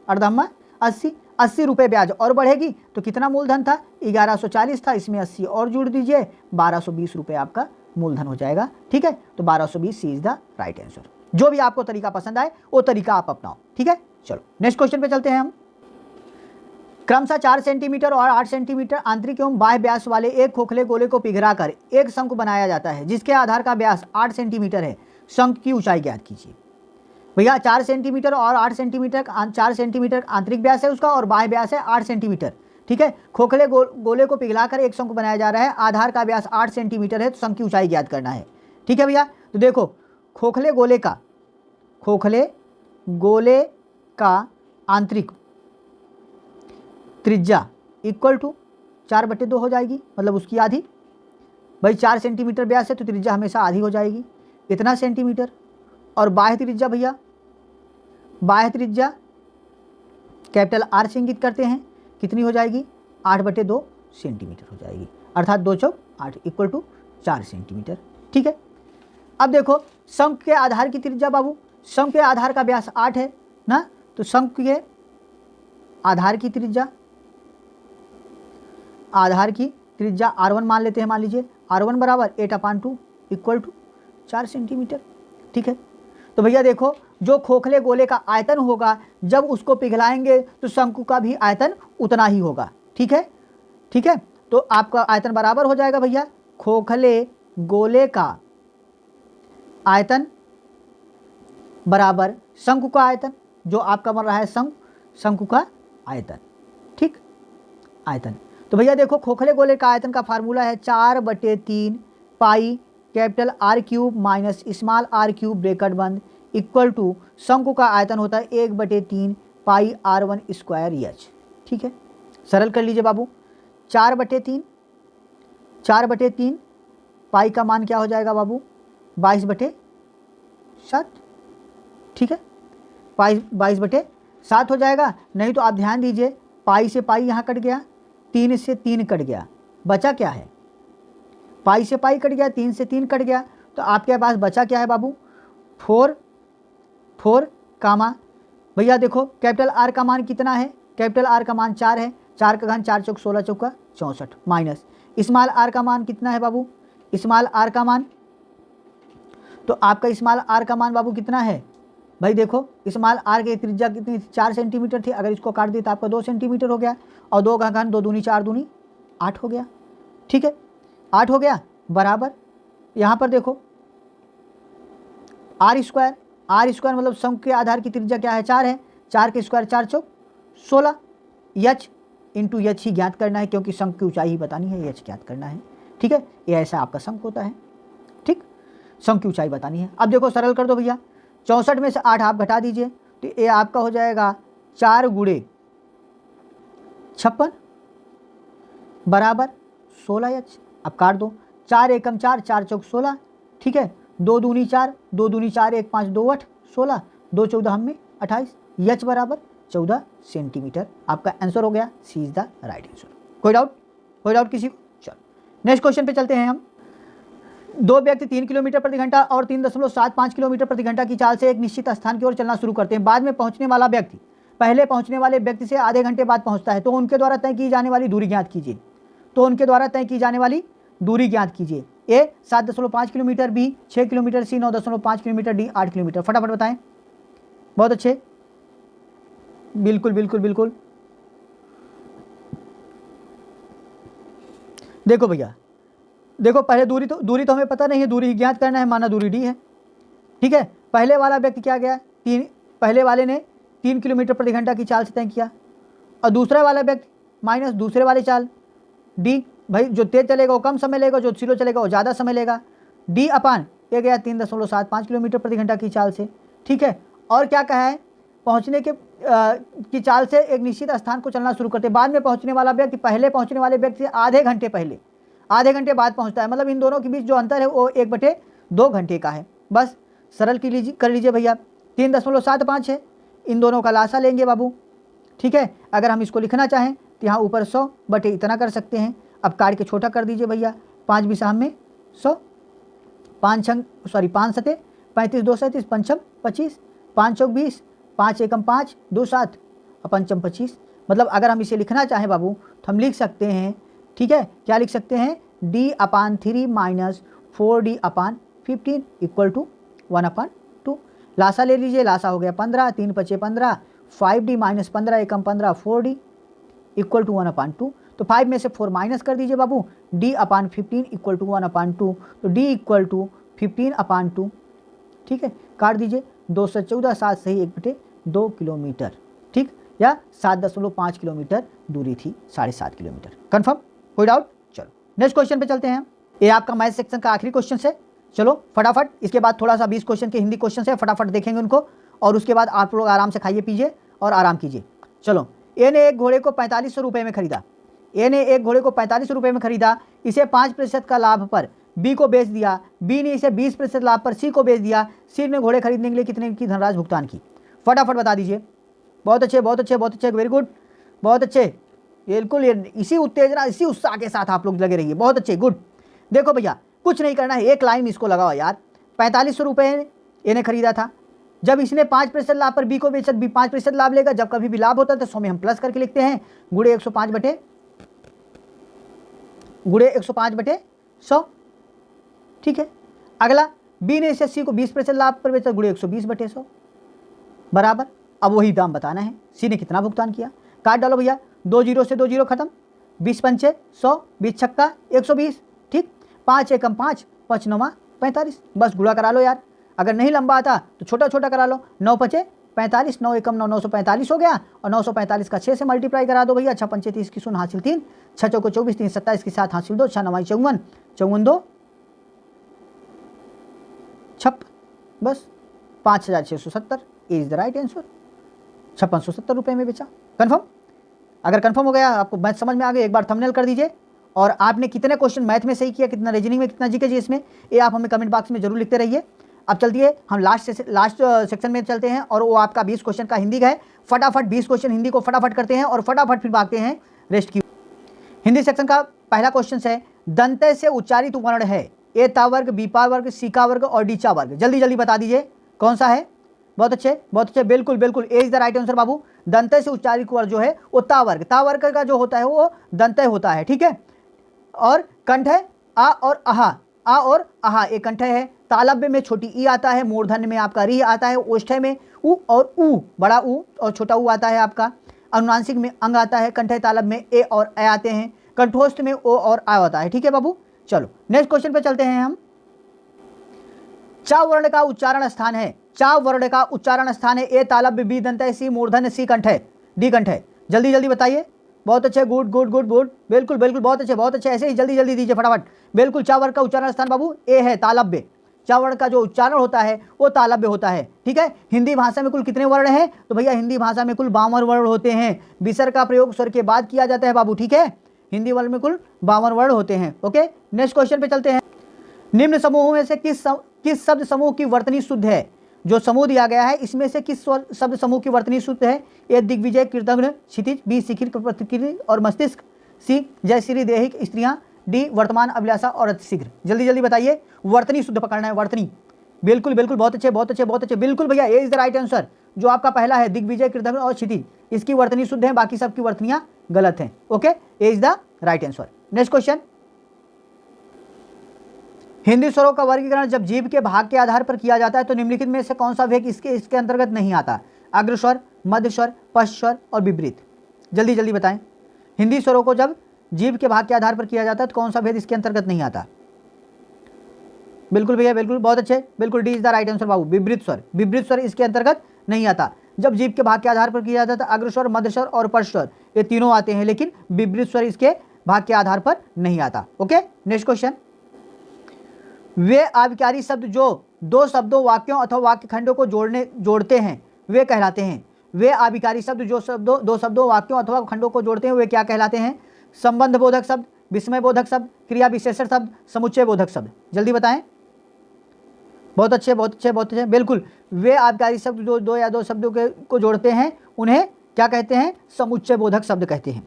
अर्धम्मा 80 रुपये ब्याज और बढ़ेगी, तो कितना मूलधन था? 1140 था, इसमें 80 और जुड़ दीजिए, 1220 रुपये आपका मूलधन हो जाएगा। ठीक है, तो 1220 सी इज द राइट आंसर। जो भी आपको तरीका पसंद आए वो तरीका आप अपनाओ। ठीक है, चलो नेक्स्ट क्वेश्चन पे चलते हैं हम। क्रमशः 4 सेंटीमीटर और 8 सेंटीमीटर आंतरिक एवं बाह्य व्यास वाले एक खोखले गोले को पिघलाकर एक शंकु बनाया जाता है जिसके आधार का व्यास 8 सेंटीमीटर है। शंकु की ऊंचाई ज्ञात कीजिए। भैया 4 सेंटीमीटर और 8 सेंटीमीटर, 4 सेंटीमीटर आंतरिक व्यास है उसका और बाह्य व्यास है 8 सेंटीमीटर। ठीक है, खोखले गोले को पिघलाकर एक शंकु बनाया जा रहा है, आधार का व्यास 8 सेंटीमीटर है, तो शंकु की ऊंचाई ज्ञात करना है। ठीक है भैया, तो देखो खोखले गोले का आंतरिक त्रिज्या इक्वल टू 4/2 हो जाएगी, मतलब उसकी आधी। भाई 4 सेंटीमीटर व्यास है तो त्रिज्या हमेशा आधी हो जाएगी, इतना सेंटीमीटर। और बाह्य त्रिज्या भैया, बाह्य त्रिज्या कैपिटल आर से इंगित करते हैं, कितनी हो जाएगी? 8/2 सेंटीमीटर हो जाएगी, अर्थात 2 चौक 8 इक्वल टू 4 सेंटीमीटर। ठीक है, अब देखो शंकु के आधार की त्रिज्या बाबू, शंकु के आधार का व्यास 8 है ना, तो शंकु के आधार की त्रिज्या, आधार की त्रिज्या R1 मान लेते हैं। मान लीजिए R1 बराबर 8/2 इक्वल टू 4 सेंटीमीटर। ठीक है, तो भैया देखो जो खोखले गोले का आयतन होगा जब उसको पिघलाएंगे तो शंकु का भी आयतन उतना ही होगा। ठीक है, ठीक है, तो आपका आयतन बराबर हो जाएगा भैया, खोखले गोले का आयतन बराबर शंकु का आयतन, जो आपका बन रहा है शंकु का आयतन, ठीक, आयतन। तो भैया देखो खोखले गोले का आयतन का फार्मूला है 4/3 pi capital R cube minus small r cube bracket बंद इक्वल टू शंकु का आयतन होता है 1/3 पाई R1 स्क्वायर H, ठीक है। सरल कर लीजिए बाबू, 4/3 पाई का मान क्या हो जाएगा बाबू 22/7, ठीक है, 22/7 हो जाएगा। नहीं तो आप ध्यान दीजिए, पाई से पाई यहाँ कट गया, 3 से 3 कट गया, बचा क्या है, पाई से पाई कट गया, 3 से 3 कट गया, तो आपके पास बचा क्या है बाबू 4 कामा, भैया देखो कैपिटल R का मान कितना है, कैपिटल R का मान 4 है, 4 का घन 4 चौक 16 चौका 64 माइनस स्मॉल r का मान कितना है बाबू, स्मॉल r का मान, तो आपका स्मॉल r का मान बाबू कितना है भाई, देखो स्मॉल r की त्रिज्या कितनी 4 सेंटीमीटर थी, अगर इसको काट दिया तो आपका 2 सेंटीमीटर हो गया, और 2 का घन 2 दूनी 4 दूनी 8 हो गया, ठीक है, 8 हो गया बराबर, यहाँ पर देखो r स्क्वायर मतलब शंकु के आधार की त्रिज्या क्या है 4 है, 4 के स्क्वायर 4 चौक 16, h इंटू एच ही ज्ञात करना है, क्योंकि शंकु की ऊंचाई ही बतानी है, एच ज्ञात करना है, ठीक है, ये ऐसा आपका शंकु होता है, ठीक, शंकु की ऊंचाई बतानी है। अब देखो सरल कर दो भैया, 64 में से 8 आप घटा दीजिए, तो ये आपका हो जाएगा 4 गुणे 56 बराबर 16h, अब काट दो, 4 एकम 4, 4 चौक 16, ठीक है, 2 दूनी 4, 2 दूनी 4, 1 5 2 8 16, 2 14 हम में 28, एच बराबर 14 सेंटीमीटर, आपका आंसर हो गया, सी इज द राइट आंसर। कोई डाउट किसी को? चलो नेक्स्ट क्वेश्चन पे चलते हैं हम। दो व्यक्ति 3 किलोमीटर प्रति घंटा और 3.75 किलोमीटर प्रति घंटा की चाल से एक निश्चित स्थान की ओर चलना शुरू करते हैं। बाद में पहुंचने वाला व्यक्ति पहले पहुंचने वाले व्यक्ति से आधे घंटे बाद पहुंचता है, तो उनके द्वारा तय की जाने वाली दूरी ज्ञात कीजिए। ए 7.5 किलोमीटर, बी 6 किलोमीटर, सी 9.5 किलोमीटर, डी 8 किलोमीटर। फटाफट बताएं। बहुत अच्छे, बिल्कुल। देखो भैया, देखो पहले दूरी तो हमें पता नहीं है, दूरी ज्ञात करना है, माना दूरी डी है, ठीक है। पहले वाला व्यक्ति क्या गया, पहले वाले ने 3 किलोमीटर प्रति घंटा की चाल से तय किया, और दूसरा वाला व्यक्ति माइनस दूसरे वाले चाल डी, भाई जो तेज चलेगा वो कम समय लेगा, जो स्लो चलेगा वो ज़्यादा समय लेगा। डी अपान ये गया 3.75 किलोमीटर प्रति घंटा की चाल से, ठीक है। और क्या कहा है, पहुंचने के की चाल से एक निश्चित स्थान को चलना शुरू करते। बाद में पहुंचने वाला व्यक्ति पहले पहुंचने वाले व्यक्ति से आधे घंटे बाद पहुंचता है, मतलब इन दोनों के बीच जो अंतर है वो 1/2 घंटे का है। बस सरल कर लीजिए भैया, 3.75 है, इन दोनों का लासा लेंगे बाबू, ठीक है। अगर हम इसको लिखना चाहें तो यहाँ ऊपर 100 बटे इतना कर सकते हैं। अब काट के छोटा कर दीजिए भैया, 5 बिसाह में 100, 5 सते 35, 2 37, 5 25, 5 चौक 20, 5 एकम 5, 2 7 और 5 25। मतलब अगर हम इसे लिखना चाहें बाबू तो हम लिख सकते हैं, ठीक है, क्या लिख सकते हैं, D/3 minus 4D/15 equal to 1/2। Lasa ले लीजिए, लासा हो गया 15, 3 5 15, 5D minus 15 Ekam 15 4D equal to 1/2। तो 5 में से 4 माइनस कर दीजिए बाबू, D/15 इक्वल टू 1/2, तो D इक्वल टू 15/2, ठीक है। काट दीजिए, 214 7 सही 1/2 किलोमीटर, ठीक, या 7.5 किलोमीटर दूरी थी, 7.5 किलोमीटर। कन्फर्म? कोई डाउट? चलो नेक्स्ट क्वेश्चन पे चलते हैं। ये आपका मैथ सेक्शन का आखिरी क्वेश्चन है। चलो फटाफट, इसके बाद थोड़ा सा 20 क्वेश्चन के हिंदी क्वेश्चन है, फटाफट देखेंगे उनको, और उसके बाद आप लोग आराम से खाइए पीजिए और आराम कीजिए। चलो, ए ने एक घोड़े को 4500 रुपये में खरीदा। इसे 5% का लाभ पर बी को बेच दिया। बी ने इसे 20% लाभ पर सी को बेच दिया। सी ने घोड़े खरीदने के लिए कितने की धनराशि भुगतान की? फटाफट बता दीजिए। बहुत अच्छे, वेरी गुड, बहुत अच्छे, बिल्कुल इसी उत्तेजना इसी उत्साह के साथ आप लोग लगे रहिए। बहुत अच्छे, गुड। देखो भैया, कुछ नहीं करना है, एक लाइन इसको लगाओ यार। 4500 रुपये इन्हें खरीदा था, जब इसने 5% लाभ पर बी को बेचा, बी 5% लाभ लेगा। जब कभी भी लाभ होता है तो 100 में हम प्लस करके लिखते हैं, गुणे 105 बटे 100, ठीक है। अगला, बी ने इसे सी को 20% लाभ पर बेचा, गुणे 120 बटे 100 बराबर। अब वही दाम बताना है, सी ने कितना भुगतान किया। काट डालो भैया, 2 जीरो से 2 जीरो खत्म, 20 पंचे 100, 20 छक्का 120, ठीक। 5 एकम 5, 5 9 45, बस गुणा करा लो यार। अगर नहीं लंबा आता तो छोटा छोटा करा लो। 9 5 45, 9 एकम 9, 945 हो गया, और 945 का 6 से मल्टीप्लाई करा दो भैया। 6 पंचे 30 की 0 हासिल 3, 6 चौको 24, 3 27 की 7 हासिल 2, 6 9 54, 54 2 56, बस 5670 इज द राइट आंसर। 5670 रुपये में बेचा। कन्फर्म? अगर कंफर्म हो गया, आपको मैथ समझ में आ गई, एक बार थंबनेल कर दीजिए। और आपने कितने क्वेश्चन मैथ में सही किया, कितना रीजनिंग में, कितना जीके जी इसमें, ये आप हमें कमेंट बॉक्स में जरूर लिखते रहिए। अब चलती हम लास्ट सेक्शन में चलते हैं, और वो आपका 20 क्वेश्चन का हिंदी का है। फटाफट 20 क्वेश्चन हिंदी को फटाफट करते हैं और फटाफट फिर भागते हैं रेस्ट की। हिंदी सेक्शन का पहला क्वेश्चन है, दंत से उच्चारित वर्ण है ए ता वर्ग, बी पा वर्ग, सी का वर्ग और डी चा वर्ग। जल्दी जल्दी बता दीजिए कौन सा है। बहुत अच्छे, बहुत अच्छे, बिल्कुल बिल्कुल, A is the right answer बाबू। दंत से उच्चारित वर्ग जो है वो ता वर्ग का जो होता है वो दंत होता है, ठीक है। और कंठ है आ और अहा, आ और अहा एक कंठ है। तालव्य में छोटी ई आता है, मूर्धन्य में आपका री आता है, ओष्ठ्य में उ और ऊ, बड़ा ऊ और छोटा ऊ आता है आपका। अनुनासिक में अंग आता है, कंठ तालव्य में ए और ए आते हैं, कंठोस्थ में ओ और आ होता है, ठीक है बाबू। चलो नेक्स्ट क्वेश्चन पे चलते हैं हम। चा वर्ण का उच्चारण स्थान है, चा वर्ण का उच्चारण स्थान है ए तालव्य, बी दंत, सी मूर्धन्य, सी कंठ है, डी कंठ है। जल्दी जल्दी बताइए। बहुत अच्छे, गुड गुड गुड गुड, बिल्कुल बिल्कुल, बहुत अच्छे बहुत अच्छे, ऐसे ही जल्दी जल्दी दीजिए फटाफट। बिल्कुल, चा वर्ण का उच्चारण स्थान बाबू ए है, तालव्य। चा वर्ण का जो उच्चारण होता है वो तालव्य होता है, ठीक है। हिंदी भाषा में कुल कितने वर्ण हैं? तो भैया हिंदी भाषा में कुल 52 वर्ण होते हैं। विसर्ग का प्रयोग स्वर के बाद किया जाता है बाबू, ठीक है। हिंदी वर्ण में कुल 52 वर्ण होते हैं। ओके, नेक्स्ट क्वेश्चन पे चलते हैं। निम्न समूहों में से किस शब्द समूह की वर्तनी शुद्ध है? जो समूह दिया गया है इसमें से किस शब्द समूह की वर्तनी शुद्ध है? ए दिग्विजय, कृतघ्न, क्षितिज, बी शिखिर, प्रतिकृति और मस्तिष्क, सी जयश्री, देहिक, स्त्रियां, डी वर्तमान, अभिलाषा और अतिशीघ्र। जल्दी जल्दी बताइए, वर्तनी शुद्ध पकड़ना है, वर्तनी। बिल्कुल बिल्कुल, बहुत अच्छे बहुत अच्छे बहुत अच्छे, बिल्कुल भैया, A is the right answer. जो आपका पहला है दिग्विजय, कृतघ्न और क्षितिज, इसकी वर्तनी शुद्ध है, बाकी सबकी वर्तनियां गलत हैं। Okay, A is the right answer. Next question. Hindi स्वरों का वर्गीकरण जब जीभ के भाग के आधार पर किया जाता है तो निम्नलिखित में से कौन सा वेग इसके अंतर्गत नहीं आता? अग्रस्वर, मध्य स्वर, पश्च स्वर और विपरीत। जल्दी जल्दी बताएं। हिंदी स्वरों को जब जीभ के भाग के आधार पर किया जाता है तो कौन सा भेद इसके अंतर्गत नहीं आता? बिल्कुल भैया बिल्कुल, बहुत अच्छे, बिल्कुल, D is the right answer बाबू। विपरीत स्वर, विपरीत स्वर इसके अंतर्गत नहीं आता। जब जीभ के भाग के आधार पर किया जाता है अग्रस्वर, मध्य स्वर और पश्च स्वर, ये तीनों आते हैं, लेकिन विपरीत स्वर इसके भाग के आधार पर नहीं आता। Okay, next question. वे आविकारी शब्द जो दो शब्दों, वाक्यों अथवा वाक्य खंडों को जोड़ते हैं वे कहलाते हैं। वे आविकारी शब्द जो दो शब्दों, वाक्यों अथवा खंडों को जोड़ते हैं वे क्या कहलाते हैं? संबंध बोधक शब्द, विस्मय बोधक शब्द, क्रिया विशेषण शब्द, समुच्चय बोधक शब्द। जल्दी बताएं। बहुत अच्छे बहुत अच्छे बहुत अच्छे, बिल्कुल। वे आविकारी शब्द जो दो या दो शब्दों को जोड़ते हैं उन्हें क्या कहते हैं? समुच्चय बोधक शब्द कहते हैं।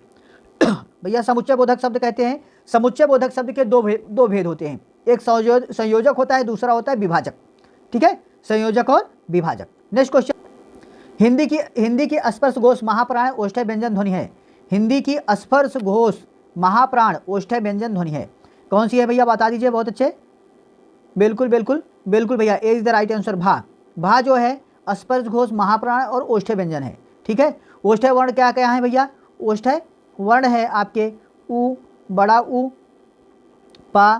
भैया समुच्चय बोधक शब्द कहते हैं। समुच्चय बोधक शब्द के दो भेद होते हैं, एक संयोजक होता है, दूसरा होता है विभाजक, ठीक है, संयोजक और विभाजक। Next question. हिंदी की स्पर्श घोष महाप्राण ओष्ठ्य व्यंजन ध्वनि है। हिंदी की स्पर्श घोष महाप्राण ओष्ठ्य व्यंजन ध्वनि है, कौन सी है भैया बता दीजिए। बहुत अच्छे, बिल्कुल बिल्कुल बिल्कुल भैया, A is the right answer. भा जो है स्पर्श घोष महाप्राण और ओष्ठ्य व्यंजन है, ठीक है। ओष्ठ्य वर्ण क्या क्या है भैया? ओष्ठ्य वर्ण है आपके उ, बड़ा उ, पा,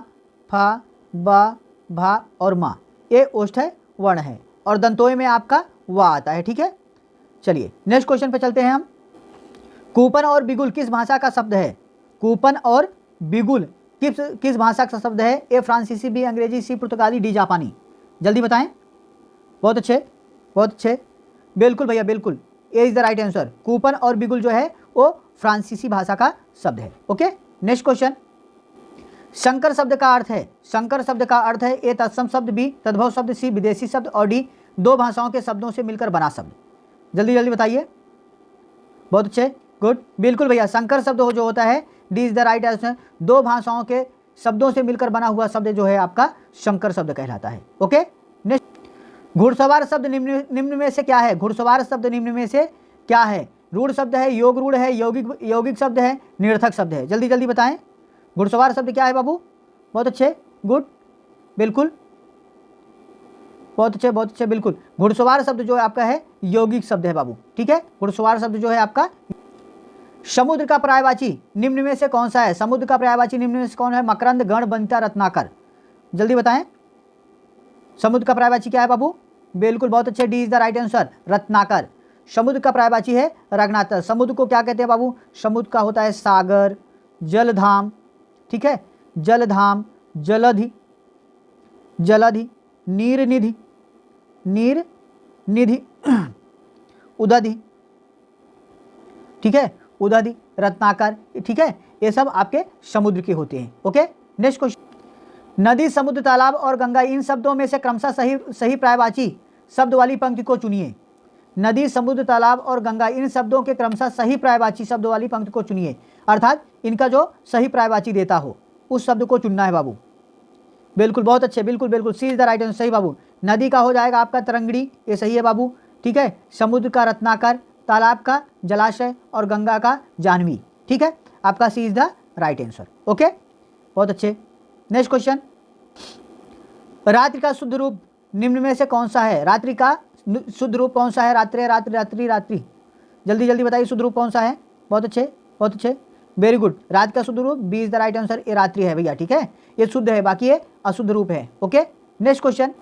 फा, बा, भा और मा, ये ओष्ठ्य वर्ण है, और दंतोय में आपका वा आता है, ठीक है। चलिए नेक्स्ट क्वेश्चन पे चलते हैं हम। कूपन और बिगुल किस भाषा का शब्द है? कूपन और बिगुल किस भाषा का शब्द है? ए फ्रांसीसी, बी अंग्रेजी, सी पुर्तगाली, डी जापानी। जल्दी बताएं। बहुत अच्छे बहुत अच्छे, बिल्कुल भैया बिल्कुल, A is the right answer. Coupon और बिगुल जो है वो फ्रांसीसी भाषा का शब्द है। Okay, next question. संकर शब्द का अर्थ है, संकर शब्द का अर्थ है ए तत्सम शब्द, बी तद्भव शब्द, सी विदेशी शब्द और डी दो भाषाओं के शब्दों से मिलकर बना शब्द। जल्दी जल्दी बताइए। बहुत अच्छे, गुड, बिल्कुल भैया, संकर शब्द जो होता है D is the right answer. दो भाषाओं के शब्दों से मिलकर बना हुआ शब्द जो है आपका संकर शब्द कहलाता है। Okay, next. घुड़सवार शब्द निम्न में से क्या है? घुड़सवार शब्द निम्न में से क्या है? रूढ़ शब्द है, योग रूढ़ है, यौगिक शब्द है, निरर्थक शब्द है। जल्दी जल्दी बताएं। घुड़सवार शब्द क्या है बाबू? बहुत अच्छे, गुड, बिल्कुल, बहुत अच्छे बिल्कुल। घुड़सवार शब्द जो है आपका है यौगिक शब्द है बाबू, ठीक है। घुड़सवार शब्द जो है आपका समुद्र का पर्यायवाची निम्न में से कौन सा है? समुद्र का पर्यायवाची निम्न में से कौन है? मकरंद, गण, बंता, रत्नाकर। जल्दी बताएं, समुद्र का पर्यायवाची क्या है बाबू? बिल्कुल, बहुत अच्छे, D is the right answer, Ratnakar. समुद्र का पर्यायवाची है रत्नाकर। समुद्र को क्या कहते हैं बाबू? समुद्र का होता है सागर, जलधाम, ठीक है, जलधाम, जलधि, जलधि, नीरनिधि, नीर निधि, उदधि, ठीक है, उदधि, रत्नाकर, ठीक है, ये सब आपके समुद्र के होते हैं। ओके, नेक्स्ट क्वेश्चन, नदी, समुद्र, तालाब और गंगा, इन शब्दों में से क्रमशः सही पर्यायवाची शब्द वाली पंक्ति को चुनिए। नदी, समुद्र, तालाब और गंगा, इन शब्दों के क्रमशः सही पर्यायवाची शब्द वाली पंक्ति को चुनिए। अर्थात इनका जो सही पर्यायवाची देता हो उस शब्द को चुनना है बाबू। बिल्कुल, बहुत अच्छे, बिल्कुल बिल्कुल, C is the right answer, सही बाबू। नदी का हो जाएगा आपका तरंगड़ी, ये सही है बाबू, ठीक है। समुद्र का रत्नाकर, तालाब का जलाशय और गंगा का जाह्नवी, ठीक है, आपका C is the right answer. Okay, बहुत अच्छे। नेक्स्ट क्वेश्चन, रात्रि का शुद्ध रूप निम्न में से कौन सा है? रात्रि का शुद्ध रूप कौन सा है? रात्रि, रात्रि, रात्रि, रात्रि, जल्दी जल्दी बताइए, शुद्ध रूप कौन सा है? बहुत अच्छे, बहुत अच्छे, वेरी गुड। रात का शुद्ध रूप B is the right answer, ये रात्रि है भैया, ठीक है, ये शुद्ध है, बाकी ये अशुद्ध रूप है। ओके, नेक्स्ट क्वेश्चन,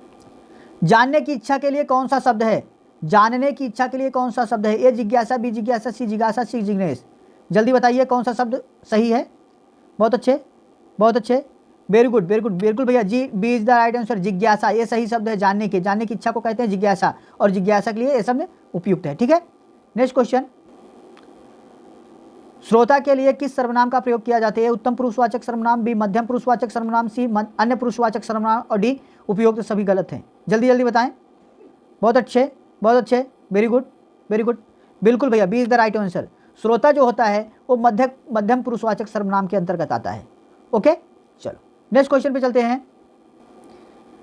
जानने की इच्छा के लिए कौन सा शब्द है? जानने की इच्छा के लिए कौन सा शब्द है? ए जिज्ञासा, बी जिज्ञासा, सी जिज्ञासा, सी जिग्नेश। जल्दी बताइए कौन सा शब्द सही है? बहुत अच्छे, बहुत अच्छे, वेरी गुड, वेरी गुड, बिल्कुल भैया, जी, B is the right answer, जिज्ञासा, ये सही शब्द है। जानने की इच्छा को कहते हैं जिज्ञासा, और जिज्ञासा के लिए ये शब्द उपयुक्त है, ठीक है। नेक्स्ट क्वेश्चन, श्रोता के लिए किस सर्वनाम का प्रयोग किया जाता है? उत्तम पुरुषवाचक सर्वनाम, बी मध्यम पुरुषवाचक सर्वनाम, सी अन्य पुरुषवाचक सर्वनाम, और डी उपयुक्त सभी गलत हैं। जल्दी जल्दी बताएं। बहुत अच्छे, बहुत अच्छे, वेरी गुड, वेरी गुड, बिल्कुल भैया, B is the right answer. श्रोता जो होता है वो मध्यम पुरुषवाचक सर्वनाम के अंतर्गत आता है। ओके, चलो नेक्स्ट क्वेश्चन पे चलते हैं।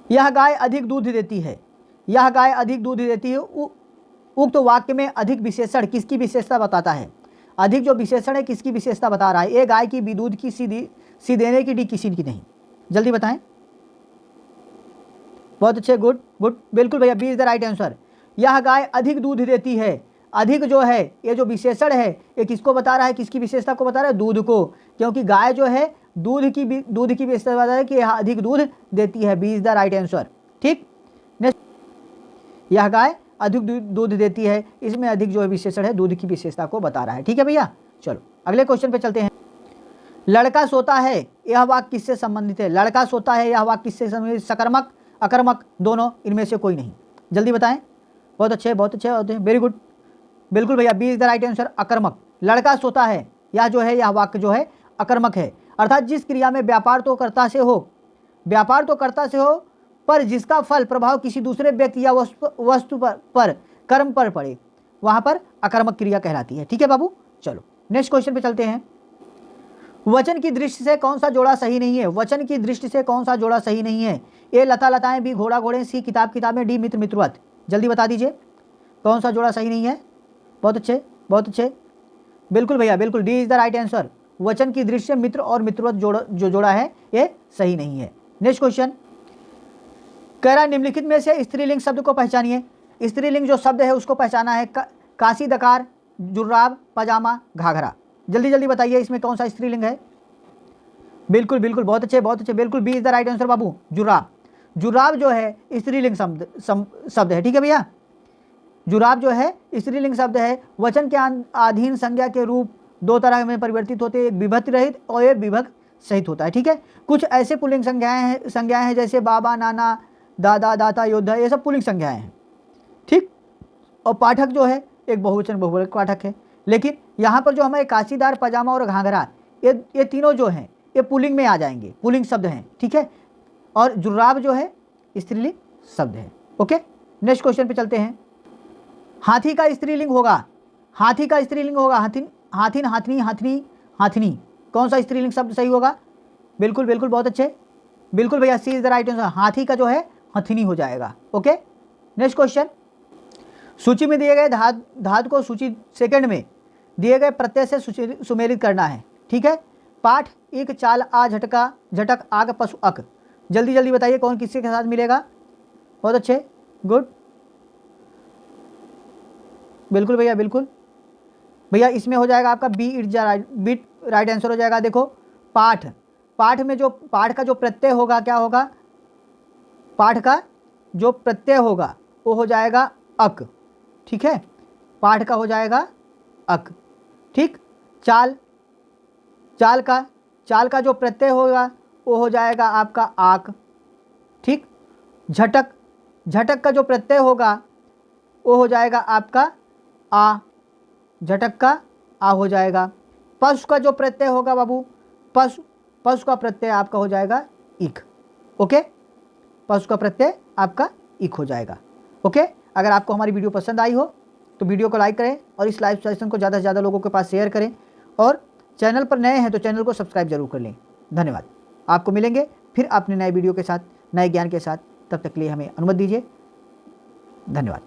यह गाय अधिक दूध देती है, यह गाय अधिक दूध देती है, उक्त वाक्य में अधिक विशेषण किसकी विशेषता बताता है? अधिक जो विशेषण है किसकी विशेषता बता रहा है? ए गाय की, बी दूध की, सी देने की, डी किसी की नहीं। जल्दी बताएं। बहुत अच्छे, गुड गुड, बिल्कुल भैया, B is the right answer. यह गाय अधिक दूध देती है, अधिक जो है ये जो विशेषण है ये किसको बता रहा है? किसकी विशेषता को बता रहा है? दूध को, क्योंकि गाय जो है दूध की विशेषता बता रहा है कि यह अधिक दूध देती है। B is the right answer, ठीक। नेक्स्ट, यह गाय अधिक दूध देती है, इसमें अधिक जो है विशेषण है दूध की विशेषता को बता रहा है, ठीक है भैया। चलो अगले क्वेश्चन पे चलते हैं। लड़का सोता है, यह वाक्य किससे संबंधित है? लड़का सोता है, यह वाक्य किससे संबंधित? सकर्मक, अकर्मक, दोनों, इनमें से कोई नहीं। जल्दी बताएं। बहुत अच्छे, बहुत अच्छे, वेरी गुड, बिल्कुल भैया, B is the right answer, अकर्मक। लड़का सोता है, यह जो है यह वाक्य जो है अकर्मक है, अर्थात जिस क्रिया में व्यापार तो कर्ता से हो, व्यापार तो कर्ता से हो, पर जिसका फल प्रभाव किसी दूसरे व्यक्ति या वस्तु पर कर्म पर पड़े, वहां पर अकर्मक क्रिया कहलाती है, ठीक है बाबू। चलो नेक्स्ट क्वेश्चन पे चलते हैं। वचन की दृष्टि से कौन सा जोड़ा सही नहीं है? वचन की दृष्टि से कौन सा जोड़ा सही नहीं है? ए लता लताएं, बी घोड़ा घोड़े, सी किताब किताबें, डी मित्र मित्रवत। जल्दी बता दीजिए कौन सा जोड़ा सही नहीं है। बहुत अच्छे, बहुत अच्छे, बिल्कुल भैया, बिल्कुल, D is the right answer. वचन की दृष्टि से मित्र और मित्रवत जो जोड़ा है ये सही नहीं है। नेक्स्ट क्वेश्चन, कह रहा निम्नलिखित में से स्त्रीलिंग शब्द को पहचानिए। स्त्रीलिंग जो शब्द है उसको पहचाना है। काशी, दकार, जुर्राब, पजामा, घाघरा। जल्दी जल्दी बताइए इसमें कौन सा स्त्रीलिंग है। बिल्कुल बिल्कुल, बहुत अच्छे, बहुत अच्छे, बिल्कुल, B is the right answer बाबू, जुर्राब। जुर्राब जो है स्त्रीलिंग शब्द है, ठीक है भैया। जुराब जो है स्त्रीलिंग शब्द है। वचन के अधीन संज्ञा के रूप दो तरह में परिवर्तित होते हैं, एक विभक्ति रहित और एक विभक्त सहित होता है, ठीक है। कुछ ऐसे पुल्लिंग संज्ञाएं हैं जैसे बाबा, नाना, दादा, दाता, योद्धा, ये सब पुल्लिंग संज्ञाएं हैं, ठीक। और पाठक जो है एक बहुवचन बहुवचन पाठक है। लेकिन यहाँ पर जो हमारे काशीदार, पजामा और घाघरा, ये तीनों जो हैं ये पुल्लिंग में आ जाएंगे, पुल्लिंग शब्द हैं, ठीक है। और जुर्राब जो है स्त्रीलिंग शब्द है। ओके, नेक्स्ट क्वेश्चन पे चलते हैं। हाथी का स्त्रीलिंग होगा, हाथी का स्त्रीलिंग होगा हाथिन, हाथिन, हाथनी, हाथनी, हाथनी। कौन सा स्त्रीलिंग शब्द सही होगा? बिल्कुल बिल्कुल, बहुत अच्छे, बिल्कुल भैया, C is the right answer. हाथी का जो है हथनी हो जाएगा। Okay, next question. सूची में दिए गए धातु को सूची सेकंड में दिए गए प्रत्यय से सुमेलित करना है, ठीक है। पाठ, एक, चाल, आ, झटका, झटक, आग, पशु, अक। जल्दी जल्दी बताइए कौन किसके साथ मिलेगा। बहुत अच्छे, गुड, बिल्कुल भैया, बिल्कुल। भैया इसमें हो जाएगा आपका बी इट जा बिट राइट आंसर हो जाएगा। देखो पाठ, पाठ में जो पाठ का जो प्रत्यय होगा क्या होगा, पाठ का जो प्रत्यय होगा वो हो जाएगा अक, ठीक है, पाठ का हो जाएगा अक, ठीक। चाल, चाल का जो प्रत्यय होगा वो हो जाएगा आपका आक, ठीक। झटक, झटक का जो प्रत्यय होगा वो हो जाएगा आपका आ, झटक का आ हो जाएगा। पशु का जो प्रत्यय होगा बाबू, पशु, पशु का प्रत्यय आपका हो जाएगा इक, ओके, पशु का प्रत्यय आपका इक हो जाएगा, ओके। अगर आपको हमारी वीडियो पसंद आई हो तो वीडियो को लाइक करें और इस लाइव सेशन को ज़्यादा से ज़्यादा लोगों के पास शेयर करें, और चैनल पर नए हैं तो चैनल को सब्सक्राइब जरूर कर लें। धन्यवाद। आपको मिलेंगे फिर अपने नए वीडियो के साथ, नए ज्ञान के साथ, तब तक के लिए हमें अनुमति दीजिए। धन्यवाद।